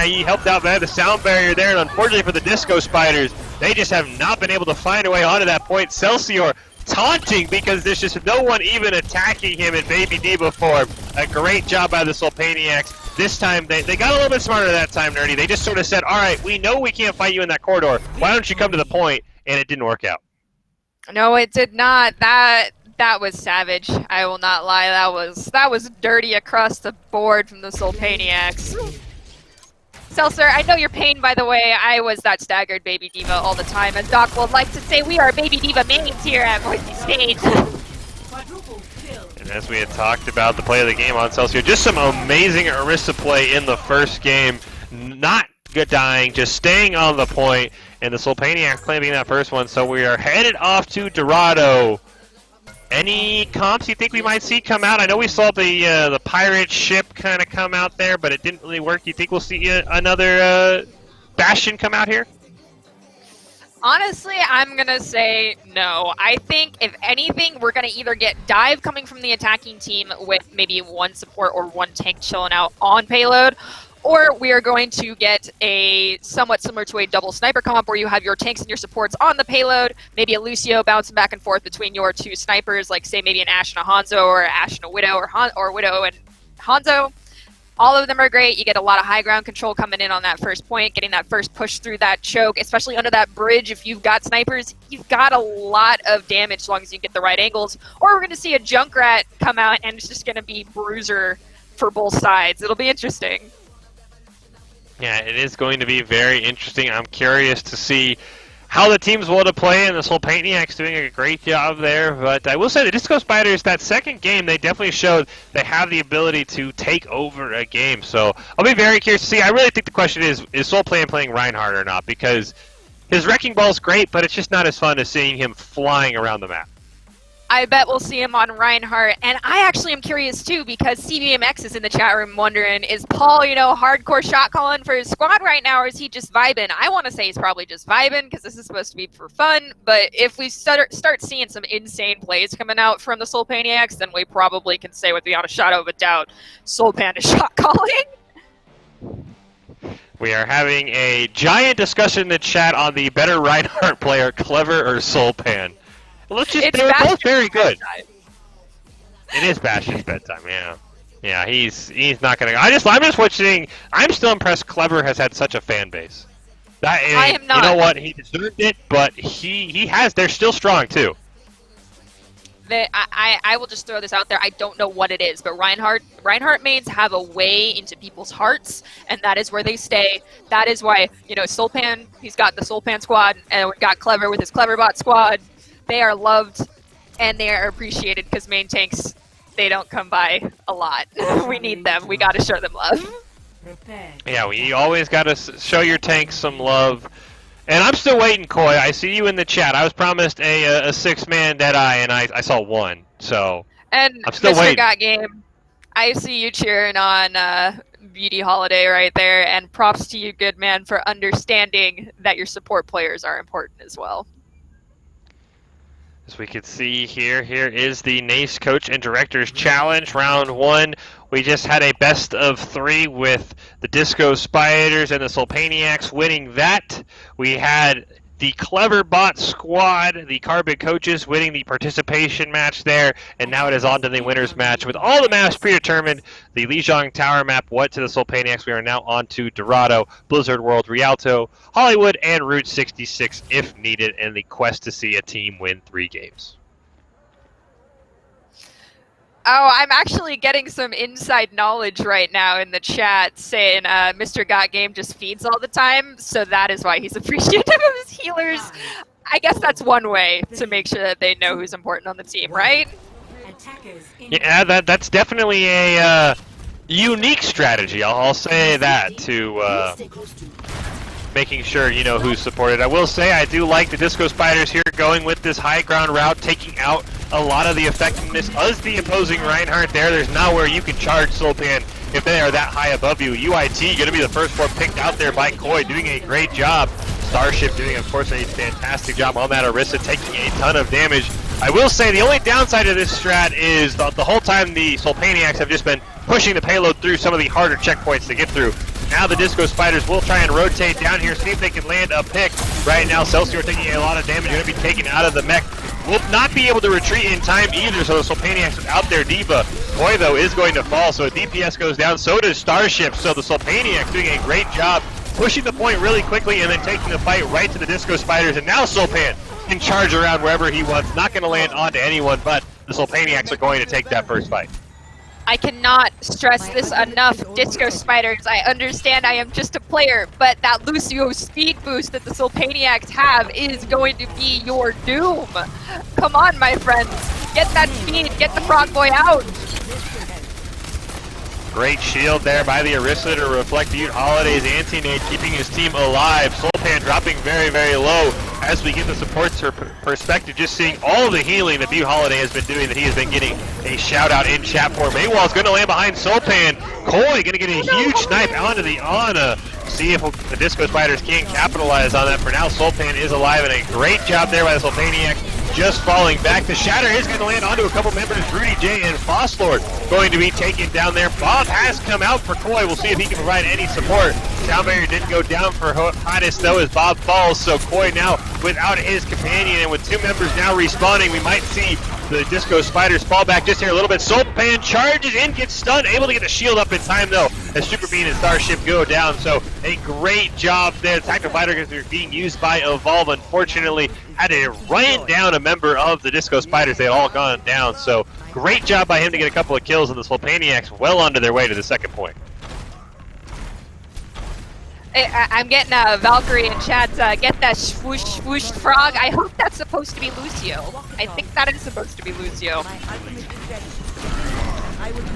[SPEAKER 4] He helped out by the sound barrier there, and unfortunately for the Disco Spiders, they just have not been able to find a way onto that point. Celsior taunting because there's just no one even attacking him in Baby Diva form. A great job by the Soulpaniacs. This time, they got a little bit smarter that time, Nerdy. They just sort of said, all right, we know we can't fight you in that corridor. Why don't you come to the point? And it didn't work out.
[SPEAKER 3] No, it did not. That was savage. I will not lie. That was dirty across the board from the Soulpaniacs. Seltzer, I know your pain, by the way. I was that staggered Baby Diva all the time. As Doc would like to say, we are Baby Diva mains here at Boise State.
[SPEAKER 4] And as we had talked about the play of the game on Celsius, just some amazing Orisa play in the first game. Not good dying, just staying on the point, and the Soulpaniacs claiming that first one. So we are headed off to Dorado. Any comps you think we might see come out? I know we saw the pirate ship kind of come out there, but it didn't really work. You think we'll see another Bastion come out here?
[SPEAKER 3] Honestly, I'm going to say no. I think, if anything, we're going to either get Dive coming from the attacking team with maybe one support or one tank chilling out on payload, or we are going to get a somewhat similar to a double sniper comp where you have your tanks and your supports on the payload, maybe a Lucio bouncing back and forth between your two snipers, like say maybe an Ashe and a Hanzo, or Ashe and a Widow, or Widow and Hanzo. All of them are great. You get a lot of high ground control coming in on that first point, getting that first push through that choke, especially under that bridge. If you've got snipers, you've got a lot of damage as long as you get the right angles. Or we're going to see a Junkrat come out and it's just going to be bruiser for both sides. It'll be interesting.
[SPEAKER 4] Yeah, it is going to be very interesting. I'm curious to see how the teams will to play, and the Soulpaniacs doing a great job there. But I will say the Disco Spiders, that second game, they definitely showed they have the ability to take over a game. So I'll be very curious to see. I really think the question is Soulpan playing Reinhardt or not? Because his Wrecking Ball is great, but it's just not as fun as seeing him flying around the map.
[SPEAKER 3] I bet we'll see him on Reinhardt. And I actually am curious, too, because CBMX is in the chat room wondering, is Paul, hardcore shot calling for his squad right now, or is he just vibing? I want to say he's probably just vibing, because this is supposed to be for fun. But if we start seeing some insane plays coming out from the Soulpaniacs, then we probably can say with beyond a shadow of a doubt, Soulpan is shot calling.
[SPEAKER 4] We are having a giant discussion in the chat on the better Reinhardt player, Clever or Soulpan. They're both very good.
[SPEAKER 3] Bedtime.
[SPEAKER 4] It is Bastion's bedtime, yeah. Yeah, he's not gonna. I'm just watching. I'm still impressed. Clever has had such a fan base. I
[SPEAKER 3] am not.
[SPEAKER 4] You know what? He deserved it, but he has. They're still strong too.
[SPEAKER 3] I will just throw this out there. I don't know what it is, but Reinhardt mains have a way into people's hearts, and that is where they stay. That is why Soulpan. He's got the Soulpan squad, and we've got Clever with his Cleverbot squad. They are loved and they are appreciated because main tanks, they don't come by a lot. We need them. We got to show them love.
[SPEAKER 4] Yeah, we always got to show your tanks some love. And I'm still waiting, Koi. I see you in the chat. I was promised a 6-man Deadeye, and I saw one. So
[SPEAKER 3] and
[SPEAKER 4] I'm still
[SPEAKER 3] Mr.
[SPEAKER 4] waiting.
[SPEAKER 3] Got Game, I see you cheering on Beauty Holiday right there. And props to you, good man, for understanding that your support players are important as well.
[SPEAKER 4] As we can see here is the NACE Coach and Directors Challenge, round 1. We just had a best of 3 with the Disco Spiders and the Soulpaniacs winning that. We had the Cleverbot squad, the Carbon Coaches, winning the participation match there, and now it is on to the winners match. With all the maps predetermined, the Lijiang Tower map went to the Soulpaniacs. We are now on to Dorado, Blizzard World, Rialto, Hollywood, and Route 66 if needed, in the quest to see a team win 3 games.
[SPEAKER 3] Oh, I'm actually getting some inside knowledge right now in the chat saying Mr. Got Game just feeds all the time, so that is why he's appreciative of his healers. I guess that's one way to make sure that they know who's important on the team, right?
[SPEAKER 4] Yeah, that's definitely a unique strategy. I'll say that to making sure you know who's supported. I will say I do like the Disco Spiders here going with this high ground route, taking out a lot of the effectiveness of the opposing Reinhardt there. There's nowhere you can charge Sulpan if they are that high above you. UIT going to be the first one picked out there by Koi, doing a great job. Starship doing, of course, a fantastic job on that Orisa, taking a ton of damage. I will say the only downside of this strat is the whole time the Sulpaniacs have just been pushing the payload through some of the harder checkpoints to get through. Now the Disco Spiders will try and rotate down here, see if they can land a pick. Right now, Celsior taking a lot of damage, going to be taken out of the mech. Will not be able to retreat in time either, so the Sulpaniacs without their Diva. Koi, though, is going to fall, so DPS goes down, so does Starship. So the Sulpaniacs doing a great job pushing the point really quickly and then taking the fight right to the Disco Spiders. And now Sulpan can charge around wherever he wants. Not going to land onto anyone, but the Sulpaniacs are going to take that first fight.
[SPEAKER 3] I cannot stress this enough, Disco Spiders. I understand I am just a player, but that Lucio speed boost that the Sulpaniacs have is going to be your doom. Come on, my friends. Get that speed, get the Frog Boy out.
[SPEAKER 4] Great shield there by the Orisa to reflect Butte Holiday's anti-nade, keeping his team alive. Sulpan dropping very, very low as we get the support perspective, just seeing all the healing that Butte Holiday has been doing, that he has been getting a shout out in chat for. Maywall's going to land behind Sulpan. Koi going to get a huge snipe onto the Ana. See if the Disco Spiders can capitalize on that. For now, Sulpan is alive, and a great job there by the Sulpaniac. Just falling back. The Shatter is going to land onto a couple members. Rudy J and Fosslord going to be taken down there. Bob has come out for Koi. We'll see if he can provide any support. Sound Barrier didn't go down for Hottest though as Bob falls. So Koi now without his companion, and with two members now respawning, we might see the Disco Spiders fall back just here a little bit. Sulpan charges in, gets stunned, able to get the shield up in time though as Super Bean and Starship go down. So a great job there. Tactical Fighter is being used by Evolve. Unfortunately, had to run down a member of the Disco Spiders. They had all gone down. So great job by him to get a couple of kills, and the Sulpaniacs well onto their way to the second point.
[SPEAKER 3] I'm getting Valkyrie in chat, get that swoosh swoosh frog. I hope that's supposed to be Lucio. I think that is supposed to be Lucio.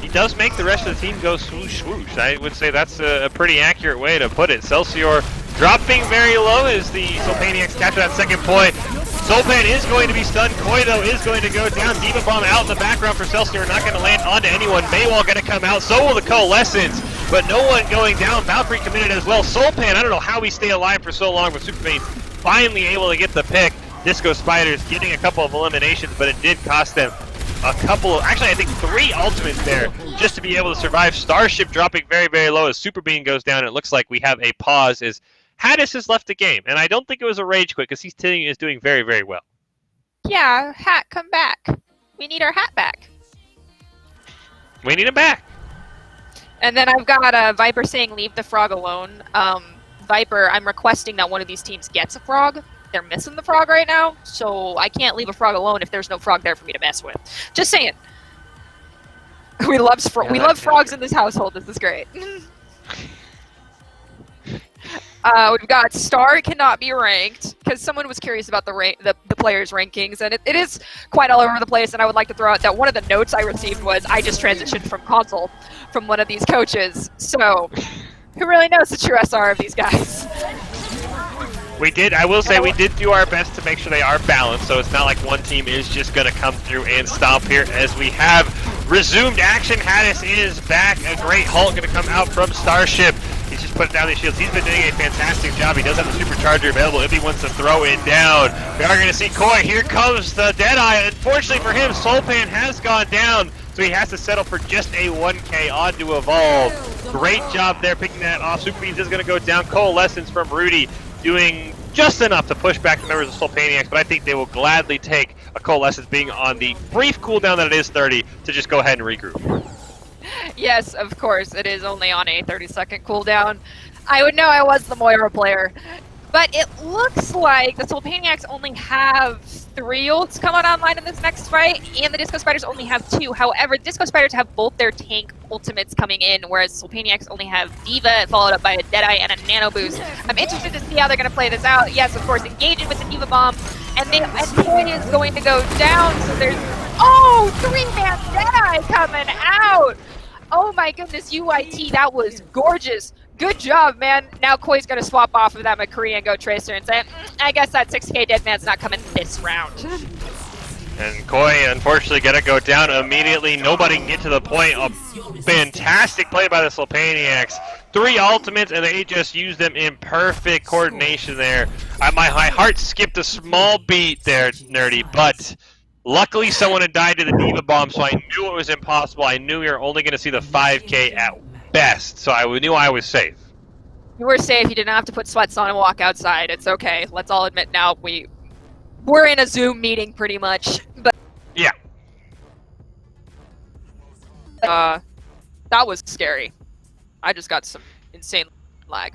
[SPEAKER 4] He does make the rest of the team go swoosh swoosh. I would say that's a pretty accurate way to put it. Celsior dropping very low as the Sulpaniacs capture that second point. Sulpan is going to be stunned. Koi, though, is going to go down. Diva Bomb out in the background for Celsior. Not going to land onto anyone. Maywall going to come out. So will the Coalescence. But no one going down. Valkyrie committed as well. Sulpan, I don't know how we stay alive for so long, but Superman finally able to get the pick. Disco Spiders getting a couple of eliminations, but it did cost them a couple of, actually I think 3 ultimates there just to be able to survive. Starship dropping very, very low as Super Bean goes down. It looks like we have a pause as Haddis has left the game, and I don't think it was a rage quit because he's is doing very, very well.
[SPEAKER 3] Yeah, Hat, come back. We need our Hat back.
[SPEAKER 4] We need him back.
[SPEAKER 3] And then I've got Viper saying leave the frog alone. Viper, I'm requesting that one of these teams gets a frog. They're missing the frog right now, so I can't leave a frog alone if there's no frog there for me to mess with. Just saying. We love frogs in this household. This is great. We've got Star cannot be ranked because someone was curious about the players' rankings, and it is quite all over the place. And I would like to throw out that one of the notes I received was I just transitioned from console from one of these coaches. So who really knows the true SR of these guys?
[SPEAKER 4] We did, I will say, we did do our best to make sure they are balanced, so it's not like one team is just going to come through and stomp here as we have resumed action. Haddis is back. A great Hulk going to come out from Starship. He's just putting down these shields. He's been doing a fantastic job. He does have the supercharger available if he wants to throw it down. We are going to see Koi. Here comes the Deadeye. Unfortunately for him, Sulpan has gone down, so he has to settle for just a 1K on to Evolve. Great job there picking that off. Super Beans is going to go down. Coalescence from Rudy doing just enough to push back the members of Sulpaniacs, but I think they will gladly take a Coalescence being on the brief cooldown that it is 30 to just go ahead and regroup.
[SPEAKER 3] Yes, of course, it is only on a 30-second cooldown. I would know I was the Moira player. But it looks like the Sulpaniacs only have 3 ults coming online in this next fight, and the Disco Spiders only have 2. However, the Disco Spiders have both their tank ultimates coming in, whereas Sulpaniacs only have Diva, followed up by a Deadeye and a Nano Boost. I'm interested to see how they're going to play this out. Yes, of course, engaging with the Diva Bomb, and Koi is going to go down, so there's... Oh, 3-man Deadeye coming out! Oh my goodness, UIT, that was gorgeous. Good job, man. Now Koi's going to swap off of that McCree and go Tracer and say, I guess that 6K dead man's not coming this round.
[SPEAKER 4] And Koi, unfortunately, going to go down immediately. Nobody can get to the point. A fantastic play by the Slopaniacs. 3 ultimates, and they just used them in perfect coordination there. My heart skipped a small beat there, Nerdy, but luckily someone had died to the Diva Bomb, so I knew it was impossible. I knew we were only going to see the 5K at best, so I knew I was safe.
[SPEAKER 3] You were safe. You didn't have to put sweats on and walk outside. It's okay. Let's all admit now we're in a Zoom meeting pretty much. But
[SPEAKER 4] Yeah.
[SPEAKER 3] that was scary. I just got some insane lag.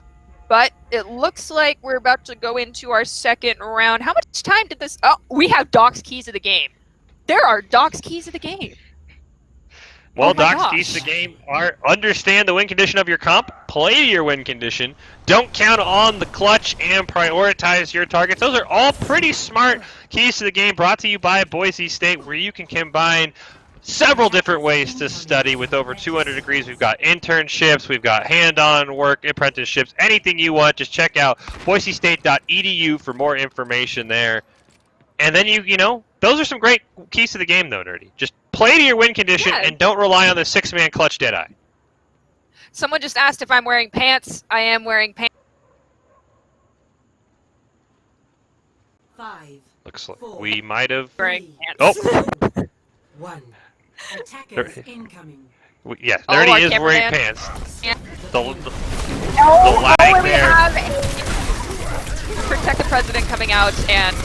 [SPEAKER 3] But it looks like we're about to go into our second round. How much time did this... Oh, we have Doc's keys of the game. There are Doc's keys of the game.
[SPEAKER 4] Well,
[SPEAKER 3] Oh my
[SPEAKER 4] Doc's keys
[SPEAKER 3] gosh.
[SPEAKER 4] to the game are understand the win condition of your comp, play to your win condition, don't count on the clutch, and prioritize your targets. Those are all pretty smart keys to the game, brought to you by Boise State, where you can combine several different ways to study with over 200 degrees. We've got internships, we've got hand-on work, apprenticeships, anything you want. Just check out boisestate.edu for more information there. And then you know, those are some great keys to the game though, Nerdy. Just play to your win condition and don't rely on the 6-man clutch Deadeye.
[SPEAKER 3] Someone just asked if I'm wearing pants. I am wearing pants.
[SPEAKER 5] 5,
[SPEAKER 4] Looks like we might have...
[SPEAKER 3] Wearing pants.
[SPEAKER 4] Oh!
[SPEAKER 5] 1. Attackers incoming.
[SPEAKER 4] Yeah,
[SPEAKER 3] Oh,
[SPEAKER 4] Nerdy
[SPEAKER 3] our
[SPEAKER 4] is wearing
[SPEAKER 3] cameraman.
[SPEAKER 4] pants.
[SPEAKER 3] And-
[SPEAKER 4] The
[SPEAKER 3] Oh,
[SPEAKER 4] lag
[SPEAKER 3] and we
[SPEAKER 4] there.
[SPEAKER 3] have a Protect the President coming out and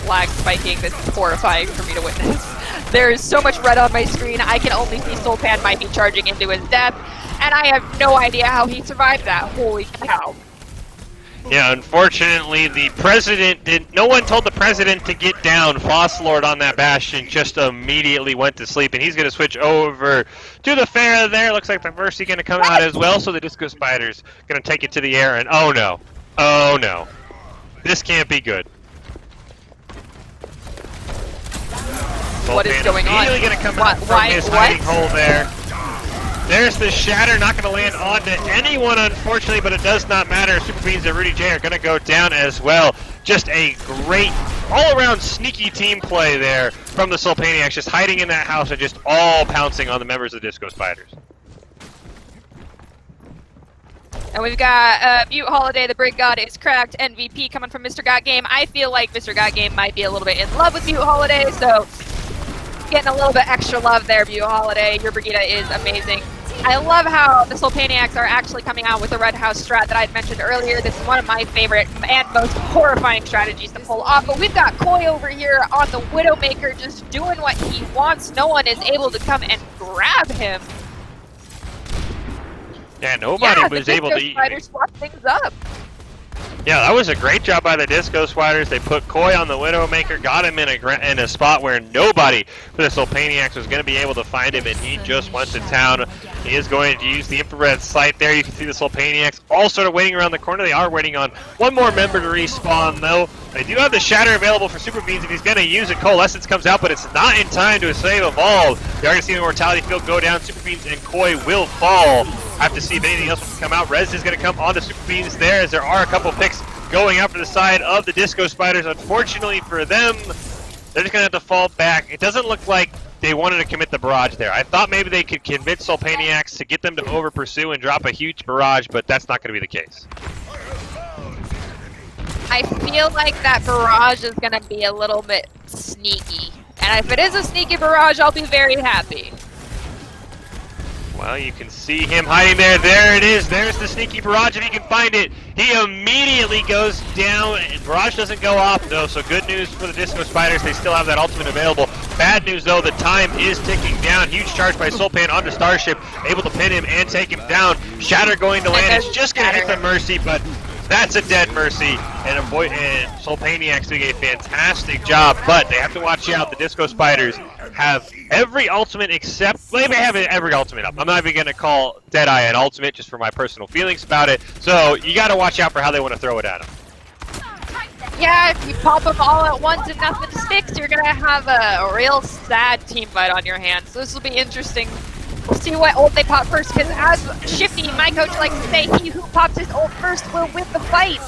[SPEAKER 3] lag spiking. This is horrifying for me to witness. There is so much red on my screen. I can only see Sulpan might be charging into his death, and I have no idea how he survived that. Holy cow.
[SPEAKER 4] Yeah, unfortunately, the president didn't. No one told the president to get down. Fosslord on that Bastion just immediately went to sleep, and he's going to switch over to the fair there. Looks like the Mercy going to come out as well, so the Disco Spider's going to take it to the air, and oh no, this can't be good.
[SPEAKER 3] What is
[SPEAKER 4] Sultan
[SPEAKER 3] going on?
[SPEAKER 4] immediately going to come
[SPEAKER 3] What-
[SPEAKER 4] out from
[SPEAKER 3] why-
[SPEAKER 4] his
[SPEAKER 3] what?
[SPEAKER 4] hiding hole there. There's the Shatter, not going to land onto anyone, unfortunately, but it does not matter. Super Beans and Rudy J are going to go down as well. Just a great, all-around sneaky team play there from the Sulpaniacs, just hiding in that house and just all pouncing on the members of the Disco Spiders.
[SPEAKER 3] And we've got Mute Holiday, the Brig God is cracked, MVP coming from Mr. Got Game. I feel like Mr. Got Game might be a little bit in love with Mute Holiday, so getting a little bit extra love there, Mute Holiday. Your Brigida is amazing. I love how the Sulpaniacs are actually coming out with the Red House strat that I had mentioned earlier. This is one of my favorite and most horrifying strategies to pull off. But we've got Koi over here on the Widowmaker just doing what he wants. No one is able to come and grab him.
[SPEAKER 4] Yeah, nobody was
[SPEAKER 3] the
[SPEAKER 4] able
[SPEAKER 3] Disco
[SPEAKER 4] to...
[SPEAKER 3] Spider swapped things up.
[SPEAKER 4] Yeah, that was a great job by the Disco Spiders. They put Koi on the Widowmaker, got him in a spot where nobody for the Sulpaniacs was going to be able to find him, and he just went to town. He is going to use the infrared sight there. You can see the Sulpaniacs all sort of waiting around the corner. They are waiting on one more member to respawn, though. They do have the Shatter available for Super Beans if he's going to use it. Coalescence comes out, but it's not in time to save Evolve. They are going to see the Mortality Field go down. Super Beans and Koi will fall. I have to see if anything else will come out. Rez is going to come onto Super Beans there, as there are a couple picks going out for the side of the Disco Spiders. Unfortunately for them, they're just going to have to fall back. It doesn't look like they wanted to commit the barrage there. I thought maybe they could convince Sulpaniacs to get them to over pursue and drop a huge barrage, but that's not going to be the case.
[SPEAKER 3] I feel like that barrage is going to be a little bit sneaky. And if it is a sneaky barrage, I'll be very happy.
[SPEAKER 4] Well, you can see him hiding there. There it is. There's the sneaky barrage, if he can find it. He immediately goes down, and barrage doesn't go off, though, so good news for the Disco Spiders. They still have that ultimate available. Bad news, though, the time is ticking down. Huge charge by Sulpan onto Starship, able to pin him and take him down. Shatter going to land. It's just going to hit the Mercy, but that's a dead Mercy. And Sulpaniacs doing a fantastic job, but they have to watch out. The Disco Spiders have every ultimate except, they may have every ultimate up. I'm not even going to call Deadeye an ultimate just for my personal feelings about it. So you got to watch out for how they want to throw it at him.
[SPEAKER 3] Yeah, if you pop them all at once and nothing sticks, you're going to have a real sad team fight on your hands. So this will be interesting. We'll see what ult they pop first, because as Shifty, my coach, likes to say, he who pops his ult first will win the fight.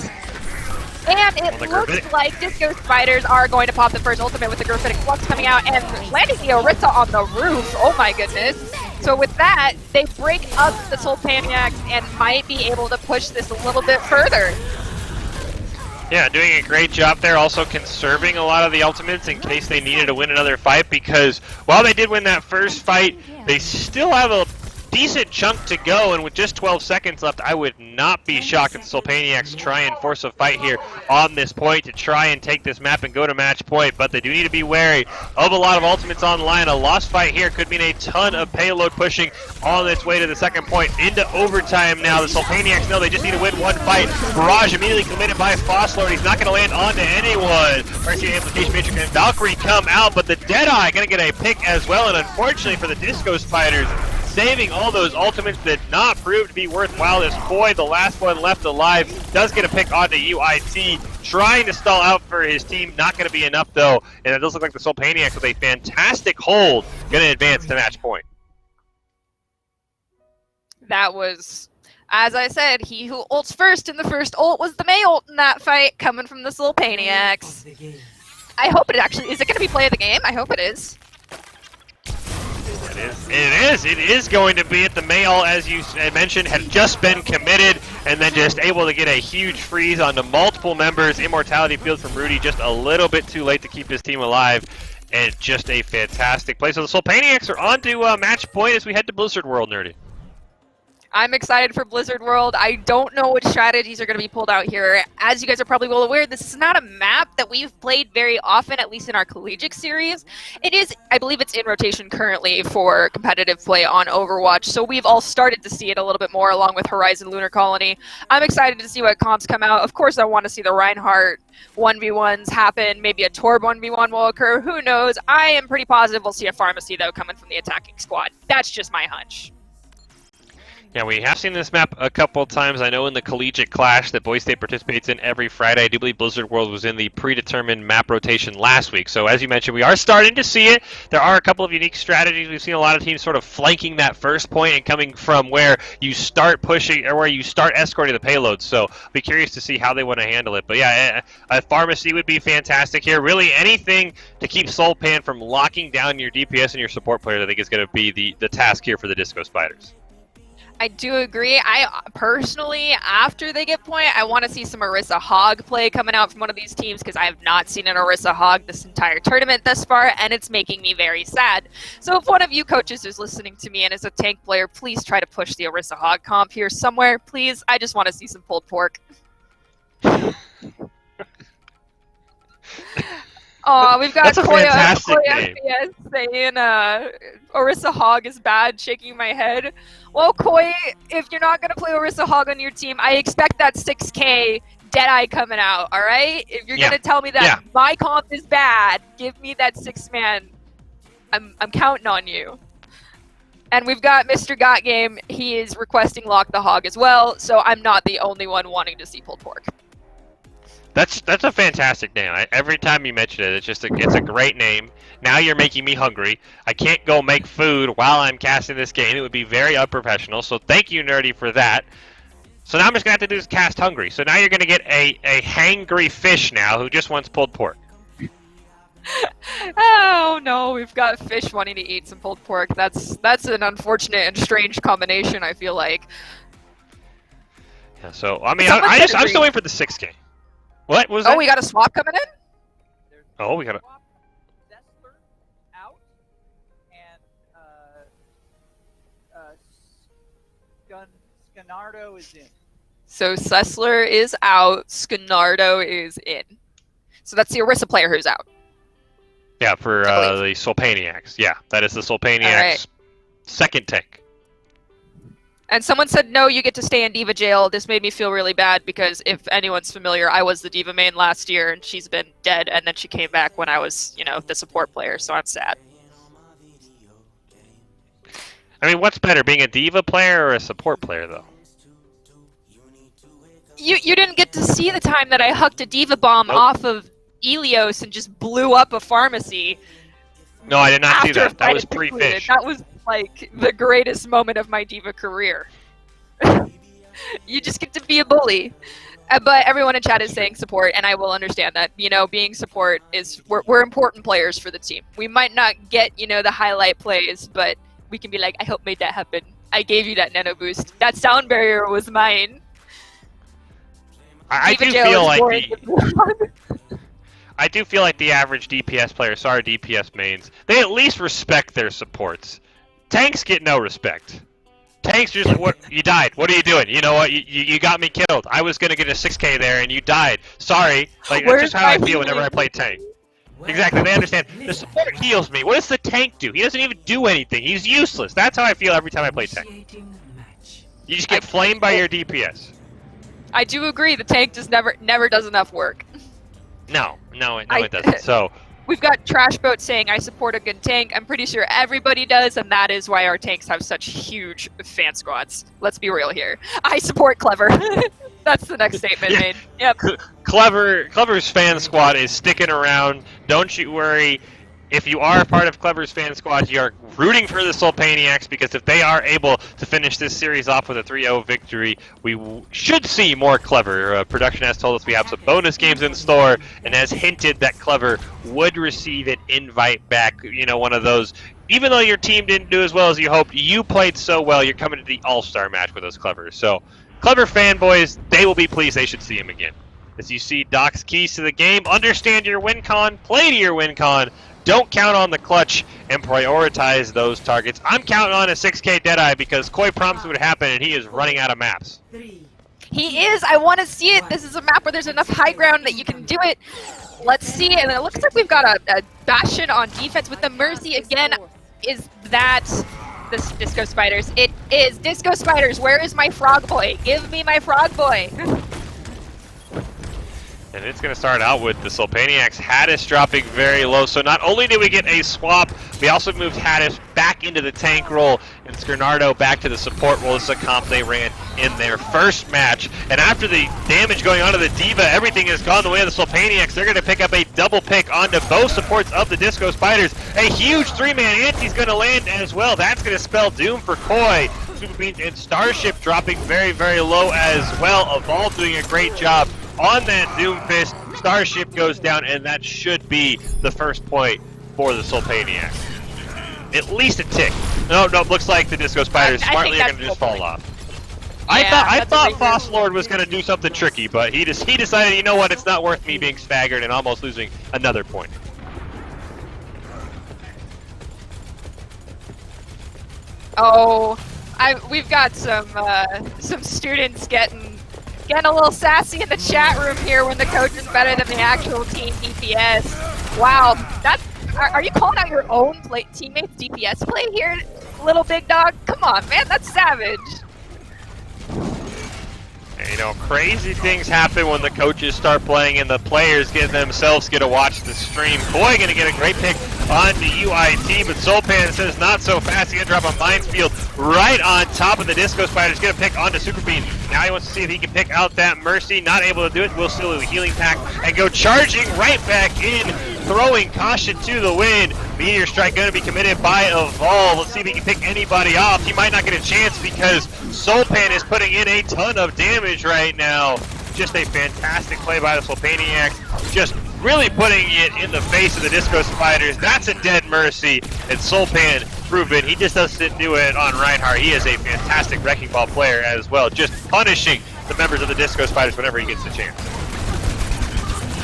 [SPEAKER 3] And it looks like Disco Spiders are going to pop the first ultimate with the Graphitic Flux coming out and landing the Orisa on the roof. Oh my goodness. So with that, they break up the Sultaniacs and might be able to push this a little bit further.
[SPEAKER 4] Yeah, doing a great job there, also conserving a lot of the ultimates in case they needed to win another fight, because while they did win that first fight, they still have a decent chunk to go, and with just 12 seconds left, I would not be shocked if the Sulpaniacs try and force a fight here on this point to try and take this map and go to match point, but they do need to be wary of a lot of ultimates on the line. A lost fight here could mean a ton of payload pushing on its way to the second point into overtime now. The Sulpaniacs know they just need to win one fight. Barrage immediately committed by Fosslord. He's not going to land onto anyone. Mercy Amplification Matrix and Valkyrie come out, but the Deadeye going to get a pick as well, and unfortunately for the Disco Spiders, saving all those ultimates did not prove to be worthwhile. This boy, the last one left alive, does get a pick onto UIT, trying to stall out for his team. Not going to be enough though, and it does look like the Sulpaniacs with a fantastic hold going to advance to match point.
[SPEAKER 3] That was, as I said, he who ults first in the first ult was the May ult in that fight, coming from the Sulpaniacs. I hope it actually, is it going to be play of the game? I hope it is.
[SPEAKER 4] It is going to be at the Mayall, as you mentioned, had just been committed and then just able to get a huge freeze onto multiple members. Immortality Field from Rudy just a little bit too late to keep his team alive, and just a fantastic play. So the Sulpaniacs are on to match point as we head to Blizzard World, Nerdy.
[SPEAKER 3] I'm excited for Blizzard World. I don't know what strategies are going to be pulled out here. As you guys are probably well aware, this is not a map that we've played very often, at least in our collegiate series. It is, I believe it's in rotation currently for competitive play on Overwatch, so we've all started to see it a little bit more along with Horizon Lunar Colony. I'm excited to see what comps come out. Of course, I want to see the Reinhardt 1v1s happen. Maybe a Torb 1v1 will occur. Who knows? I am pretty positive we'll see a Pharmacy, though, coming from the attacking squad. That's just my hunch.
[SPEAKER 4] Yeah, we have seen this map a couple times. I know in the Collegiate Clash that Boise State participates in every Friday. I do believe Blizzard World was in the predetermined map rotation last week. So as you mentioned, we are starting to see it. There are a couple of unique strategies. We've seen a lot of teams sort of flanking that first point and coming from where you start pushing or where you start escorting the payload. So be curious to see how they want to handle it. But yeah, a Pharmacy would be fantastic here. Really anything to keep Sulpan from locking down your DPS and your support players, I think is going to be the task here for the Disco Spiders.
[SPEAKER 3] I do agree. I personally, after they get point, I want to see some Orisa Hog play coming out from one of these teams, because I have not seen an Orisa Hog this entire tournament thus far, and it's making me very sad. So if one of you coaches is listening to me and is a tank player, please try to push the Orisa Hog comp here somewhere, please. I just want to see some pulled pork. Oh, we've got Koya saying Orisa Hog is bad, shaking my head. Well, Koi, if you're not going to play Orisa Hog on your team, I expect that 6K Deadeye coming out, all right? If you're going to tell me that my comp is bad, give me that 6-man. I'm counting on you. And we've got Mr. Got Game. He is requesting Lock the Hog as well, so I'm not the only one wanting to see pulled pork.
[SPEAKER 4] That's a fantastic name. Every time you mention it, it's a great name. Now you're making me hungry. I can't go make food while I'm casting this game. It would be very unprofessional. So thank you, Nerdy, for that. So now I'm just gonna have to do is cast hungry. So now you're gonna get a hangry fish now who just wants pulled pork.
[SPEAKER 3] Oh no, we've got fish wanting to eat some pulled pork. That's an unfortunate and strange combination, I feel like.
[SPEAKER 4] Yeah, so I mean, I'm still waiting for the 6K. What was that?
[SPEAKER 3] Oh, we got a swap coming in?
[SPEAKER 4] Oh, we got a...
[SPEAKER 2] Zestler out, and Scanardo is in.
[SPEAKER 3] So Sessler is out, Scanardo is in. So that's the Orisa player who's out.
[SPEAKER 4] Yeah, for the Sulpaniacs. Yeah, that is the Sulpaniacs' second tank.
[SPEAKER 3] And someone said, no, you get to stay in Diva jail. This made me feel really bad because if anyone's familiar, I was the Diva main last year and she's been dead. And then she came back when I was, the support player. So I'm sad.
[SPEAKER 4] I mean, what's better, being a Diva player or a support player, though?
[SPEAKER 3] You didn't get to see the time that I hucked a Diva bomb off of Elios and just blew up a Pharmacy.
[SPEAKER 4] No, I did not see
[SPEAKER 3] after
[SPEAKER 4] that.
[SPEAKER 3] a
[SPEAKER 4] That
[SPEAKER 3] fight
[SPEAKER 4] was
[SPEAKER 3] had concluded.
[SPEAKER 4] pre-fish.
[SPEAKER 3] That was like the greatest moment of my diva career. You just get to be a bully. But everyone in chat is saying support, and I will understand that. You know, being support is we're important players for the team. We might not get, you know, the highlight plays, but we can be like, I helped make that happen. I gave you that nano boost. That sound barrier was mine.
[SPEAKER 4] I
[SPEAKER 3] Diva
[SPEAKER 4] do
[SPEAKER 3] Jail
[SPEAKER 4] feel
[SPEAKER 3] is
[SPEAKER 4] like
[SPEAKER 3] boring.
[SPEAKER 4] I do feel like the average DPS player, sorry DPS mains, they at least respect their supports. Tanks get no respect. Tanks are just like, what? You died. What are you doing? You know what? You got me killed. I was gonna get a 6K there, and you died. Sorry. Like that's just how I feel whenever I play tank. Exactly. They understand. The support heals me. What does the tank do? He doesn't even do anything. He's useless. That's how I feel every time I play tank.
[SPEAKER 5] Initiating match.
[SPEAKER 4] You just get flamed by your DPS.
[SPEAKER 3] I do agree. The tank just never does enough work.
[SPEAKER 4] No, it doesn't. So.
[SPEAKER 3] We've got Trashboat saying, I support a good tank. I'm pretty sure everybody does, and that is why our tanks have such huge fan squads. Let's be real here. I support Clever. That's the next statement made. Yep.
[SPEAKER 4] Clever's fan squad is sticking around. Don't you worry. If you are part of Clever's fan squad, you are rooting for the Soulpaniacs, because if they are able to finish this series off with a 3-0 victory, we should see more Clever. Production has told us we have some bonus games in store, and has hinted that Clever would receive an invite back. You know, one of those, even though your team didn't do as well as you hoped, you played so well, you're coming to the All-Star match with those Clever. So, Clever fanboys, they will be pleased. They should see him again. As you see Doc's keys to the game, understand your win con, play to your win con. Don't count on the clutch and prioritize those targets. I'm counting on a 6K Deadeye because Koi promised it would happen, and he is running out of maps.
[SPEAKER 5] 3,
[SPEAKER 3] He is. I want to see it. This is a map where there's enough high ground that you can do it. Let's see. And it looks like we've got a Bastion on defense with the Mercy again. Is that the Disco Spiders? It is. Disco Spiders, where is my frog boy? Give me my frog boy.
[SPEAKER 4] And it's going to start out with the Soulpaniacs. Hadis dropping very low. So not only did we get a swap, we also moved Hadis back into the tank role and Skernardo back to the support role. This is a comp they ran in their first match. And after the damage going on to the Diva, everything has gone the way of the Soulpaniacs. They're going to pick up a double pick onto both supports of the Disco Spiders. A huge 3-man anti's going to land as well. That's going to spell doom for Koi. Super Beans and Starship dropping very, very low as well. Evolve doing a great job on that Doomfist. Starship goes down, and that should be the first point for the Soulpaniacs. At least a tick. No, looks like the Disco Spiders smartly are going to just fall off. I thought Foss Lord was going to do something tricky, but he decided, you know what, it's not worth me being staggered and almost losing another point.
[SPEAKER 3] Oh, we've got some students getting a little sassy in the chat room here when the coach is better than the actual team DPS. Wow, are you calling out your own teammates DPS play here, little big dog? Come on, man, that's savage.
[SPEAKER 4] You know, crazy things happen when the coaches start playing and the players themselves get to watch the stream. Koi gonna get a great pick on the UIT, but Soulpan says not so fast. He's gonna drop a minefield right on top of the Disco Spiders. Gonna pick onto Super Bean. Now he wants to see if he can pick out that Mercy. Not able to do it. Will steal a healing pack and go charging right back in, throwing caution to the wind. Meteor Strike gonna be committed by Evolve. Let's see if he can pick anybody off. He might not get a chance because Soulpan is putting in a ton of damage right now. Just a fantastic play by the Soulpaniacs. Just really putting it in the face of the Disco Spiders. That's a dead Mercy, and Soulpan proven he just doesn't do it on Reinhardt. He is a fantastic Wrecking Ball player as well, just punishing the members of the Disco Spiders whenever he gets the chance.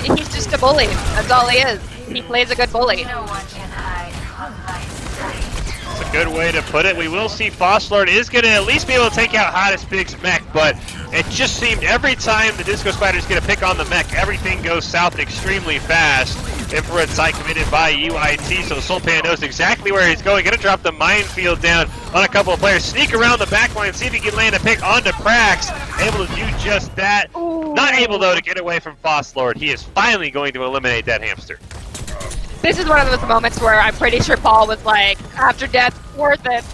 [SPEAKER 3] He's just a bully. That's all he is. He plays a good bully.
[SPEAKER 5] no one can hide from my sight.
[SPEAKER 4] That's a good way to put it. We will see Fosslord is going to at least be able to take out Hottest Big's mech, but it just seemed every time the Disco Spiders get a pick on the mech, everything goes south extremely fast. Infrared sight committed by UIT, so Soulpan knows exactly where he's going. Gonna drop the minefield down on a couple of players. Sneak around the back line, see if he can land a pick onto Prax. Able to do just that.
[SPEAKER 3] Ooh.
[SPEAKER 4] Not able, though, to get away from Fosslord. He is finally going to eliminate that hamster.
[SPEAKER 3] This is one of those moments where I'm pretty sure Paul was like, after death, worth it.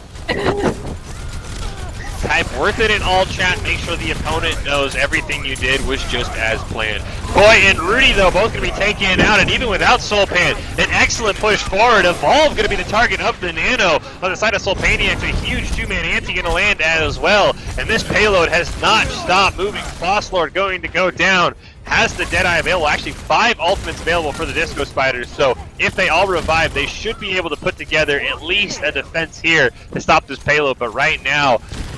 [SPEAKER 4] Type worth it in all chat. Make sure the opponent knows everything you did was just as planned. Koi and Rudy, though, both going to be taken out, and even without Soulpan, an excellent push forward. Evolve going to be the target of the Nano. On the side of Soulpaniacs, a huge two-man anti going to land as well. And this payload has not stopped moving. Frostlord going to go down. Has the Deadeye available, actually 5 ultimates available for the Disco Spiders, so if they all revive, they should be able to put together at least a defense here to stop this payload, but right now,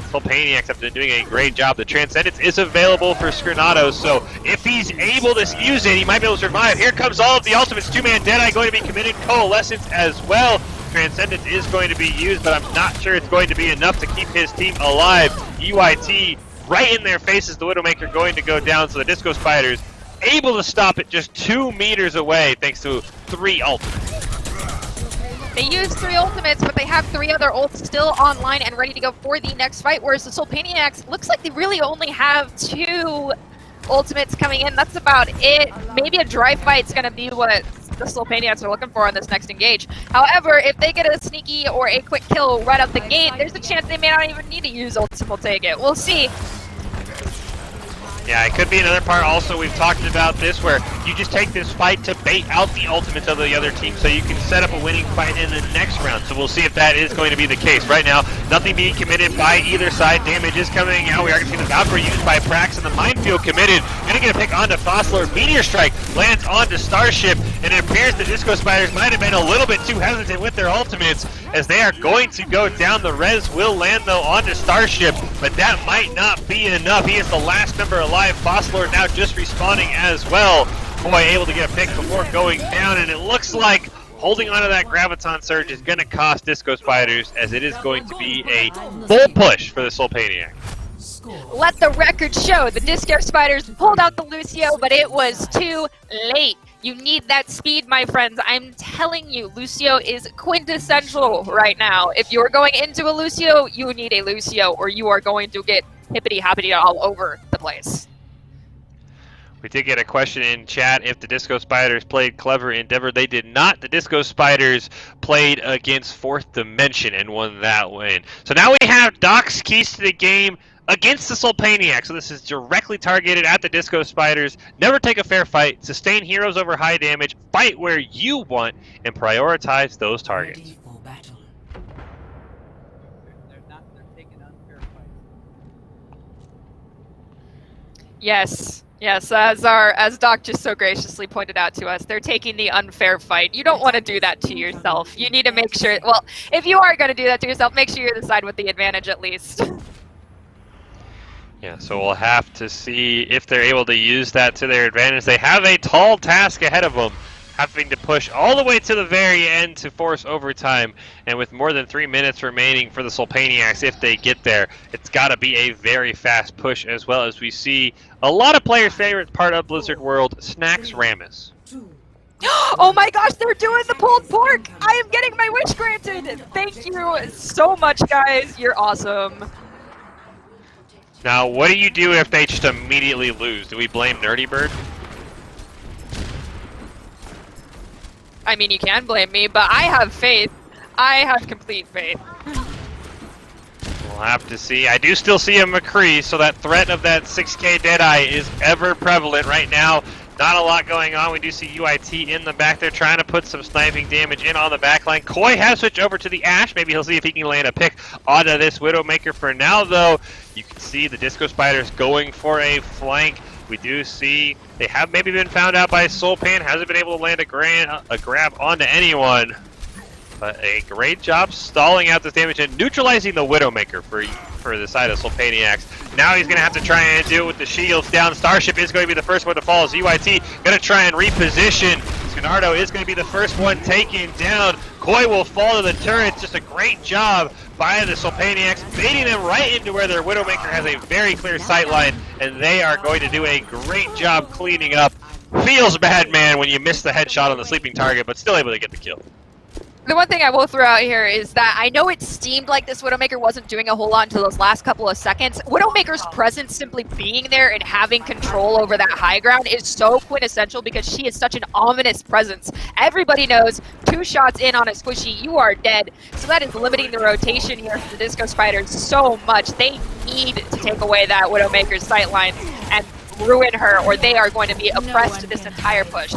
[SPEAKER 4] Soulpaniacs have been doing a great job. The Transcendence is available for Skrinato, so if he's able to use it, he might be able to survive. Here comes all of the ultimates, 2-man Deadeye going to be committed, Coalescence as well. Transcendence is going to be used, but I'm not sure it's going to be enough to keep his team alive. UIT right in their faces, the Widowmaker going to go down, so the Disco Spiders able to stop it just 2 meters away thanks to 3 ultimates.
[SPEAKER 3] They used 3 ultimates, but they have 3 other ults still online and ready to go for the next fight, whereas the Soulpaniacs looks like they really only have 2 ultimates coming in. That's about it. Maybe a dry fight's going to be what the Soulpaniacs are looking for on this next engage. However, if they get a sneaky or a quick kill right out the gate, there's a chance they may not even need to use ults and we'll take it. We'll see.
[SPEAKER 4] Yeah, it could be another part also, we've talked about this, where you just take this fight to bait out the ultimates of the other team so you can set up a winning fight in the next round. So we'll see if that is going to be the case. Right now, nothing being committed by either side. Damage is coming out. We are going to see the Valkyrie used by Prax and the Minefield committed. Going to get a pick onto Fosler. Meteor Strike lands onto Starship, and it appears the Disco Spiders might have been a little bit too hesitant with their ultimates as they are going to go down. The res will land, though, onto Starship, but that might not be enough. He is the last member alive. Fosler now just respawning as well. Boy, able to get a pick before going down, and it looks like holding onto that Graviton Surge is going to cost Disco Spiders, as it is going to be a full push for the Soulpaniac.
[SPEAKER 3] Let the record show the Disco Spiders pulled out the Lucio, but it was too late. You need that speed, my friends. I'm telling you, Lucio is quintessential right now. If you're going into a Lucio, you need a Lucio, or you are going to get hippity-hoppity all over the place.
[SPEAKER 4] We did get a question in chat if the Disco Spiders played Clever Endeavor. They did not. The Disco Spiders played against Fourth Dimension and won that win. So now we have Doc's keys to the game against the Soulpaniac. So this is directly targeted at the Disco Spiders. Never take a fair fight. Sustain heroes over high damage. Fight where you want and prioritize those targets.
[SPEAKER 5] Ready for battle.
[SPEAKER 2] They're taking unfair fights.
[SPEAKER 3] Yes. Yes, as Doc just so graciously pointed out to us, they're taking the unfair fight. You don't want to do that to yourself. You need to make sure, well, if you are going to do that to yourself, make sure you're the side with the advantage at least.
[SPEAKER 4] Yeah, so we'll have to see if they're able to use that to their advantage. They have a tall task ahead of them, having to push all the way to the very end to force overtime. And with more than 3 minutes remaining for the Soulpaniacs, if they get there, it's got to be a very fast push, as well as we see a lot of players' favorite part of Blizzard World, Snacks Rammus.
[SPEAKER 3] Oh my gosh, they're doing the pulled pork! I am getting my wish granted! Thank you so much, guys. You're awesome.
[SPEAKER 4] Now, what do you do if they just immediately lose? Do we blame Nerdy Bird?
[SPEAKER 3] I mean, you can blame me, but I have faith. I have complete faith.
[SPEAKER 4] We'll have to see. I do still see a McCree, so that threat of that 6k Deadeye is ever prevalent right now. Not a lot going on. We do see UIT in the back there trying to put some sniping damage in on the backline. Koi has switched over to the Ash. Maybe he'll see if he can land a pick onto this Widowmaker. For now, though, you can see the Disco Spiders going for a flank. We do see they have maybe been found out by Soulpan. Hasn't been able to land a grab onto anyone. But a great job stalling out this damage and neutralizing the Widowmaker for the side of Soulpaniacs. Now he's going to have to try and do it with the shields down. Starship is going to be the first one to fall as UIT going to try and reposition. Skinardo is going to be the first one taken down. Koi will fall to the turrets. Just a great job by the Soulpaniacs, baiting them right into where their Widowmaker has a very clear sight line, and they are going to do a great job cleaning up. Feels bad, man, when you miss the headshot on the sleeping target, but still able to get the kill.
[SPEAKER 3] The one thing I will throw out here is that I know it seemed like this Widowmaker wasn't doing a whole lot until those last couple of seconds. Widowmaker's presence, simply being there and having control over that high ground, is so quintessential because she is such an ominous presence. Everybody knows 2 shots in on a squishy, you are dead. So that is limiting the rotation here for the Disco Spiders so much. They need to take away that Widowmaker's sightlines and ruin her, or they are going to be oppressed this entire push.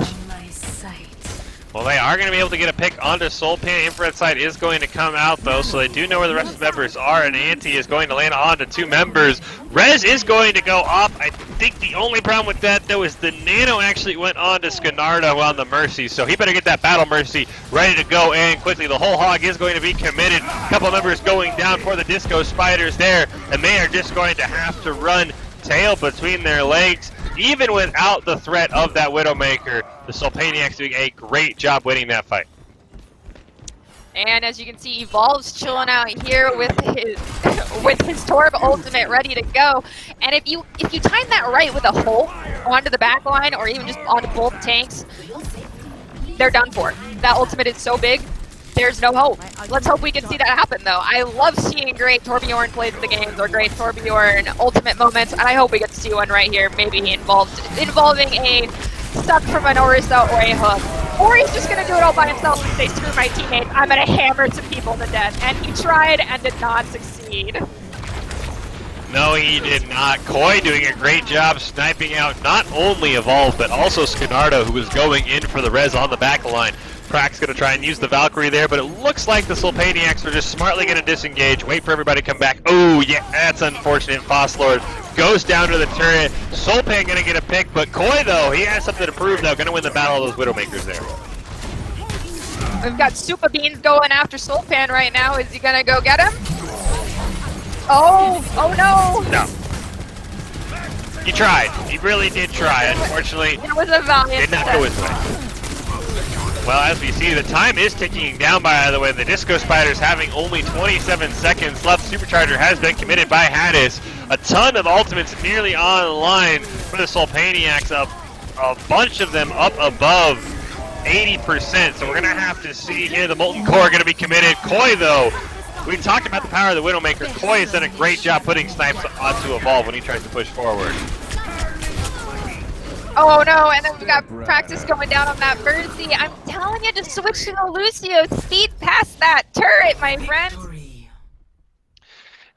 [SPEAKER 4] Well, they are going to be able to get a pick onto Soulpan. Infrared sight is going to come out, though, so they do know where the rest of the members are, and Anti is going to land onto 2 members. Rez is going to go off. I think the only problem with that, though, is the Nano actually went on to Skinardo on the Mercy, so he better get that Battle Mercy ready to go, and quickly the whole hog is going to be committed. A couple members going down for the Disco Spiders there, and they are just going to have to run tail between their legs. Even without the threat of that Widowmaker, the Soulpaniacs doing a great job winning that fight.
[SPEAKER 3] And as you can see, Evolve's chilling out here with his with his Torb ultimate ready to go. And if you time that right with a hole onto the back line or even just onto both tanks, they're done for. That ultimate is so big, there's no hope. Let's hope we can see that happen, though. I love seeing great Torbjorn plays of the games or great Torbjorn ultimate moments, and I hope we get to see one right here, maybe involving a stuck from an Orisa or a hook. Or he's just going to do it all by himself and say, screw my teammates, I'm going to hammer some people to death. And he tried and did not succeed.
[SPEAKER 4] No, he did not. Koi doing a great job sniping out not only Evolve, but also Skinardo, who was going in for the res on the back line. Crack's going to try and use the Valkyrie there, but it looks like the Soulpaniacs are just smartly going to disengage, wait for everybody to come back. Oh, yeah, that's unfortunate. Fosslord goes down to the turret. Soulpan going to get a pick, but Koi, though, he has something to prove, though. Going to win the battle of those Widowmakers there.
[SPEAKER 3] We've got Super Beans going after Soulpan right now. Is he going to go get him? Oh no!
[SPEAKER 4] No. He tried. He really did try. Unfortunately,
[SPEAKER 3] it was a valiant
[SPEAKER 4] did not go his way. Well, as we see, the time is ticking down, by the way. The Disco Spiders having only 27 seconds left. Supercharger has been committed by Haddis. A ton of ultimates nearly online for the Soulpaniacs. A bunch of them up above 80%. So we're going to have to see here. The Molten Core going to be committed. Koi, though, we talked about the power of the Widowmaker. Koi has done a great job putting snipes onto Evolve when he tries to push forward.
[SPEAKER 3] Oh no, and then we've got practice going down on that Mercy. I'm telling you to switch to the Lucio. Speed past that turret, my friend.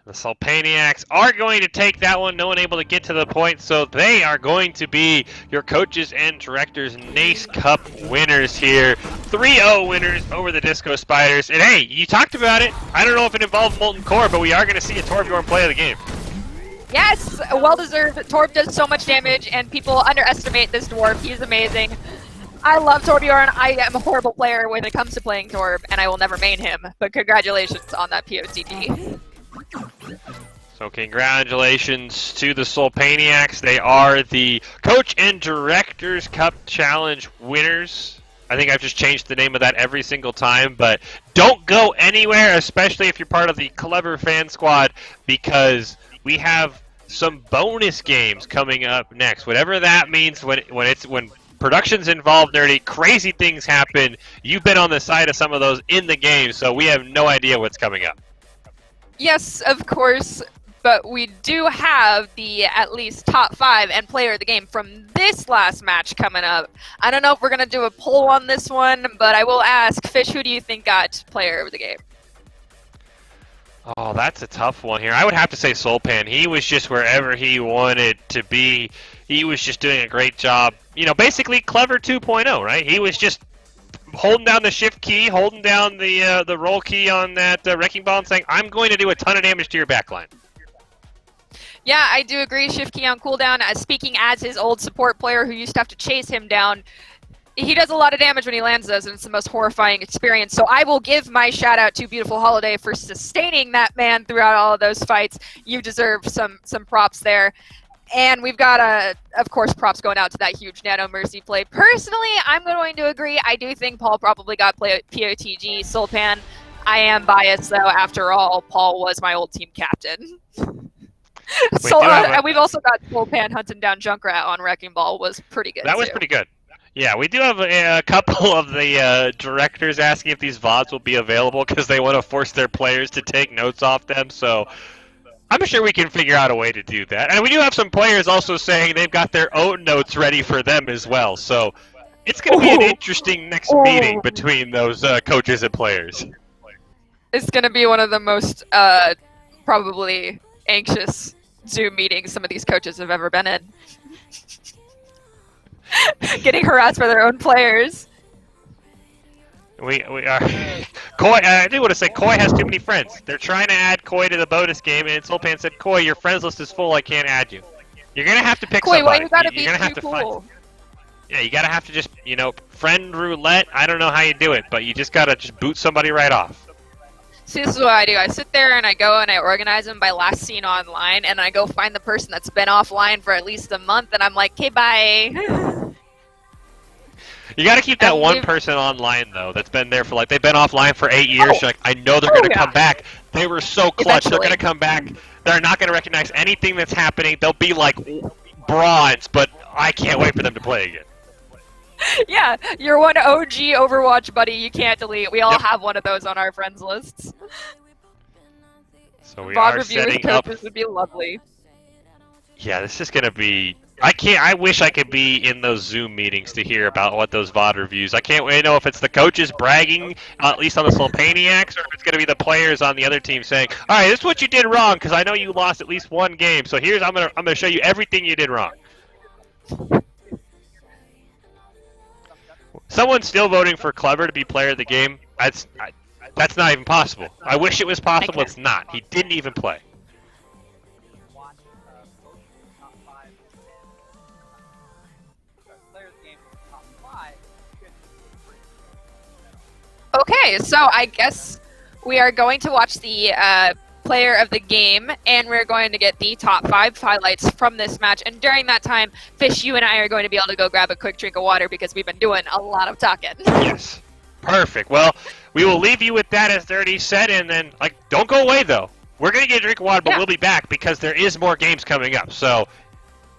[SPEAKER 4] The Soulpaniacs are going to take that one. No one able to get to the point, so they are going to be your coaches and directors NACE Cup winners here. 3-0 winners over the Disco Spiders. And hey, you talked about it. I don't know if it involved Molten Core, but we are going to see a Torbjorn play of the game.
[SPEAKER 3] Yes, well-deserved. Torb does so much damage, and people underestimate this dwarf. He's amazing. I love Torbjorn. I am a horrible player when it comes to playing Torb, and I will never main him. But congratulations on that POTG.
[SPEAKER 4] So congratulations to the Soulpaniacs. They are the Coach and Directors Cup Challenge winners. I think I've just changed the name of that every single time, but don't go anywhere, especially if you're part of the Clever Fan Squad, because we have some bonus games coming up next. Whatever that means, when production's involved, nerdy, crazy things happen. You've been on the side of some of those in the game, so we have no idea what's coming up.
[SPEAKER 3] Yes, of course, but we do have the at least top 5 and player of the game from this last match coming up. I don't know if we're going to do a poll on this one, but I will ask, Fish, who do you think got player of the game?
[SPEAKER 4] Oh, that's a tough one here. I would have to say Soulpan. He was just wherever he wanted to be. He was just doing a great job. You know, basically Clever 2.0, right? He was just holding down the shift key, holding down the roll key on that wrecking ball and saying, I'm going to do a ton of damage to your backline.
[SPEAKER 3] Yeah, I do agree. Shift key on cooldown. Speaking as his old support player who used to have to chase him down, he does a lot of damage when he lands those, and it's the most horrifying experience. So I will give my shout out to Beautiful Holiday for sustaining that man throughout all of those fights. You deserve some props there. And we've got, of course, props going out to that huge Nano Mercy play. Personally, I'm going to agree. I do think Paul probably got POTG. Soulpan, I am biased, though. After all, Paul was my old team captain. So, and we've also got Soulpan hunting down Junkrat on Wrecking Ball. Was pretty good,
[SPEAKER 4] That was
[SPEAKER 3] too.
[SPEAKER 4] pretty good. Yeah, we do have a couple of the directors asking if these VODs will be available because they want to force their players to take notes off them. So I'm sure we can figure out a way to do that. And we do have some players also saying they've got their own notes ready for them as well. So it's going to be an interesting next meeting between those coaches and players.
[SPEAKER 3] It's gonna be one of the most probably anxious Zoom meetings some of these coaches have ever been in. Getting harassed by their own players.
[SPEAKER 4] We are Koi. I do want to say Koi has too many friends. They're trying to add Koi to the bonus game, and Sulpan said, "Koi, your friends list is full. I can't add you. You're gonna have to pick
[SPEAKER 3] Koi,
[SPEAKER 4] somebody.
[SPEAKER 3] why you gotta
[SPEAKER 4] You're
[SPEAKER 3] be
[SPEAKER 4] gonna have
[SPEAKER 3] too
[SPEAKER 4] to find.
[SPEAKER 3] cool?
[SPEAKER 4] Yeah, you gotta have to just friend roulette. I don't know how you do it, but you just gotta just boot somebody right off."
[SPEAKER 3] See, this is what I do. I sit there and I go and I organize them by last seen online, and I go find the person that's been offline for at least a month, and I'm like, "Okay, bye."
[SPEAKER 4] You got to keep that
[SPEAKER 3] And
[SPEAKER 4] one
[SPEAKER 3] we've-
[SPEAKER 4] person online though that's been there for they've been offline for 8 years.
[SPEAKER 3] Oh.
[SPEAKER 4] You're like, I know they're gonna
[SPEAKER 3] yeah.
[SPEAKER 4] come back. They were so clutch. They're
[SPEAKER 3] Eventually.
[SPEAKER 4] gonna come back. They're not gonna recognize anything that's happening. They'll be like bronze, but I can't wait for them to play again.
[SPEAKER 3] Yeah, you're one OG Overwatch buddy you can't delete. We all
[SPEAKER 4] Yep.
[SPEAKER 3] have one of those on our friends lists.
[SPEAKER 4] So we
[SPEAKER 3] VOD
[SPEAKER 4] are
[SPEAKER 3] review with
[SPEAKER 4] setting up.
[SPEAKER 3] coaches would be lovely.
[SPEAKER 4] Yeah, this is gonna be. I wish I could be in those Zoom meetings to hear about what those VOD reviews. I can't wait to know if it's the coaches bragging, at least on the Sloveniaks, or if it's gonna be the players on the other team saying, "All right, this is what you did wrong, because I know you lost at least one game. So I'm gonna show you everything you did wrong." Someone's still voting for Clever to be player of the game. That's not even possible. I wish it was possible. It's not. He didn't even play.
[SPEAKER 2] Watch both the top 5 and player of the game in the top 5 could bring
[SPEAKER 3] Okay, so I guess we are going to watch the player of the game, and we're going to get the top 5 highlights from this match. And during that time, Fish, you and I are going to be able to go grab a quick drink of water because we've been doing a lot of talking.
[SPEAKER 4] Yes. Perfect. Well, we will leave you with that as 30 said, and then don't go away though. We're gonna get a drink of water, but
[SPEAKER 3] Yeah.
[SPEAKER 4] we'll be back because there is more games coming up. So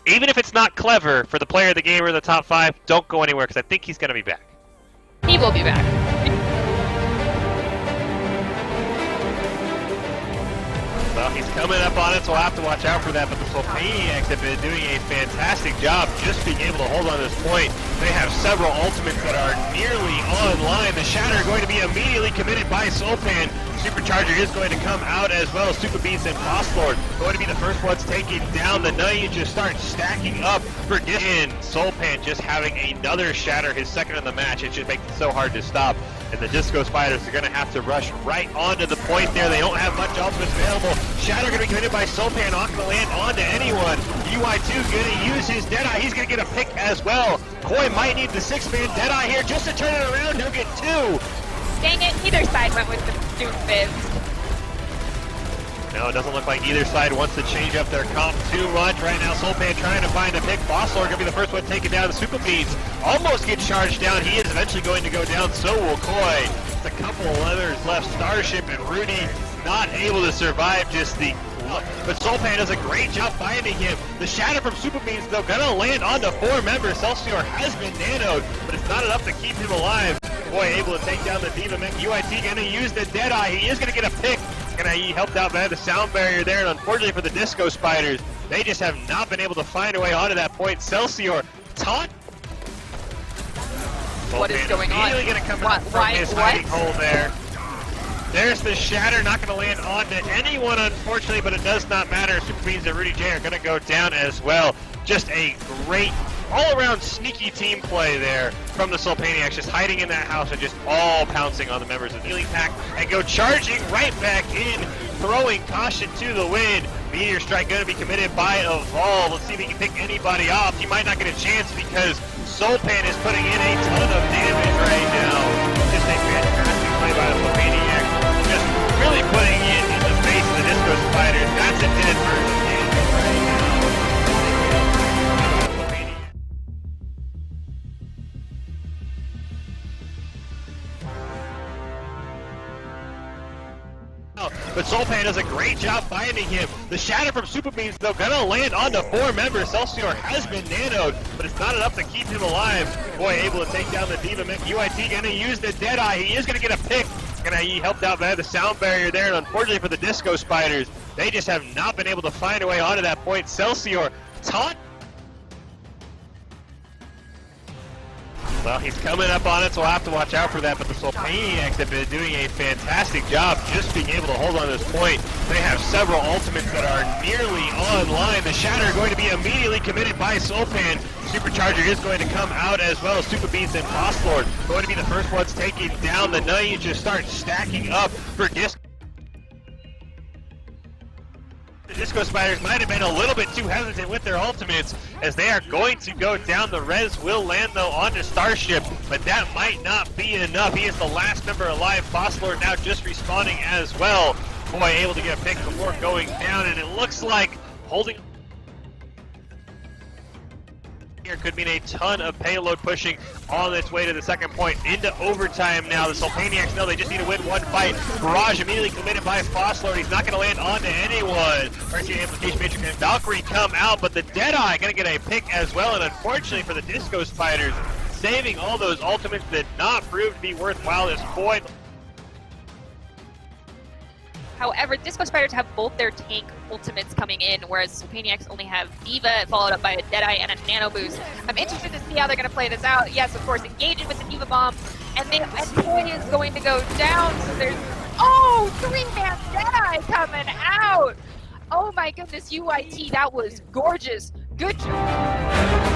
[SPEAKER 4] even if it's not Clever for the player of the game or the top 5, don't go anywhere because I think he's gonna be back.
[SPEAKER 3] He will be back.
[SPEAKER 4] Well, he's coming up on it, so we'll have to watch out for that. But the Sloveniaks have been doing a fantastic job just being able to hold on this point. They have several ultimates that are nearly online. The Shatter going to be immediately committed by Sulpan. Supercharger is going to come out as well. Super Beats and Boss Lord going to be the first ones taking down. The Night just start stacking up for Disco. Sulpan just having another Shatter, his second in the match. It should make it so hard to stop. And the Disco Spiders are going to have to rush right onto the point there. They don't have much ultimates available. Shatter going to be committed by Sulpan, not going to land onto anyone. UI2 going to use his Deadeye. He's going to get a pick as well. Koi might need the 6-man Deadeye here just to turn it around. He'll get 2.
[SPEAKER 3] Dang it, neither side went with the Doom Fibs.
[SPEAKER 4] No, it doesn't look like either side wants to change up their comp too much. Right now, Sulpan trying to find a pick. Bosslor going to be the first one taken down. The Super Beats almost get charged down. He is eventually going to go down. So will Koi. Just a couple of others left. Starship and Rudy not able to survive just the... But Sulpan does a great job finding him. The Shatter from Super Beats, though, going to land onto 4 members. Celsior has been nanoed, but it's not enough to keep him alive. Koi able to take down the Diva Mech. UIT going to use the Deadeye. He is going to get a pick. He helped out by the sound barrier there, and unfortunately for the Disco Spiders, they just have not been able to find a way onto that point. Celsior taunt.
[SPEAKER 3] What is going on?
[SPEAKER 4] Immediately going to come out from his hiding hole there. There's the Shatter, not going to land onto anyone, unfortunately, but it does not matter. Super Beans and Rudy J are going to go down as well. Just a great all-around sneaky team play there from the Sulpaniacs, just hiding in that house and just all pouncing on the members of the healing pack and go charging right back in, throwing caution to the wind. Meteor Strike going to be committed by Evolve. Let's see if he can pick anybody off. He might not get a chance because Sulpan is putting in a ton of damage right now. Just a fantastic play by the Sulpaniacs. Just really putting it in the face of the Disco Spiders. That's a dead person right now. But Soulpan does a great job finding him. The shatter from Super Beans, though, gonna land on the 4 members. Celsior has been nanoed, but it's not enough to keep him alive. Boy, able to take down the Diva Mech. UIT gonna use the Deadeye. He is gonna get a pick. He helped out by the sound barrier there, and unfortunately for the Disco Spiders, they just have not been able to find a way onto that point. Celsior taunt. Well, he's coming up on it, so we'll have to watch out for that, but the Soulpaniacs have been doing a fantastic job just being able to hold on to this point. They have several ultimates that are nearly online. The Shatter going to be immediately committed by Soulpan. Supercharger is going to come out as well as Super Beats and Boss Lord going to be the first ones taking down. The Nine just start stacking up for Disco. The Disco Spiders might have been a little bit too hesitant with their ultimates as they are going to go down. The res will land though onto Starship, but that might not be enough. He is the last member alive. Boss Lord now just respawning as well. Boy, able to get a pick before going down, and it looks like holding here could mean a ton of payload pushing on its way to the second point into overtime now. The Soulpaniacs know they just need to win one fight. Barrage immediately committed by Fosslord. He's not going to land onto anyone. Mercy Amplification Matrix and Valkyrie come out, but the Deadeye going to get a pick as well, and unfortunately for the Disco Spiders, saving all those ultimates did not prove to be worthwhile at this point.
[SPEAKER 3] However, Disco Spiders have both their tank ultimates coming in, whereas Soulpaniacs only have Diva followed up by a Deadeye and a Nano Boost. I'm interested to see how they're going to play this out. Yes, of course, engaging with the Diva Bomb, and Toy is going to go down, so there's, oh, 3-man Deadeye coming out! Oh my goodness, UIT, that was gorgeous. Good job.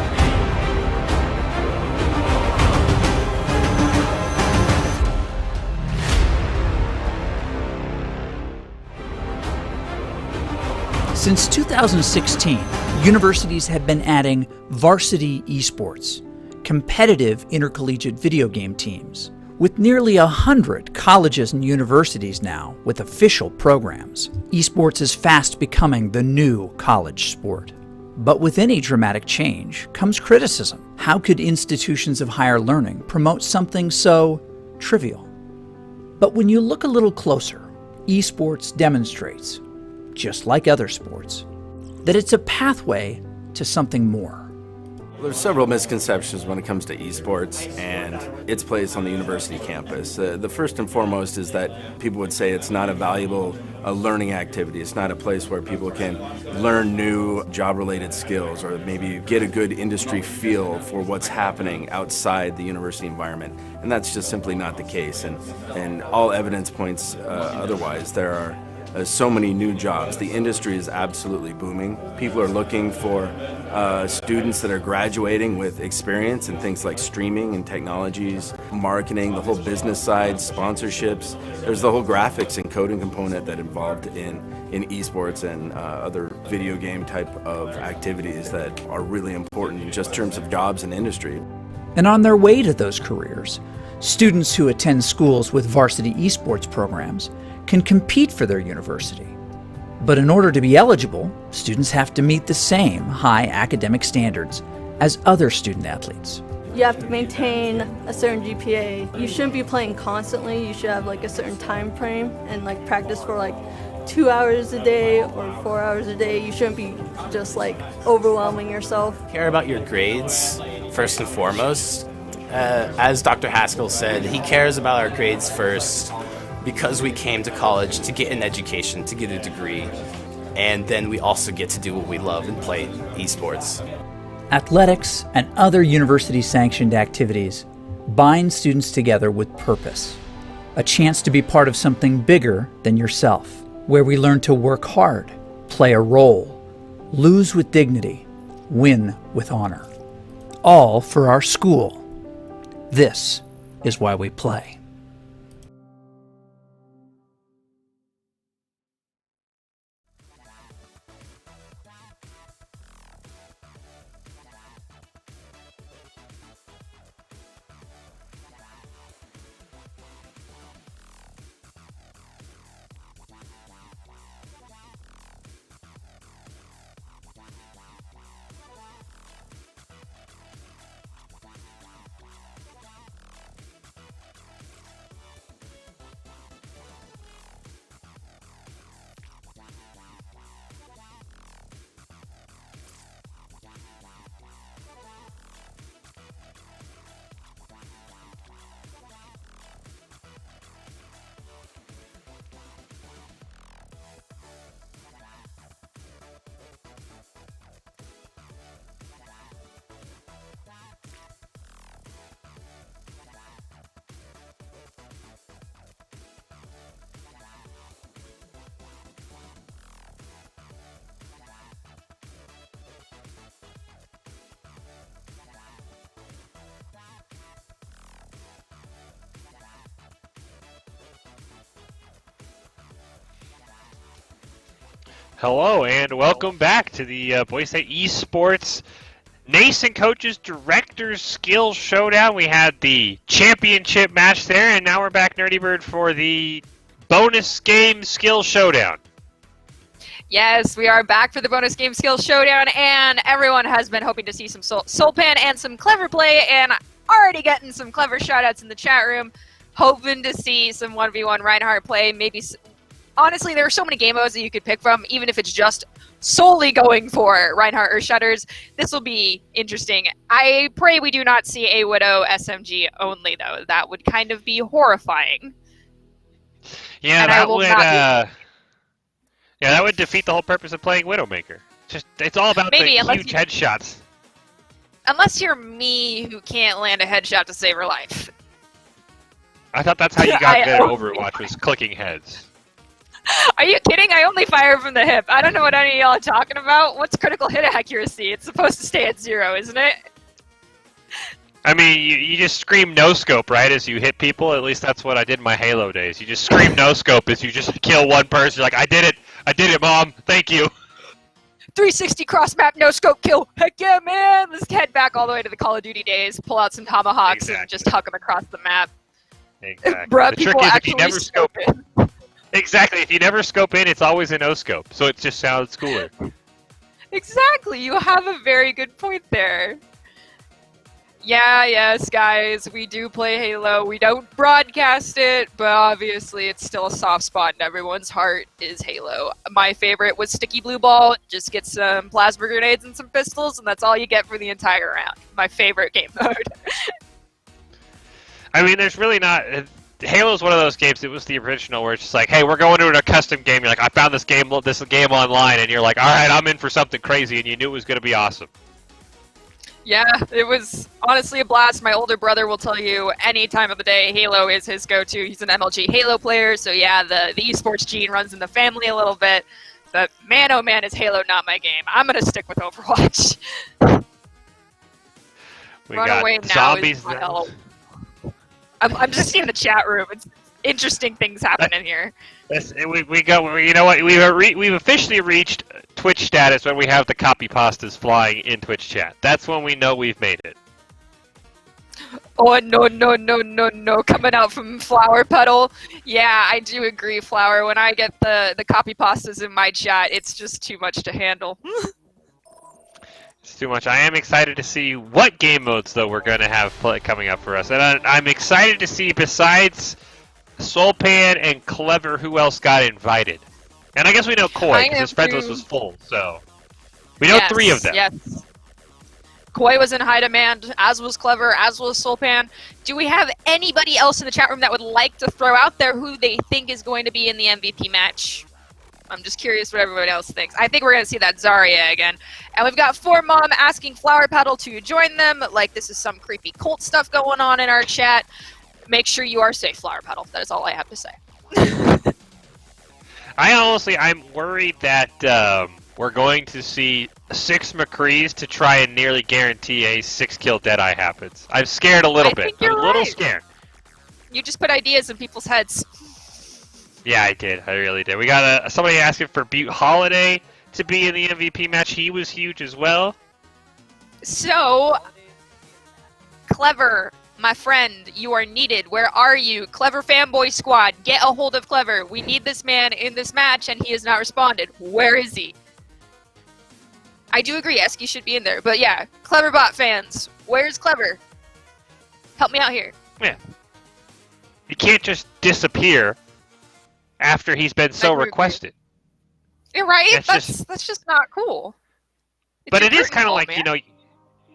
[SPEAKER 1] Since 2016, universities have been adding varsity esports, competitive intercollegiate video game teams, with nearly 100 colleges and universities now with official programs. Esports is fast becoming the new college sport. But with any dramatic change comes criticism. How could institutions of higher learning promote something so trivial? But when you look a little closer, esports demonstrates, just like other sports, that it's a pathway to something more.
[SPEAKER 6] There's several misconceptions when it comes to esports and its place on the university campus. The first and foremost is that people would say it's not a valuable learning activity. It's not a place where people can learn new job-related skills or maybe get a good industry feel for what's happening outside the university environment. And that's just simply not the case. And all evidence points otherwise. There are so many new jobs. The industry is absolutely booming. People are looking for students that are graduating with experience in things like streaming and technologies, marketing, the whole business side, sponsorships. There's the whole graphics and coding component that involved in esports and other video game type of activities that are really important just in terms of jobs and industry.
[SPEAKER 1] And on their way to those careers, students who attend schools with varsity esports programs can compete for their university. But in order to be eligible, students have to meet the same high academic standards as other student athletes.
[SPEAKER 7] You have to maintain a certain GPA. You shouldn't be playing constantly. You should have like a certain time frame and like practice for like 2 hours a day or 4 hours a day. You shouldn't be just like overwhelming yourself.
[SPEAKER 8] Care about your grades first and foremost. As Dr. Haskell said, he cares about our grades first because we came to college to get an education, to get a degree, and then we also get to do what we love and play esports.
[SPEAKER 1] Athletics and other university-sanctioned activities bind students together with purpose, a chance to be part of something bigger than yourself, where we learn to work hard, play a role, lose with dignity, win with honor, all for our school. This is why we play.
[SPEAKER 4] Hello and welcome back to the Boise State Esports Nascent Coaches Directors Skill Showdown. We had the championship match there, and now we're back, Nerdy Bird, for the bonus game Skill Showdown.
[SPEAKER 3] Yes, we are back for the bonus game Skill Showdown, and everyone has been hoping to see some Soulpan and some clever play, and already getting some clever shoutouts in the chat room, hoping to see some 1v1 Reinhardt play. Maybe, honestly, there are so many game modes that you could pick from, even if it's just solely going for Reinhardt or Shutters. This will be interesting. I pray we do not see a Widow SMG only, though. That would kind of be horrifying.
[SPEAKER 4] Yeah,
[SPEAKER 3] and
[SPEAKER 4] that would that would defeat the whole purpose of playing Widowmaker. It's all about the huge headshots.
[SPEAKER 3] Unless you're me, who can't land a headshot to save her life.
[SPEAKER 4] I thought that's how you got good at Overwatch, was clicking heads.
[SPEAKER 3] Are you kidding? I only fire from the hip. I don't know what any of y'all are talking about. What's critical hit accuracy? It's supposed to stay at 0, isn't it?
[SPEAKER 4] I mean, you just scream no-scope, right, as you hit people? At least that's what I did in my Halo days. You just scream no-scope as you just kill one person. You're like, I did it, Mom, thank you.
[SPEAKER 3] 360 cross-map, no-scope kill. Heck yeah, man! Let's head back all the way to the Call of Duty days, pull out some tomahawks, and just huck them across the map.
[SPEAKER 4] Exactly.
[SPEAKER 3] Bruh,
[SPEAKER 4] the trick is if you never scope in. Exactly, if you never scope in, it's always a no-scope, so it just sounds cooler.
[SPEAKER 3] Exactly, you have a very good point there. Yeah, yes, guys, we do play Halo. We don't broadcast it, but obviously it's still a soft spot in everyone's heart is Halo. My favorite was Sticky Blue Ball. Just get some plasma grenades and some pistols, and that's all you get for the entire round. My favorite game mode.
[SPEAKER 4] I mean, there's really not... Halo's one of those games, it was the original, where it's just like, hey, we're going to a custom game. You're like, I found this game online, and you're like, all right, I'm in for something crazy, and you knew it was going to be awesome.
[SPEAKER 3] Yeah, it was honestly a blast. My older brother will tell you any time of the day, Halo is his go-to. He's an MLG Halo player, so yeah, the esports gene runs in the family a little bit. But man, oh man, is Halo not my game. I'm going to stick with Overwatch.
[SPEAKER 4] We got zombies now.
[SPEAKER 3] I'm just in the chat room. It's interesting things happening here.
[SPEAKER 4] We go. You know what? We've officially reached Twitch status when we have the copy pastas flying in Twitch chat. That's when we know we've made it.
[SPEAKER 3] Oh no! Coming out from Flower Petal. Yeah, I do agree, Flower. When I get the copy pastas in my chat, it's just too much to handle.
[SPEAKER 4] It's too much. I am excited to see what game modes though we're going to have coming up for us, and I'm excited to see besides Soulpan and Clever, who else got invited? And I guess we know Koi, because his friend list was full, so... We know 3 of them.
[SPEAKER 3] Yes. Koi was in high demand, as was Clever, as was Soulpan. Do we have anybody else in the chat room that would like to throw out there who they think is going to be in the MVP match? I'm just curious what everybody else thinks. I think we're going to see that Zarya again. And we've got 4Mom asking Flower Petal to join them, like this is some creepy cult stuff going on in our chat. Make sure you are safe, Flower Petal. That is all I have to say.
[SPEAKER 4] I'm worried that we're going to see 6 McCrees to try and nearly guarantee a 6-kill Deadeye happens. I'm scared a little bit. I'm a little scared.
[SPEAKER 3] You just put ideas in people's heads.
[SPEAKER 4] Yeah, I did. I really did. We got somebody asking for Butte Holiday to be in the MVP match. He was huge as well.
[SPEAKER 3] So, Clever, my friend, you are needed. Where are you? Clever Fanboy Squad, get a hold of Clever. We need this man in this match, and he has not responded. Where is he? I do agree, Eski should be in there. But yeah, Cleverbot fans, where's Clever? Help me out here.
[SPEAKER 4] Yeah. You can't just disappear after he's been so requested.
[SPEAKER 3] You're right. That's just not cool.
[SPEAKER 4] But it is kind of like, man. You know,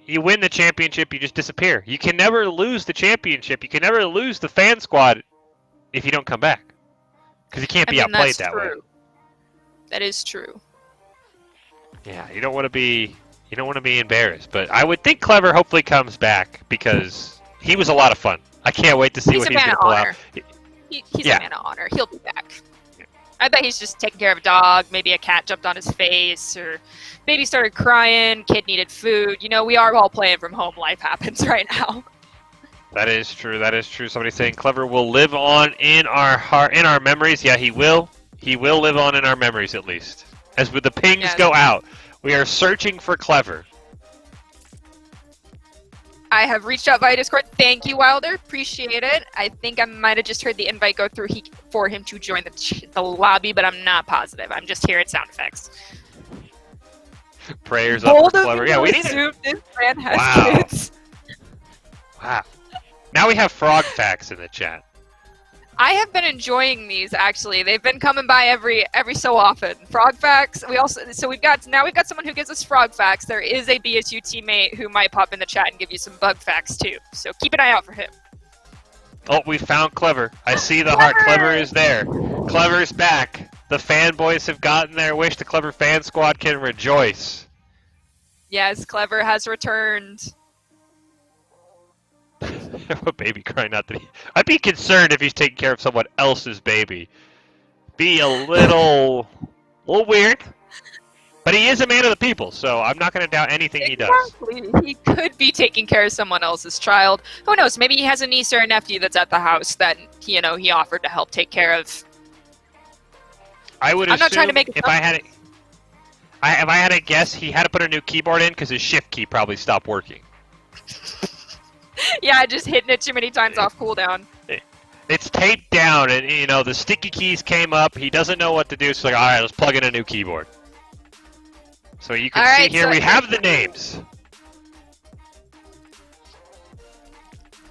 [SPEAKER 4] you win the championship, you just disappear. You can never lose the championship. You can never lose the fan squad if you don't come back. Because you can't be outplayed that way.
[SPEAKER 3] That is true.
[SPEAKER 4] Yeah, you don't want to be embarrassed. But I would think Clever hopefully comes back because he was a lot of fun. I can't wait to see what he's going to pull out.
[SPEAKER 3] He's a man of honor. He'll be back. I bet he's just taking care of a dog. Maybe a cat jumped on his face, or baby started crying. Kid needed food. You know, we are all playing from home. Life happens right now.
[SPEAKER 4] That is true. That is true. Somebody's saying Clever will live on in our heart, in our memories. Yeah, he will. He will live on in our memories, at least. As the pings
[SPEAKER 3] Yeah.
[SPEAKER 4] go out, we are searching for Clever.
[SPEAKER 3] I have reached out via Discord. Thank you, Wilder. Appreciate it. I think I might have just heard the invite go through for him to join the lobby, but I'm not positive. I'm just hearing sound effects.
[SPEAKER 4] Prayers up for
[SPEAKER 3] Bold of
[SPEAKER 4] Clever.
[SPEAKER 3] you
[SPEAKER 4] Yeah,
[SPEAKER 3] to
[SPEAKER 4] we need to.
[SPEAKER 3] assume this man has
[SPEAKER 4] Wow.
[SPEAKER 3] kids.
[SPEAKER 4] Wow. Now we have frog facts in the chat.
[SPEAKER 3] I have been enjoying these actually. They've been coming by every so often. Frog facts. We've got someone who gives us frog facts. There is a BSU teammate who might pop in the chat and give you some bug facts too. So keep an eye out for him.
[SPEAKER 4] Oh, we found Clever. I see the heart. Clever is there. Clever is back. The fanboys have gotten their wish. The Clever fan squad can rejoice.
[SPEAKER 3] Yes, Clever has returned.
[SPEAKER 4] A baby crying out that I'd be concerned if he's taking care of someone else's baby. Be a little weird. But he is a man of the people, so I'm not going to doubt anything he does.
[SPEAKER 3] Exactly. He could be taking care of someone else's child. Who knows? Maybe he has a niece or a nephew that's at the house that he offered to help take care of.
[SPEAKER 4] I would
[SPEAKER 3] I'm
[SPEAKER 4] assume
[SPEAKER 3] not trying to make it
[SPEAKER 4] if I had to guess, he had to put a new keyboard in because his shift key probably stopped working.
[SPEAKER 3] Yeah, just hitting it too many times off cooldown.
[SPEAKER 4] It's taped down, and the sticky keys came up. He doesn't know what to do, so like, all right, let's plug in a new keyboard. So you can
[SPEAKER 3] All
[SPEAKER 4] see
[SPEAKER 3] right,
[SPEAKER 4] here
[SPEAKER 3] so-
[SPEAKER 4] we have the names.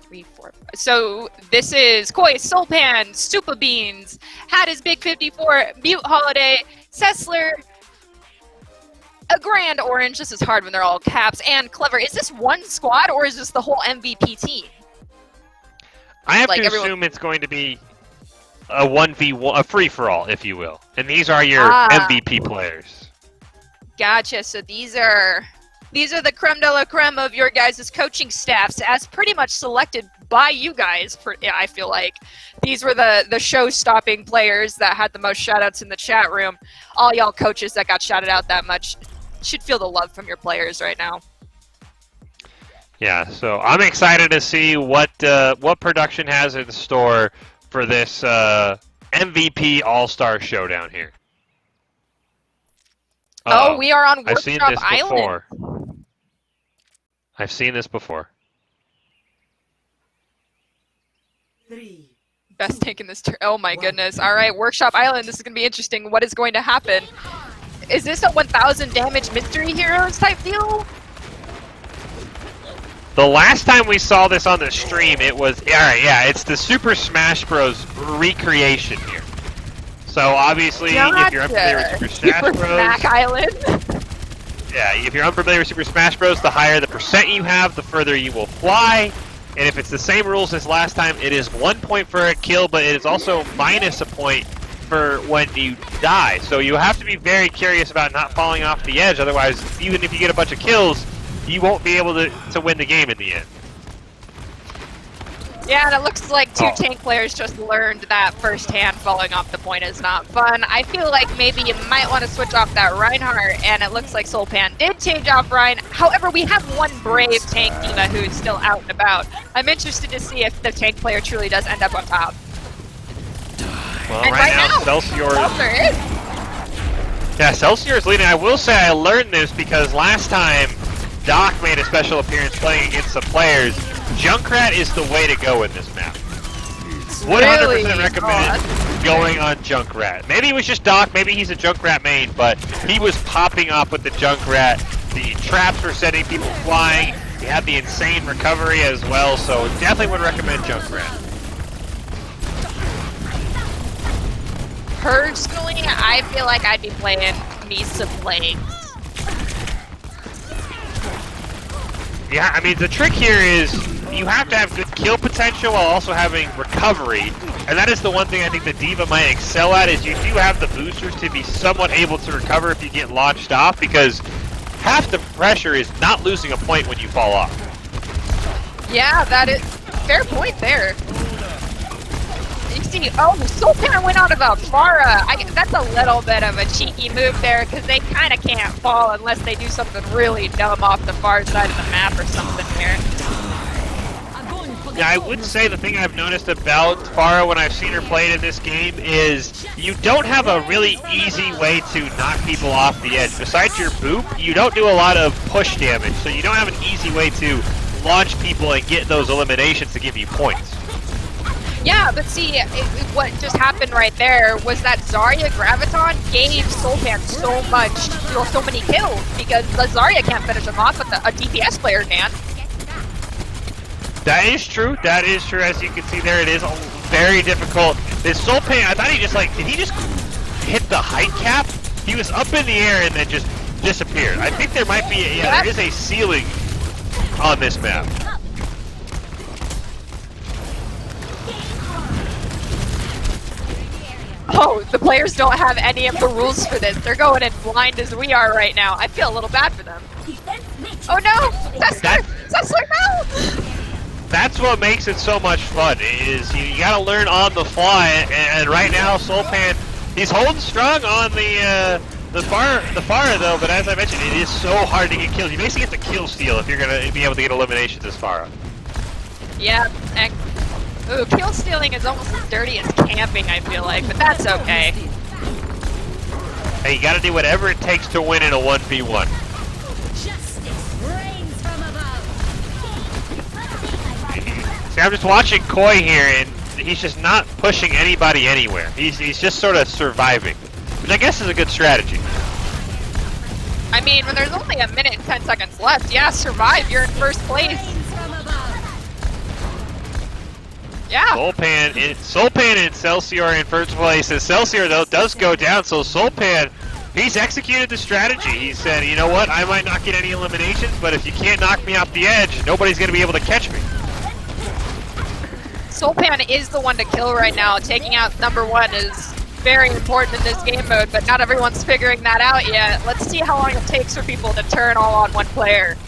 [SPEAKER 3] 3, 4. So this is Koi, Soulpan, Super Beans, Had His Big 54, Mute Holiday, Sessler, a Grand Orange. This is hard when they're all caps, and Clever. Is this one squad or is this the whole MVP team?
[SPEAKER 4] I have
[SPEAKER 3] Like
[SPEAKER 4] to
[SPEAKER 3] everyone-
[SPEAKER 4] assume it's going to be a 1v1, a free-for-all, if you will. And these are your
[SPEAKER 3] Ah.
[SPEAKER 4] MVP players.
[SPEAKER 3] Gotcha. So these are the creme de la creme of your guys' coaching staffs, as pretty much selected by you guys. I feel like these were the show-stopping players that had the most shout-outs in the chat room. All y'all coaches that got shouted out that much should feel the love from your players right now.
[SPEAKER 4] Yeah, so I'm excited to see what production has in store for this MVP All-Star Showdown here.
[SPEAKER 3] Oh, we are on
[SPEAKER 4] I've seen
[SPEAKER 3] Workshop
[SPEAKER 4] this
[SPEAKER 3] Island.
[SPEAKER 4] before. I've seen this before.
[SPEAKER 5] 3,
[SPEAKER 3] Best taking this turn. Oh my goodness. All right, Workshop Island. This is going to be interesting. What is going to happen? Is this a 1,000 damage Mystery Heroes type deal?
[SPEAKER 4] The last time we saw this on the stream, it was it's the Super Smash Bros. Recreation here. So obviously, if you're unfamiliar with Super Smash
[SPEAKER 3] Super
[SPEAKER 4] Bros,
[SPEAKER 3] Smack Island.
[SPEAKER 4] yeah, if you're unfamiliar with Super Smash Bros, the higher the percent you have, the further you will fly. And if it's the same rules as last time, it is 1 point for a kill, but it is also minus a point for when you die. So you have to be very curious about not falling off the edge. Otherwise, even if you get a bunch of kills, you won't be able to win the game in the end.
[SPEAKER 3] Yeah, and it looks like two
[SPEAKER 4] Oh.
[SPEAKER 3] tank players just learned that firsthand falling off the point is not fun. I feel like maybe you might want to switch off that Reinhardt, and it looks like Soulpan did change off Rein. However, we have one brave tank diva who's still out and about. I'm interested to see if the tank player truly does end up on top.
[SPEAKER 4] Well,
[SPEAKER 3] And
[SPEAKER 4] right now,
[SPEAKER 3] Seltzer
[SPEAKER 4] Celsior.
[SPEAKER 3] is.
[SPEAKER 4] Yeah, Celsior is leading. I will say I learned this because last time Doc made a special appearance playing against some players. Junkrat is the way to go in this map. 100%
[SPEAKER 3] Really?
[SPEAKER 4] recommend going on Junkrat. Maybe it was just Doc, maybe he's a Junkrat main, but he was popping off with the Junkrat. The traps were setting people flying. He had the insane recovery as well, so definitely would recommend Junkrat.
[SPEAKER 3] Personally, I feel like I'd be playing Misa Plagues.
[SPEAKER 4] Yeah, I mean, the trick here is you have to have good kill potential while also having recovery. And that is the one thing I think the D.Va might excel at, is you do have the boosters to be somewhat able to recover if you get launched off, because half the pressure is not losing a point when you fall off.
[SPEAKER 3] Yeah, that is fair point there. You see, Soulpan went out of a Mara. That's a little bit of a cheeky move there, because they kind of can't fall unless they do something really dumb off the far side of the map or something here.
[SPEAKER 4] Yeah, I would say the thing I've noticed about Farah when I've seen her played in this game is you don't have a really easy way to knock people off the edge. Besides your boop, you don't do a lot of push damage, so you don't have an easy way to launch people and get those eliminations to give you points.
[SPEAKER 3] Yeah, but see, what just happened right there was that Zarya Graviton gave Sultan so many kills because the Zarya can't finish him off, but a DPS player can.
[SPEAKER 4] That is true. That is true. As you can see there, it is very difficult. This Sultan, I thought he just did he just hit the height cap? He was up in the air and then just disappeared. I think there might be, there is a ceiling on this map.
[SPEAKER 3] Oh, the players don't have any of the rules for this. They're going in blind as we are right now. I feel a little bad for them. Oh no! Tesla, no!
[SPEAKER 4] That's what makes it so much fun, is you gotta learn on the fly, and right now Sulpan, he's holding strong on the Farah though, but as I mentioned, it is so hard to get kills. You basically get the kill steal if you're gonna be able to get eliminations as Farah.
[SPEAKER 3] Yeah, and kill stealing is almost as dirty as camping, I feel like, but that's okay.
[SPEAKER 4] Hey, you gotta do whatever it takes to win in a 1v1. See, I'm just watching Koi here, and he's just not pushing anybody anywhere. He's just sort of surviving, which I guess is a good strategy.
[SPEAKER 3] I mean, when there's only a minute and 10 seconds left, yeah, survive, you're in first place. Yeah.
[SPEAKER 4] Sulpan and Celsior in first place. And Celsior, though, does go down, so Sulpan, he's executed the strategy. He said, you know what, I might not get any eliminations, but if you can't knock me off the edge, nobody's going to be able to catch me.
[SPEAKER 3] Sulpan is the one to kill right now. Taking out #1 is very important in this game mode, but not everyone's figuring that out yet. Let's see how long it takes for people to turn all on one player.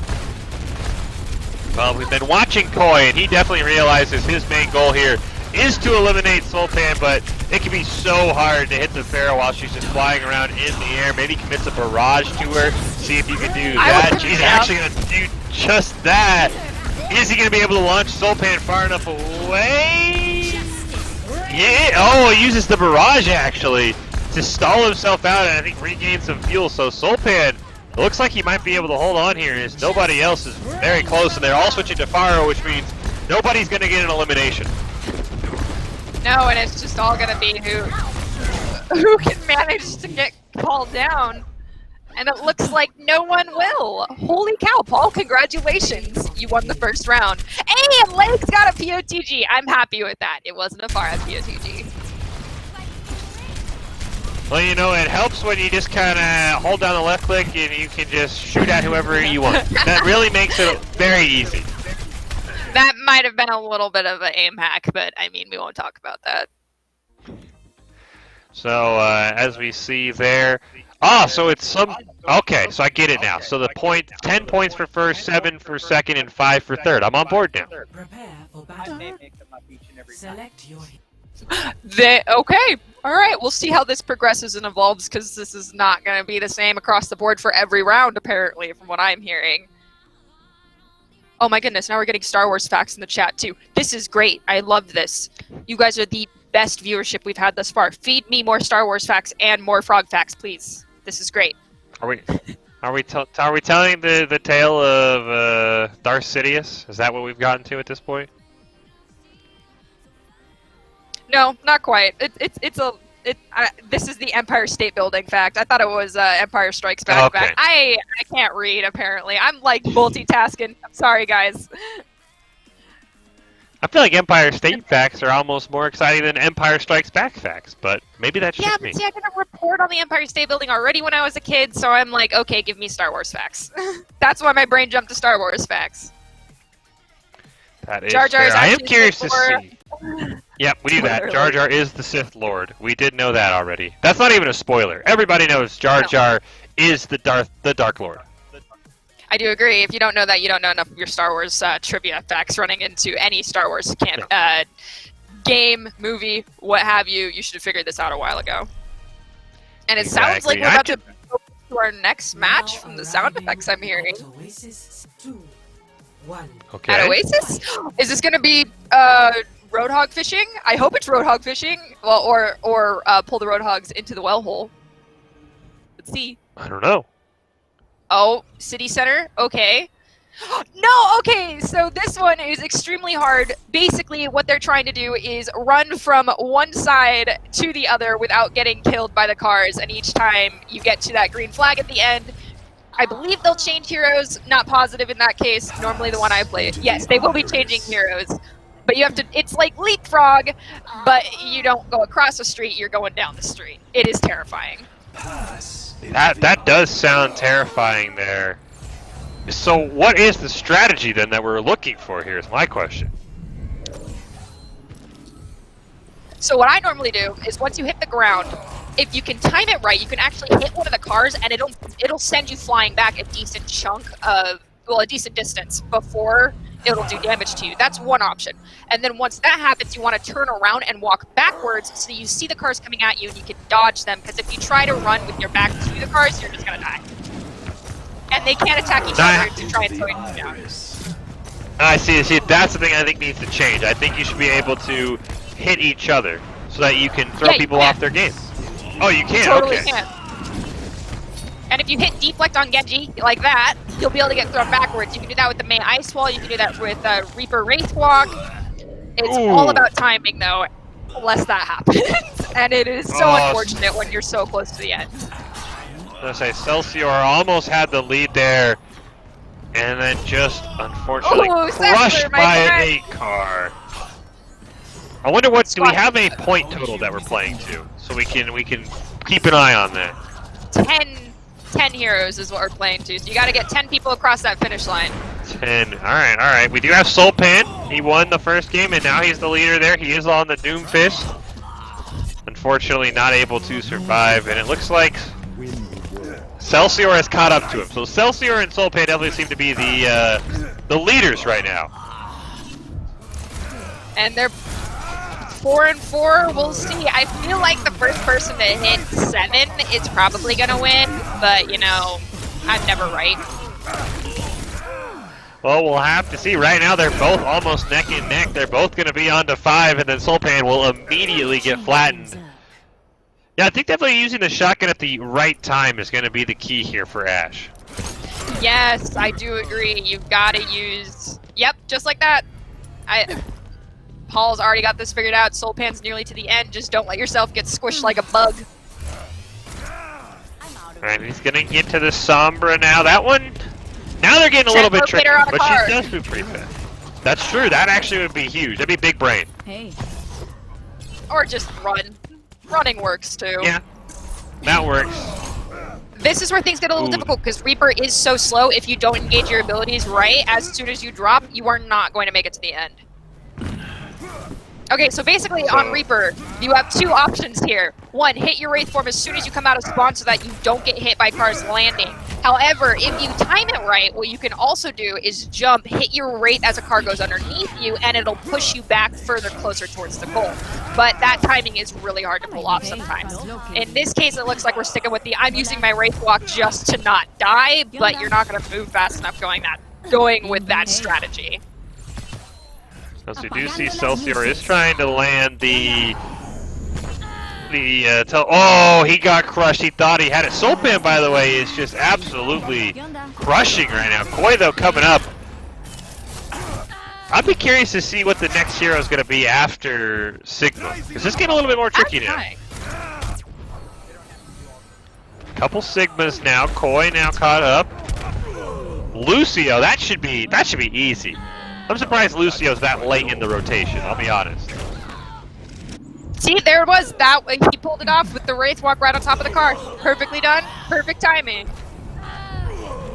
[SPEAKER 4] Well, we've been watching Koi, and he definitely realizes his main goal here is to eliminate Sultan, but it can be so hard to hit the Pharaoh while she's just flying around in the air. Maybe commits a barrage to her. See if you can do that. She's actually going to do just that. Is he going to be able to launch Sultan far enough away? Yeah. Oh, he uses the barrage, actually, to stall himself out and I think regain some fuel. So Sultan, it looks like he might be able to hold on here as nobody else is very close, and they're all switching to Faro, which means nobody's going to get an elimination.
[SPEAKER 3] No, and it's just all going to be who can manage to get called down. And it looks like no one will. Holy cow, Paul, congratulations. You won the first round. Hey, and Leg's got a POTG. I'm happy with that. It wasn't a Farah POTG.
[SPEAKER 4] Well, you know, it helps when you just kind of hold down the left click and you can just shoot at whoever you want. That really makes it very easy.
[SPEAKER 3] That might have been a little bit of an aim hack, but I mean, we won't talk about that.
[SPEAKER 4] So, as we see there... Ah, so it's some... Okay, so I get it now. So the 10 points for first, 7 for second, and 5 for third. I'm on board now.
[SPEAKER 5] Prepare for battle. Select your
[SPEAKER 3] Okay, all right. We'll see how this progresses and evolves because this is not going to be the same across the board for every round, apparently, from what I'm hearing. Oh my goodness, now we're getting Star Wars facts in the chat too. This is great. I love this. You guys are the best viewership we've had thus far. Feed me more Star Wars facts and more Frog facts, please. This is great.
[SPEAKER 4] Are we telling the tale of Darth Sidious? Is that what we've gotten to at this point?
[SPEAKER 3] No, not quite. This is the Empire State Building fact. I thought it was Empire Strikes Back fact. I can't read, apparently. I'm like multitasking. I'm sorry, guys.
[SPEAKER 4] I feel like Empire State facts are almost more exciting than Empire Strikes Back facts, but maybe that's just me.
[SPEAKER 3] Yeah, but see, I did a report on the Empire State Building already when I was a kid, so I'm like, okay, give me Star Wars facts. That's why my brain jumped to Star Wars facts.
[SPEAKER 4] That is
[SPEAKER 3] Jar Jar is
[SPEAKER 4] fair. I am
[SPEAKER 3] actually
[SPEAKER 4] curious to
[SPEAKER 3] Lord.
[SPEAKER 4] see. Yep, we knew that. Jar Jar is the Sith Lord. We did know that already. That's not even a spoiler. Everybody knows Jar Jar is the Dark Lord.
[SPEAKER 3] I do agree. If you don't know that, you don't know enough of your Star Wars trivia facts running into any Star Wars game, movie, what have you. You should have figured this out a while ago. And it sounds like we're about to go to our next match from the sound effects I'm hearing.
[SPEAKER 4] Okay.
[SPEAKER 3] At Oasis? Is this going to be roadhog fishing? I hope it's roadhog fishing. Well, or pull the roadhogs into the well hole. Let's see.
[SPEAKER 4] I don't know.
[SPEAKER 3] Oh, city center. Okay. No, okay, so this one is extremely hard. Basically, what they're trying to do is run from one side to the other without getting killed by the cars, and each time you get to that green flag at the end, I believe they'll change heroes. Not positive in that case. Normally the one I played. Yes, they will be changing heroes. But you have to, it's like leapfrog, but you don't go across the street, you're going down the street. It is terrifying.
[SPEAKER 4] That does sound terrifying there. So what is the strategy then that we're looking for here is my question.
[SPEAKER 3] So what I normally do is once you hit the ground, if you can time it right, you can actually hit one of the cars and it'll send you flying back a decent chunk of, well, a decent distance before it'll do damage to you. That's one option. And then once that happens, you want to turn around and walk backwards so that you see the cars coming at you and you can dodge them, because if you try to run with your back to the cars, you're just going to die. And they can't attack each other to try and slow you down.
[SPEAKER 4] I see, that's the thing I think needs to change. I think you should be able to hit each other so that you can throw people off their game. Oh, you can?
[SPEAKER 3] Totally
[SPEAKER 4] okay.
[SPEAKER 3] can. And if you hit deflect on Genji like that, you'll be able to get thrown backwards. You can do that with the May Ice Wall, you can do that with Reaper Wraith Walk. It's all about timing though, lest that happens. And it is so unfortunate when you're so close to the end.
[SPEAKER 4] I was gonna say, Celsior almost had the lead there, and then just unfortunately crushed by a car. I wonder what, do we have a point total that we're playing to? So we can keep an eye on that.
[SPEAKER 3] 10 heroes is what we're playing to, so you gotta get 10 people across that finish line.
[SPEAKER 4] 10, alright. We do have Soulpan. He won the first game, and now he's the leader there. He is on the Doomfist. Unfortunately not able to survive, and it looks like Celsior has caught up to him. So Celsior and Soulpan definitely seem to be the leaders right now.
[SPEAKER 3] And they're 4-4. We'll see. I feel like the first person to hit 7 is probably gonna win, but you know, I'm never right.
[SPEAKER 4] Well, we'll have to see. Right now, they're both almost neck and neck. They're both going to be on to 5, and then Soulpan will immediately get flattened. Yeah, I think definitely using the shotgun at the right time is going to be the key here for Ash.
[SPEAKER 3] Yes, I do agree. You've got to use... Yep, just like that. Paul's already got this figured out. Soulpan's nearly to the end. Just don't let yourself get squished like a bug.
[SPEAKER 4] Alright, he's going to get to the Sombra now. That one... Now they're getting a little bit tricky, but she does move pretty fast. That's true. That actually would be huge. That'd be big brain.
[SPEAKER 5] Hey.
[SPEAKER 3] Or just run. Running works too.
[SPEAKER 4] Yeah, that works.
[SPEAKER 3] This is where things get a little difficult because Reaper is so slow. If you don't engage your abilities right, as soon as you drop, you are not going to make it to the end. Okay, so basically on Reaper, you have 2 options here. 1, hit your Wraith form as soon as you come out of spawn so that you don't get hit by cars landing. However, if you time it right, what you can also do is jump, hit your Wraith as a car goes underneath you, and it'll push you back further closer towards the goal. But that timing is really hard to pull off sometimes. In this case, it looks like we're sticking with the I'm using my Wraith Walk just to not die, but you're not going to move fast enough going with that strategy.
[SPEAKER 4] As we do see, Celsior is trying to land oh, he got crushed. He thought he had it. Soulpan, by the way, is just absolutely crushing right now. Koi, though, coming up. I'd be curious to see what the next hero is going to be after Sigma, because this getting a little bit more tricky now. Couple Sigmas now. Koi now caught up. Lucio, that should be easy. I'm surprised Lucio's that late in the rotation, I'll be honest.
[SPEAKER 3] See, there it was. He pulled it off with the Wraith Walk right on top of the car. Perfectly done. Perfect timing.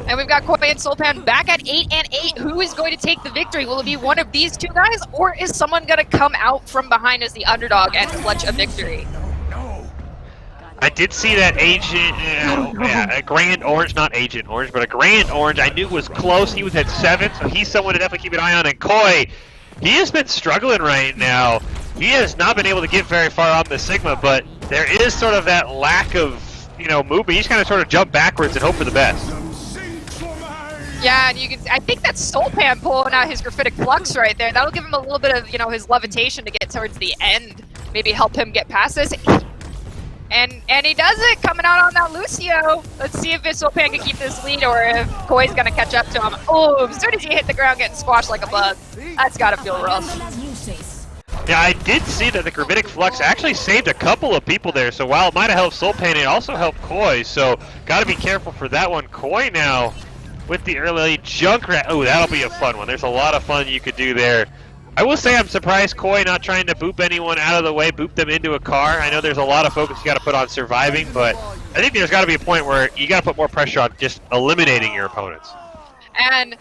[SPEAKER 3] And we've got Koi and Soulpan back at 8-8. Who is going to take the victory? Will it be one of these 2 guys, or is someone going to come out from behind as the underdog and clutch a victory?
[SPEAKER 4] I did see that a Grand Orange, not Agent Orange, but a Grand Orange I knew was close. He was at 7, so he's someone to definitely keep an eye on. And Koi, he has been struggling right now. He has not been able to get very far on the Sigma, but there is sort of that lack of, movement. He's kind of sort of jump backwards and hope for the best.
[SPEAKER 3] Yeah, and you can. I think that's Soulpan pulling out his graphitic flux right there. That'll give him a little bit of, his levitation to get towards the end. Maybe help him get past this. And he does it, coming out on that Lucio. Let's see if Soulpan can keep this lead or if Koi's gonna catch up to him. Oh, as soon as he hit the ground, getting squashed like a bug. That's gotta feel rough.
[SPEAKER 4] Yeah, I did see that the gravitic flux actually saved a couple of people there. So while it might have helped Soulpan, it also helped Koi. So gotta be careful for that one. Koi now with the early Junkrat. Oh, that'll be a fun one. There's a lot of fun you could do there. I will say I'm surprised Koi not trying to boop anyone out of the way, boop them into a car. I know there's a lot of focus you got to put on surviving, but I think there's got to be a point where you got to put more pressure on just eliminating your opponents.
[SPEAKER 3] And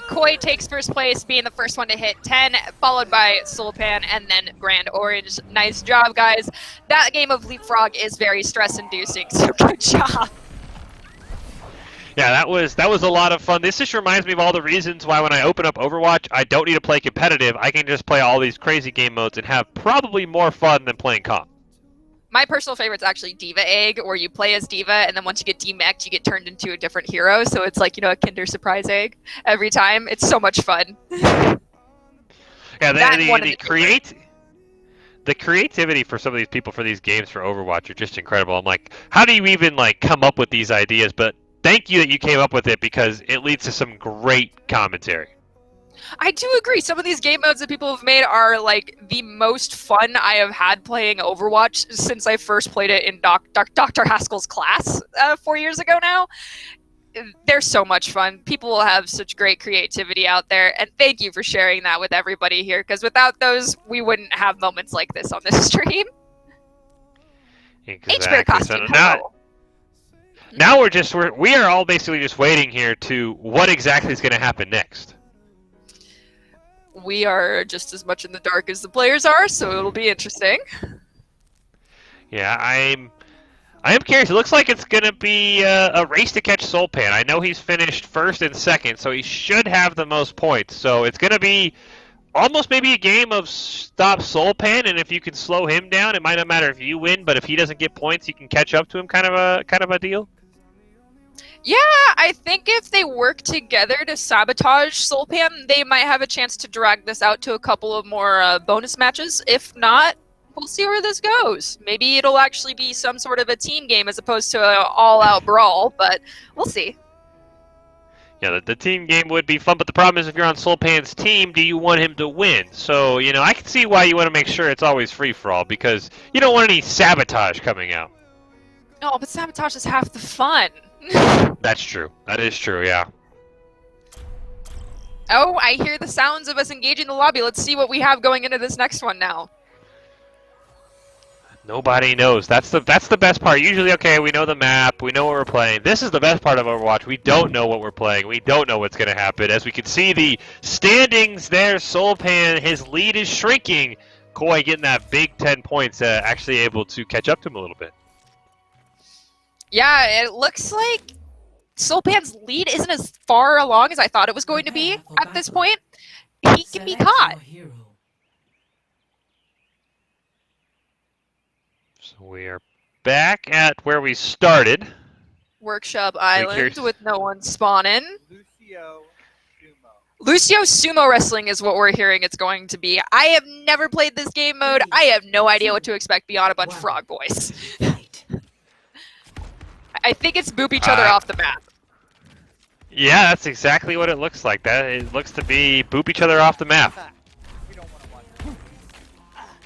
[SPEAKER 3] Koi takes first place, being the first one to hit 10, followed by Soulpan and then Grand Orange. Nice job, guys. That game of Leapfrog is very stress-inducing, so good job.
[SPEAKER 4] Yeah, that was a lot of fun. This just reminds me of all the reasons why when I open up Overwatch, I don't need to play competitive. I can just play all these crazy game modes and have probably more fun than playing comp.
[SPEAKER 3] My personal favorite is actually Diva Egg, where you play as Diva, and then once you get demech'd, you get turned into a different hero. So it's like, a Kinder Surprise egg every time. It's so much fun.
[SPEAKER 4] Yeah, the creativity for some of these people for these games for Overwatch are just incredible. I'm like, how do you even come up with these ideas? But thank you that you came up with it because it leads to some great commentary.
[SPEAKER 3] I do agree. Some of these game modes that people have made are the most fun I have had playing Overwatch since I first played it in Dr. Haskell's class 4 years ago now. They're so much fun. People have such great creativity out there, and thank you for sharing that with everybody here, because without those, we wouldn't have moments like this on this stream.
[SPEAKER 4] Exactly.
[SPEAKER 3] costume,
[SPEAKER 4] Now we are all basically just waiting here to what exactly is going to happen next.
[SPEAKER 3] We are just as much in the dark as the players are, so it'll be interesting.
[SPEAKER 4] Yeah, I am curious. It looks like it's going to be a race to catch Soulpan. I know he's finished first and second, so he should have the most points. So it's going to be almost maybe a game of stop Soulpan, and if you can slow him down, it might not matter if you win, but if he doesn't get points, you can catch up to him. Kind of a deal.
[SPEAKER 3] Yeah, I think if they work together to sabotage Soulpan, they might have a chance to drag this out to a couple of more bonus matches. If not, we'll see where this goes. Maybe it'll actually be some sort of a team game as opposed to an all-out brawl, but we'll see.
[SPEAKER 4] Yeah, the team game would be fun, but the problem is if you're on Soulpan's team, do you want him to win? So, I can see why you want to make sure it's always free-for-all, because you don't want any sabotage coming out.
[SPEAKER 3] No, but sabotage is half the fun.
[SPEAKER 4] That's true. That is true, yeah.
[SPEAKER 3] Oh, I hear the sounds of us engaging the lobby. Let's see what we have going into this next one now.
[SPEAKER 4] Nobody knows. That's the best part. Usually, okay, we know the map, we know what we're playing. This is the best part of Overwatch. We don't know what we're playing. We don't know what's going to happen. As we can see the standings there, Soulpan, his lead is shrinking. Koi getting that big 10 points, actually able to catch up to him a little bit.
[SPEAKER 3] Yeah, it looks like Soulpan's lead isn't as far along as I thought it was going to be at this point. He can be caught.
[SPEAKER 4] So we are back at where we started.
[SPEAKER 3] Workshop Island with no one spawning.
[SPEAKER 2] Lucio Sumo.
[SPEAKER 3] Lucio Sumo Wrestling is what we're hearing it's going to be. I have never played this game mode. I have no idea what to expect beyond a bunch of frog boys. I think it's boop each other off the map.
[SPEAKER 4] Yeah, that's exactly what it looks like. It looks to be boop each other off the map.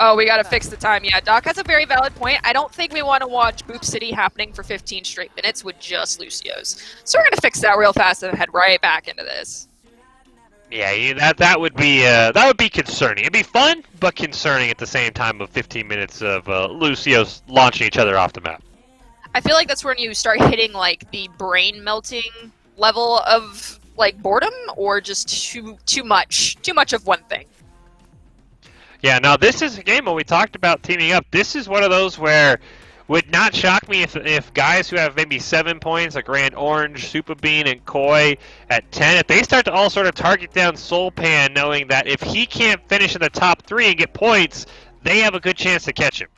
[SPEAKER 3] Oh, we gotta fix the time. Yeah, Doc has a very valid point. I don't think we want to watch Boop City happening for 15 straight minutes with just Lucio's. So we're gonna fix that real fast and head right back into this.
[SPEAKER 4] Yeah, that would be concerning. It'd be fun, but concerning at the same time of 15 minutes of Lucio's launching each other off the map.
[SPEAKER 3] I feel like that's when you start hitting the brain melting level of boredom, or just too much of one thing.
[SPEAKER 4] Yeah, now this is a game when we talked about teaming up. This is one of those where would not shock me if guys who have maybe 7 points, like Grand Orange, Super Bean, and Koi at 10, if they start to all sort of target down Soulpan, knowing that if he can't finish in the top 3 and get points, they have a good chance to catch him.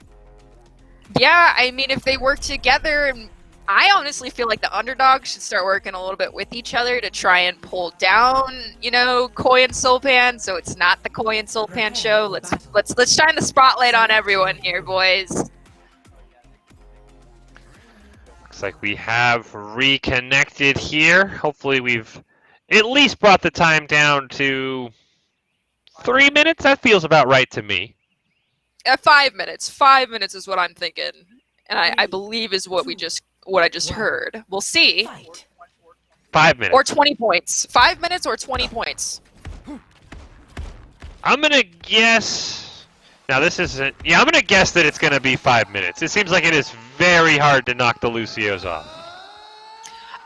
[SPEAKER 3] Yeah, I mean, if they work together and I honestly feel like the underdogs should start working a little bit with each other to try and pull down, Koi and Sulpan, so it's not the Koi and Sulpan show. Let's shine the spotlight on everyone here, boys.
[SPEAKER 4] Looks like we have reconnected here. Hopefully we've at least brought the time down to 3 minutes. That feels about right to me.
[SPEAKER 3] 5 minutes. 5 minutes is what I'm thinking, and I believe is what I just heard. We'll see.
[SPEAKER 4] 5 minutes.
[SPEAKER 3] Or 20 points. 5 minutes or 20 points.
[SPEAKER 4] I'm gonna guess. Now this isn't. Yeah, I'm gonna guess that it's gonna be 5 minutes. It seems like it is very hard to knock the Lucios off.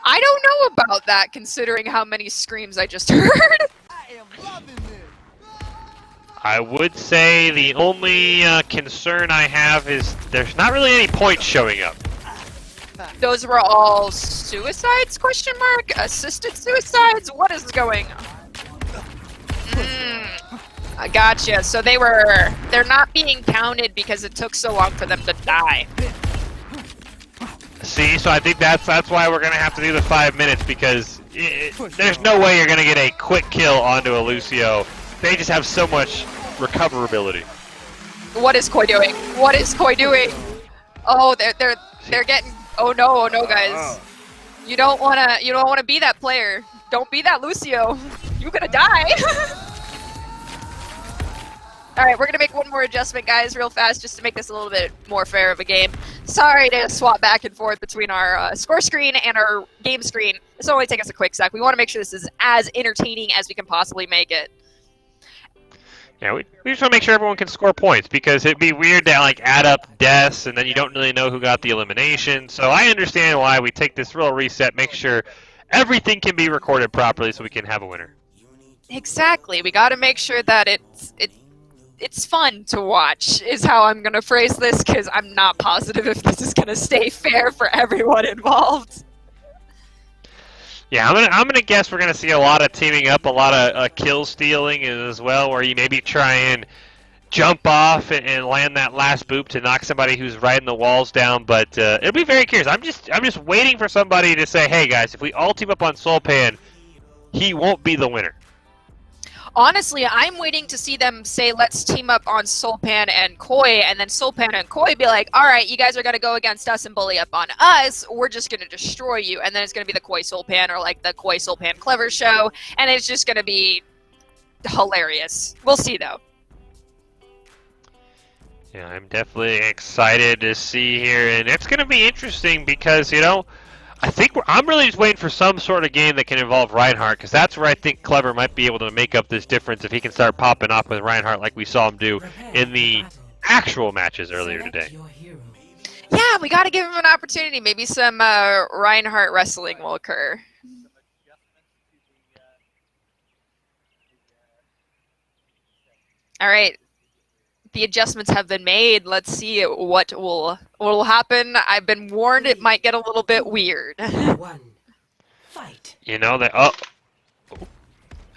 [SPEAKER 3] I don't know about that, considering how many screams I just heard.
[SPEAKER 4] I would say the only concern I have is there's not really any points showing up.
[SPEAKER 3] Those were all suicides? Question mark? Assisted suicides? What is going on? I gotcha. So they're not being counted because it took so long for them to die.
[SPEAKER 4] See, so I think that's why we're gonna have to do the 5 minutes, because there's no way you're gonna get a quick kill onto a Lucio. They just have so much recoverability.
[SPEAKER 3] What is Koi doing? What is Koi doing? Oh, they're getting. Oh no, guys. You don't wanna be that player. Don't be that Lucio. You're gonna die. All right, we're gonna make one more adjustment, guys, real fast, just to make this a little bit more fair of a game. Sorry to swap back and forth between our score screen and our game screen. This will only take us a quick sec. We want to make sure this is as entertaining as we can possibly make it.
[SPEAKER 4] Yeah, we just want to make sure everyone can score points, because it'd be weird to add up deaths and then you don't really know who got the elimination. So I understand why we take this real reset, make sure everything can be recorded properly so we can have a winner.
[SPEAKER 3] Exactly. We got to make sure that it's fun to watch, is how I'm going to phrase this, because I'm not positive if this is going to stay fair for everyone involved.
[SPEAKER 4] Yeah, I'm gonna guess we're gonna see a lot of teaming up, a lot of kill stealing as well, where you maybe try and jump off and land that last boop to knock somebody who's riding the walls down. But it'll be very curious. I'm just waiting for somebody to say, "Hey guys, if we all team up on Sulpan, he won't be the winner."
[SPEAKER 3] Honestly, I'm waiting to see them say, let's team up on Sulpan and Koi, and then Sulpan and Koi be like, all right, you guys are going to go against us and bully up on us, we're just going to destroy you, and then it's going to be the Koi Sulpan or like the Koi Sulpan Clever show, and it's just going to be hilarious. We'll see, though.
[SPEAKER 4] Yeah, I'm definitely excited to see here, and it's going to be interesting because, I think I'm really just waiting for some sort of game that can involve Reinhardt, because that's where I think Clever might be able to make up this difference if he can start popping off with Reinhardt like we saw him do in the actual matches earlier today.
[SPEAKER 3] Yeah, we got to give him an opportunity. Maybe some Reinhardt wrestling will occur. All right. The adjustments have been made. Let's see what will happen. I've been warned it might get a little bit weird.
[SPEAKER 5] Fight.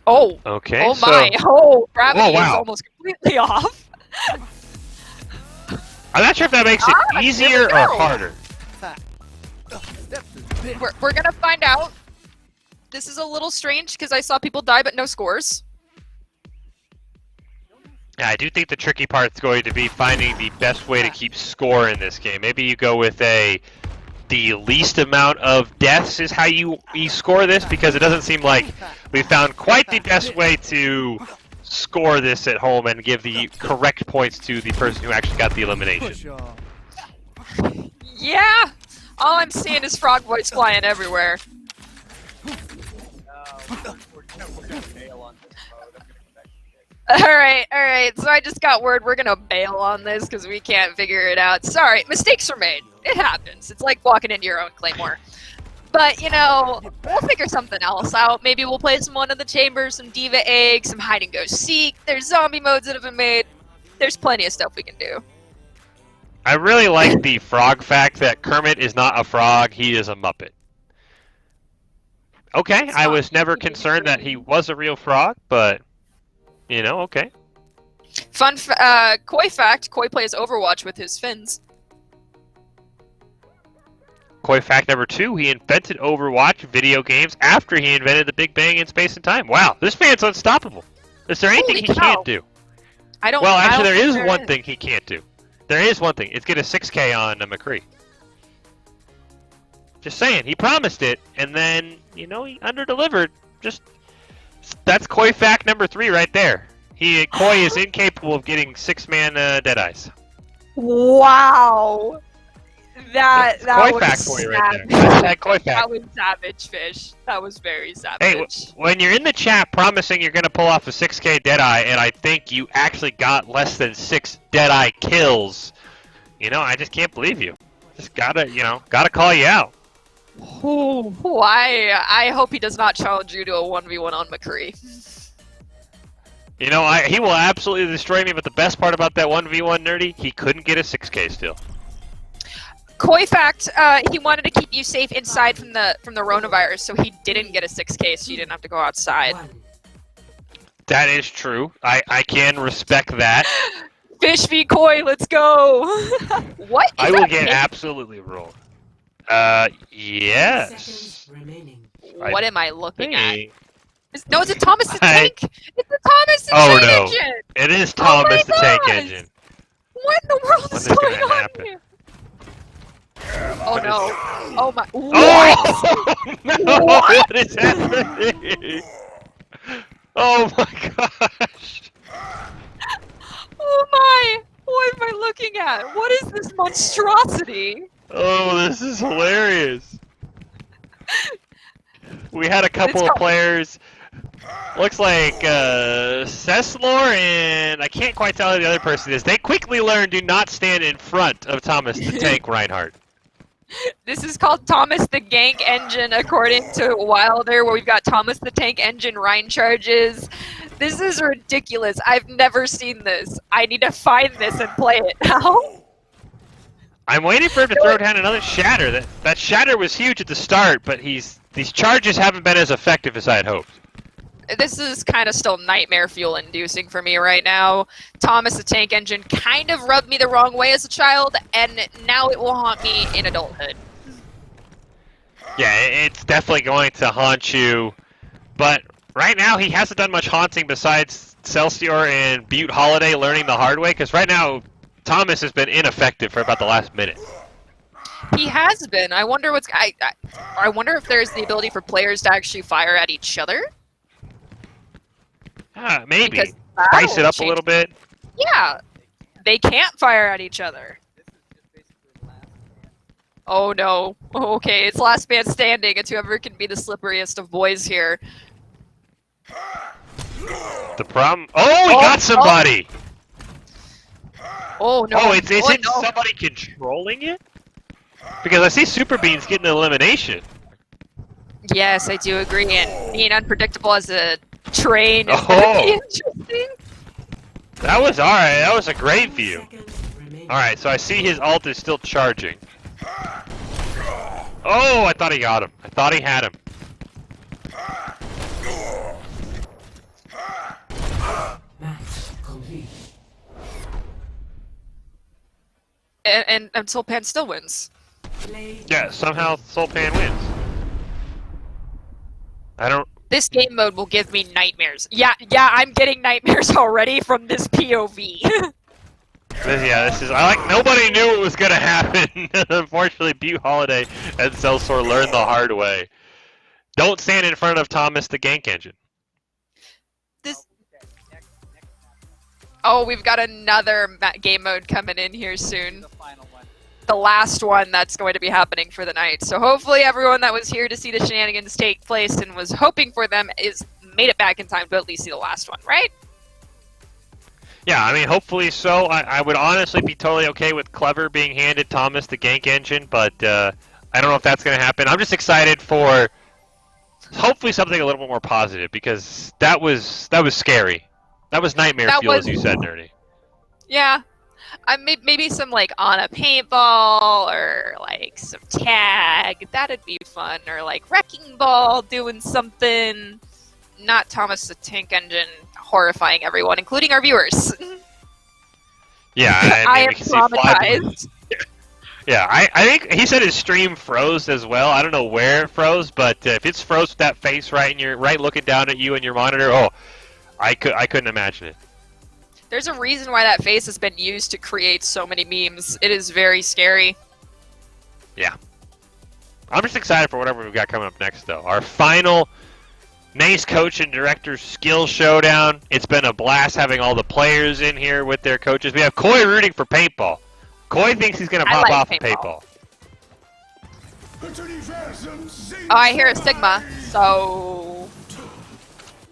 [SPEAKER 3] Oh.
[SPEAKER 4] Okay.
[SPEAKER 3] Oh my. Oh, gravity
[SPEAKER 4] wow.
[SPEAKER 3] is almost completely off.
[SPEAKER 4] I'm not sure if that makes it easier or harder.
[SPEAKER 3] We're gonna find out. This is a little strange because I saw people die but no scores.
[SPEAKER 4] Yeah, I do think the tricky part's going to be finding the best way to keep score in this game. Maybe you go with the least amount of deaths is how you score this, because it doesn't seem like we found quite the best way to score this at home and give the correct points to the person who actually got the elimination.
[SPEAKER 3] Yeah! All I'm seeing is frog voice flying everywhere.
[SPEAKER 2] We're gonna bail on this mode. I'm gonna back to
[SPEAKER 3] Alright, so I just got word we're gonna bail on this because we can't figure it out. Sorry, mistakes are made. It happens. It's like walking into your own claymore. But, we'll figure something else out. Maybe we'll play some One in the Chamber, some Diva Egg, some Hide and Go Seek. There's zombie modes that have been made. There's plenty of stuff we can do.
[SPEAKER 4] I really like the frog fact that Kermit is not a frog, he is a Muppet. Okay, I was never concerned that he was a real frog, but, okay.
[SPEAKER 3] Fun Koi fact, Koi plays Overwatch with his fins.
[SPEAKER 4] Koi fact number 2, he invented Overwatch video games after he invented the Big Bang in space and time. Wow, this man's unstoppable. Is there anything
[SPEAKER 3] Holy
[SPEAKER 4] he
[SPEAKER 3] cow.
[SPEAKER 4] can't do?
[SPEAKER 3] I don't.
[SPEAKER 4] Well,
[SPEAKER 3] I
[SPEAKER 4] actually,
[SPEAKER 3] don't
[SPEAKER 4] there
[SPEAKER 3] think
[SPEAKER 4] is one thing he can't do. There is one thing. It's get a 6K on McCree. Just saying, he promised it, and then, you know, he underdelivered. That's Koi fact number 3 right there. Koi is incapable of getting 6-man Deadeyes.
[SPEAKER 3] Wow. That
[SPEAKER 4] Koi
[SPEAKER 3] was
[SPEAKER 4] fact for you right there.
[SPEAKER 3] savage.
[SPEAKER 4] That's that Koi fact.
[SPEAKER 3] That was savage, Fish. That was very savage.
[SPEAKER 4] Hey, when you're in the chat promising you're going to pull off a 6K Deadeye, and I think you actually got less than 6 Deadeye kills, you know, I just can't believe you. Just gotta call you out.
[SPEAKER 3] I hope he does not challenge you to a 1v1 on McCree.
[SPEAKER 4] You know, he will absolutely destroy me, but the best part about that 1v1 nerdy, he couldn't get a 6K still.
[SPEAKER 3] Koi fact, he wanted to keep you safe inside from the coronavirus, so he didn't get a 6K, so you didn't have to go outside.
[SPEAKER 4] That is true. I can respect that.
[SPEAKER 3] Fish v Koi, let's go! What?
[SPEAKER 4] I will get absolutely rolled. Yes.
[SPEAKER 3] What am I looking at?
[SPEAKER 4] Hey.
[SPEAKER 3] No, it's a Thomas the Tank! It's a Thomas the
[SPEAKER 4] Oh,
[SPEAKER 3] Tank
[SPEAKER 4] no.
[SPEAKER 3] engine!
[SPEAKER 4] It is Thomas the Tank
[SPEAKER 3] gosh!
[SPEAKER 4] Engine.
[SPEAKER 3] What in the world
[SPEAKER 4] What
[SPEAKER 3] is
[SPEAKER 4] is
[SPEAKER 3] going
[SPEAKER 4] gonna
[SPEAKER 3] on
[SPEAKER 4] happen?
[SPEAKER 3] here? Oh no. Oh my. What?
[SPEAKER 4] Oh no!
[SPEAKER 3] What?
[SPEAKER 4] What is happening? Oh my gosh!
[SPEAKER 3] Oh my! What am I looking at? What is this monstrosity?
[SPEAKER 4] Oh, this is hilarious. We had a couple of players. Looks like Ceslor and I can't quite tell who the other person is. They quickly learned do not stand in front of Thomas the Tank Reinhardt.
[SPEAKER 3] This is called Thomas the Gank Engine, according to Wilder, where we've got Thomas the Tank Engine Rhine charges. This is ridiculous. I've never seen this. I need to find this and play it now.
[SPEAKER 4] I'm waiting for him to throw down another shatter. That shatter was huge at the start, but these charges haven't been as effective as I had hoped.
[SPEAKER 3] This is kind of still nightmare fuel inducing for me right now. Thomas the Tank Engine kind of rubbed me the wrong way as a child, and now it will haunt me in adulthood.
[SPEAKER 4] Yeah, it's definitely going to haunt you, but right now he hasn't done much haunting besides Celsior and Butte Holiday learning the hard way, because right now Thomas has been ineffective for about the last minute.
[SPEAKER 3] He has been. I wonder what's. I wonder if there's the ability for players to actually fire at each other.
[SPEAKER 4] Maybe.
[SPEAKER 3] Because
[SPEAKER 4] Spice it up a
[SPEAKER 3] change-
[SPEAKER 4] little bit.
[SPEAKER 3] Yeah, they can't fire at each other. Oh no. Okay, it's last man standing. It's whoever can be the slipperiest of boys here.
[SPEAKER 4] The problem. Oh, he got somebody.
[SPEAKER 3] Oh no.
[SPEAKER 4] Oh, it's
[SPEAKER 3] oh,
[SPEAKER 4] isn't
[SPEAKER 3] no.
[SPEAKER 4] somebody controlling it? Because I see Super Beans getting an elimination.
[SPEAKER 3] Yes, I do agree. And being unpredictable as a train is
[SPEAKER 4] Oh.
[SPEAKER 3] gonna be interesting.
[SPEAKER 4] That was alright. That was a great view. Alright, so I see his ult is still charging. Oh, I thought he got him. I thought he had him.
[SPEAKER 3] And Sulpan still wins.
[SPEAKER 4] Yeah, somehow Sulpan wins. I don't...
[SPEAKER 3] This game mode will give me nightmares. Yeah, I'm getting nightmares already from this POV.
[SPEAKER 4] This is... nobody knew it was gonna happen. Unfortunately, Butte Holiday and Celsor learned the hard way. Don't stand in front of Thomas the Gank Engine.
[SPEAKER 3] Oh, we've got another game mode coming in here soon.
[SPEAKER 2] The final one.
[SPEAKER 3] The last one that's going to be happening for the night. So hopefully everyone that was here to see the shenanigans take place and was hoping for them is made it back in time to at least see the last one, right?
[SPEAKER 4] Yeah, I mean, hopefully so. I would honestly be totally okay with Clever being handed Thomas the Gank Engine, but I don't know if that's going to happen. I'm just excited for hopefully something a little bit more positive, because that was scary. That was nightmare fuel, as you said, Nerdy.
[SPEAKER 3] Yeah. Maybe some, like, on a paintball, or, like, some tag. That'd be fun. Or, like, wrecking ball doing something. Not Thomas the Tank Engine horrifying everyone, including our viewers.
[SPEAKER 4] Yeah,
[SPEAKER 3] I am
[SPEAKER 4] we can see Fly
[SPEAKER 3] traumatized.
[SPEAKER 4] Yeah, I think he said his stream froze as well. I don't know where it froze, but if it's froze with that face right and you're right looking down at you and your monitor, oh, I couldn't imagine it.
[SPEAKER 3] There's a reason why that face has been used to create so many memes. It is very scary.
[SPEAKER 4] Yeah. I'm just excited for whatever we've got coming up next, though. Our final NACE Coach and Director Skill Showdown. It's been a blast having all the players in here with their coaches. We have Coy rooting for paintball. Coy thinks he's going to pop off paintball.
[SPEAKER 3] Oh, I hear a Sigma, so...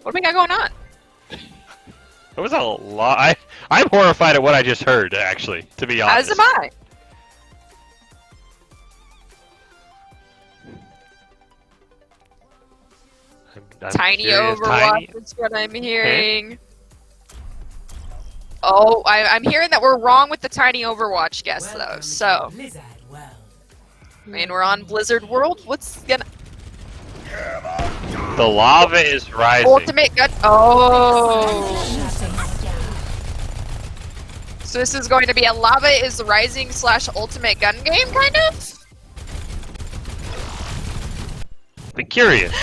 [SPEAKER 3] What do we got going on?
[SPEAKER 4] It was a lot. I'm horrified at what I just heard, actually, to be honest.
[SPEAKER 3] As am I.
[SPEAKER 4] I'm
[SPEAKER 3] Tiny
[SPEAKER 4] curious.
[SPEAKER 3] Overwatch is what I'm hearing. Oh, I'm hearing that we're wrong with the Tiny Overwatch guess, though, so... I mean, we're on Blizzard World. What's gonna...
[SPEAKER 4] The lava is rising.
[SPEAKER 3] Ultimate gun... Oh! So this is going to be a lava is rising / ultimate gun game, kind of?
[SPEAKER 4] Be curious.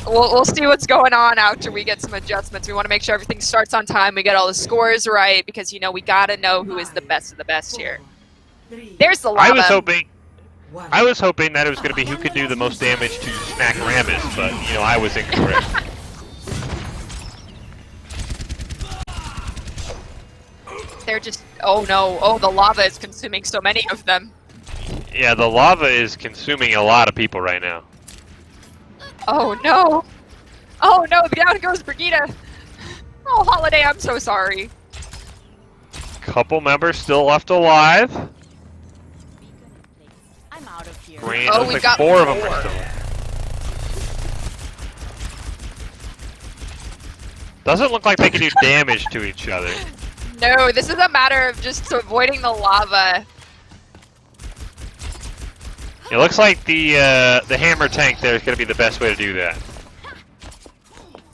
[SPEAKER 3] We'll see what's going on after we get some adjustments. We want to make sure everything starts on time. We get all the scores right because, you know, we got to know who is the best of the best here. There's the lava.
[SPEAKER 4] I was hoping that it was going to be who could do the most damage to Snack Ramus, but, you know, I was incorrect.
[SPEAKER 3] They're just... Oh, no. Oh, the lava is consuming so many of them.
[SPEAKER 4] Yeah, the lava is consuming a lot of people right now.
[SPEAKER 3] Oh, no. Oh, no. Down goes Brigitte. Oh, Holiday, I'm so sorry.
[SPEAKER 4] Couple members still left alive.
[SPEAKER 5] I'm out of here.
[SPEAKER 4] Green,
[SPEAKER 3] Oh,
[SPEAKER 4] looks
[SPEAKER 3] we've
[SPEAKER 4] like
[SPEAKER 3] got
[SPEAKER 4] 4 of them
[SPEAKER 3] four.
[SPEAKER 4] are still alive. Doesn't look like they can do damage to each other.
[SPEAKER 3] No, this is a matter of just avoiding the lava.
[SPEAKER 4] It looks like the hammer tank there is going to be the best way to do that.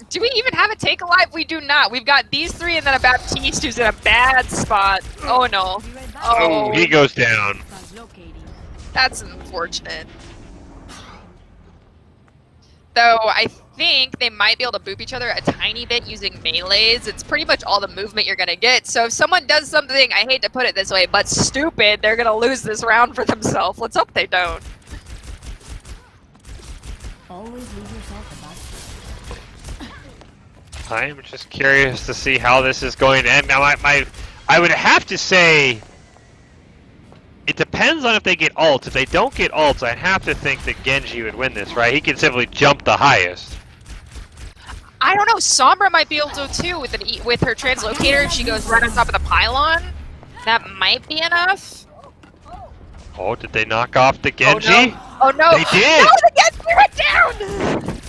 [SPEAKER 3] Do we even have a take alive? We do not. We've got these 3 and then a Baptiste who's in a bad spot. Oh no.
[SPEAKER 4] Oh, he goes down.
[SPEAKER 3] That's unfortunate. Though I think they might be able to boop each other a tiny bit using melees. It's pretty much all the movement you're gonna get. So if someone does something, I hate to put it this way, but stupid, they're gonna lose this round for themselves. Let's hope they don't.
[SPEAKER 5] Always leave yourself a
[SPEAKER 4] I am just curious to see how this is going to end. Now, I would have to say it depends on if they get ults. If they don't get ults, I'd have to think that Genji would win this, right? He can simply jump the highest.
[SPEAKER 3] I don't know. Sombra might be able to too with her translocator. If she goes right on top of the pylon, that might be enough.
[SPEAKER 4] Oh, did they knock off the Genji?
[SPEAKER 3] Oh no!
[SPEAKER 4] They did!
[SPEAKER 3] No, the Genji went down!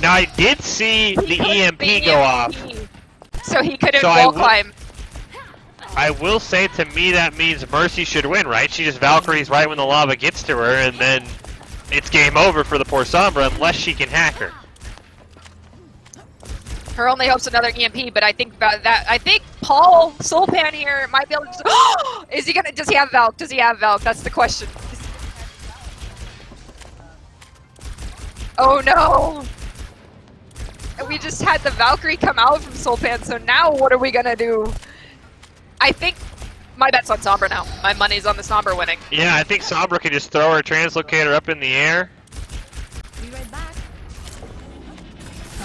[SPEAKER 4] Now, I did see the EMP go off.
[SPEAKER 3] So he couldn't
[SPEAKER 4] So
[SPEAKER 3] wall climb.
[SPEAKER 4] I will say, to me, that means Mercy should win, right? She just Valkyries right when the lava gets to her, and then it's game over for the poor Sombra unless she can hack her.
[SPEAKER 3] Her only hope's another EMP, but I think I think Paul Soulpan here might be able to. Is he gonna? Does he have Valk? Does he have Valk? That's the question. Oh no! And we just had the Valkyrie come out from Soulpan, so now what are we gonna do? I think my bet's on Sombra now. My money's on the Sombra winning.
[SPEAKER 4] Yeah, I think Sombra can just throw her translocator up in the air.
[SPEAKER 5] Be right back.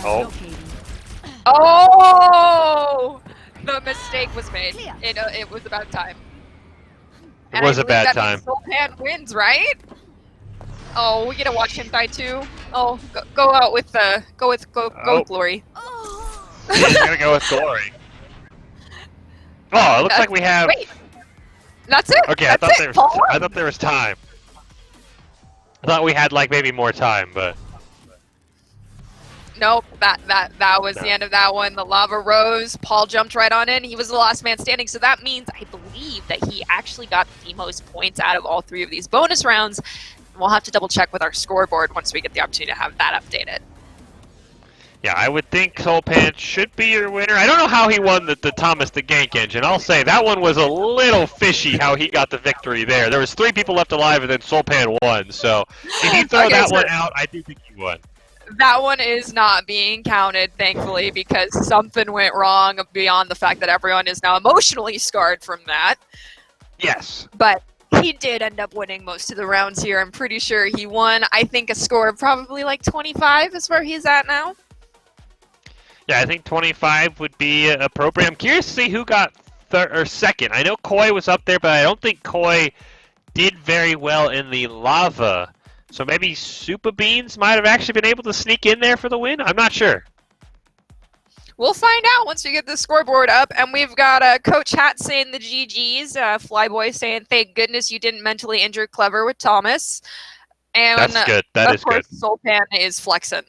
[SPEAKER 4] Oh.
[SPEAKER 3] Oh! The mistake was made. It was about time.
[SPEAKER 4] It was a bad time.
[SPEAKER 3] Soulpan wins, right? Oh, we get to watch him die too. Oh, go out with go Glory.
[SPEAKER 4] He's gonna go with Glory. Oh, it looks like we have.
[SPEAKER 3] Wait, that's it.
[SPEAKER 4] Okay,
[SPEAKER 3] that's
[SPEAKER 4] I thought there was time. I thought we had like maybe more time, but
[SPEAKER 3] nope. That was the end of that one. The lava rose. Paul jumped right on in. He was the last man standing. So that means I believe that he actually got the most points out of all 3 of these bonus rounds. We'll have to double check with our scoreboard once we get the opportunity to have that updated.
[SPEAKER 4] Yeah, I would think Soulpan should be your winner. I don't know how he won the Thomas the Gank engine. I'll say that one was a little fishy how he got the victory there. There was 3 people left alive and then Soulpan won. So if you throw that one out, I do think he won.
[SPEAKER 3] That one is not being counted, thankfully, because something went wrong beyond the fact that everyone is now emotionally scarred from that.
[SPEAKER 4] Yes.
[SPEAKER 3] But he did end up winning most of the rounds here. I'm pretty sure he won. I think a score of probably like 25 is where he's at now.
[SPEAKER 4] Yeah, I think 25 would be appropriate. I'm curious to see who got second. I know Koi was up there, but I don't think Koi did very well in the lava. So maybe Super Beans might have actually been able to sneak in there for the win? I'm not sure.
[SPEAKER 3] We'll find out once we get the scoreboard up. And we've got Coach Hat saying the GGs. Flyboy saying, thank goodness you didn't mentally injure Clever with Thomas. And
[SPEAKER 4] that's good. That is good.
[SPEAKER 3] Of course, Soulpan is flexing.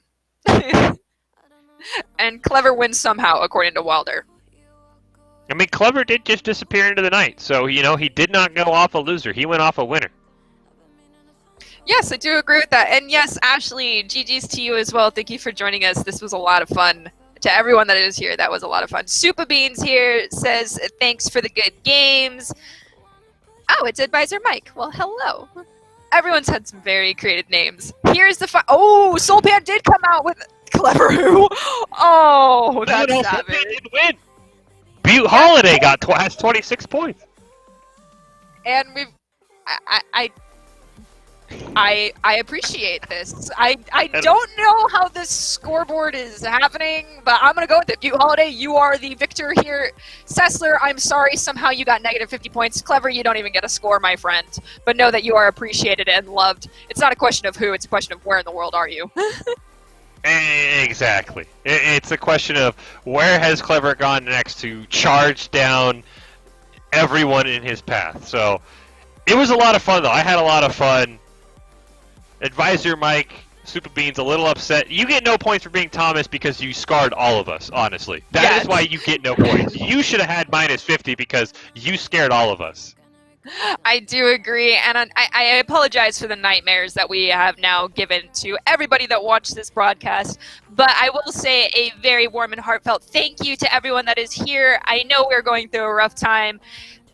[SPEAKER 3] And Clever wins somehow, according to Wilder.
[SPEAKER 4] I mean, Clever did just disappear into the night. So, he did not go off a loser. He went off a winner.
[SPEAKER 3] Yes, I do agree with that. And yes, Ashley, GG's to you as well. Thank you for joining us. This was a lot of fun. To everyone that is here, that was a lot of fun. Super Beans here says, thanks for the good games. Oh, it's Advisor Mike. Well, hello. Everyone's had some very creative names. Here's the Oh, Soulpan did come out with Clever Who. Oh, that's savage.
[SPEAKER 4] Soulpan did win. Butte Holiday has 26 points.
[SPEAKER 3] And I appreciate this. I don't know how this scoreboard is happening, but I'm going to go with it. Butte Holiday, you are the victor here. Sessler, I'm sorry, somehow you got negative 50 points. Clever, you don't even get a score, my friend. But know that you are appreciated and loved. It's not a question of who, it's a question of where in the world are you.
[SPEAKER 4] Exactly. It's a question of where has Clever gone next to charge down everyone in his path. So it was a lot of fun, though. I had a lot of fun. Advisor Mike, Super Beans, a little upset. You get no points for being Thomas because you scarred all of us, honestly. That is why you get no points. You should have had minus 50 because you scared all of us.
[SPEAKER 3] I do agree, and I apologize for the nightmares that we have now given to everybody that watched this broadcast, but I will say a very warm and heartfelt thank you to everyone that is here. I know we're going through a rough time.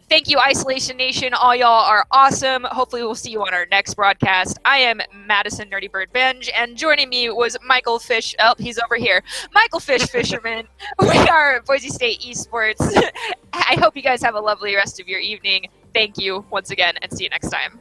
[SPEAKER 3] Thank you, Isolation Nation. All y'all are awesome. Hopefully we'll see you on our next broadcast. I am Madison Nerdy Bird Benj, and joining me was Michael Fish. Oh, he's over here. Michael Fish Fisherman. We are Boise State Esports. I hope you guys have a lovely rest of your evening. Thank you once again, and see you next time.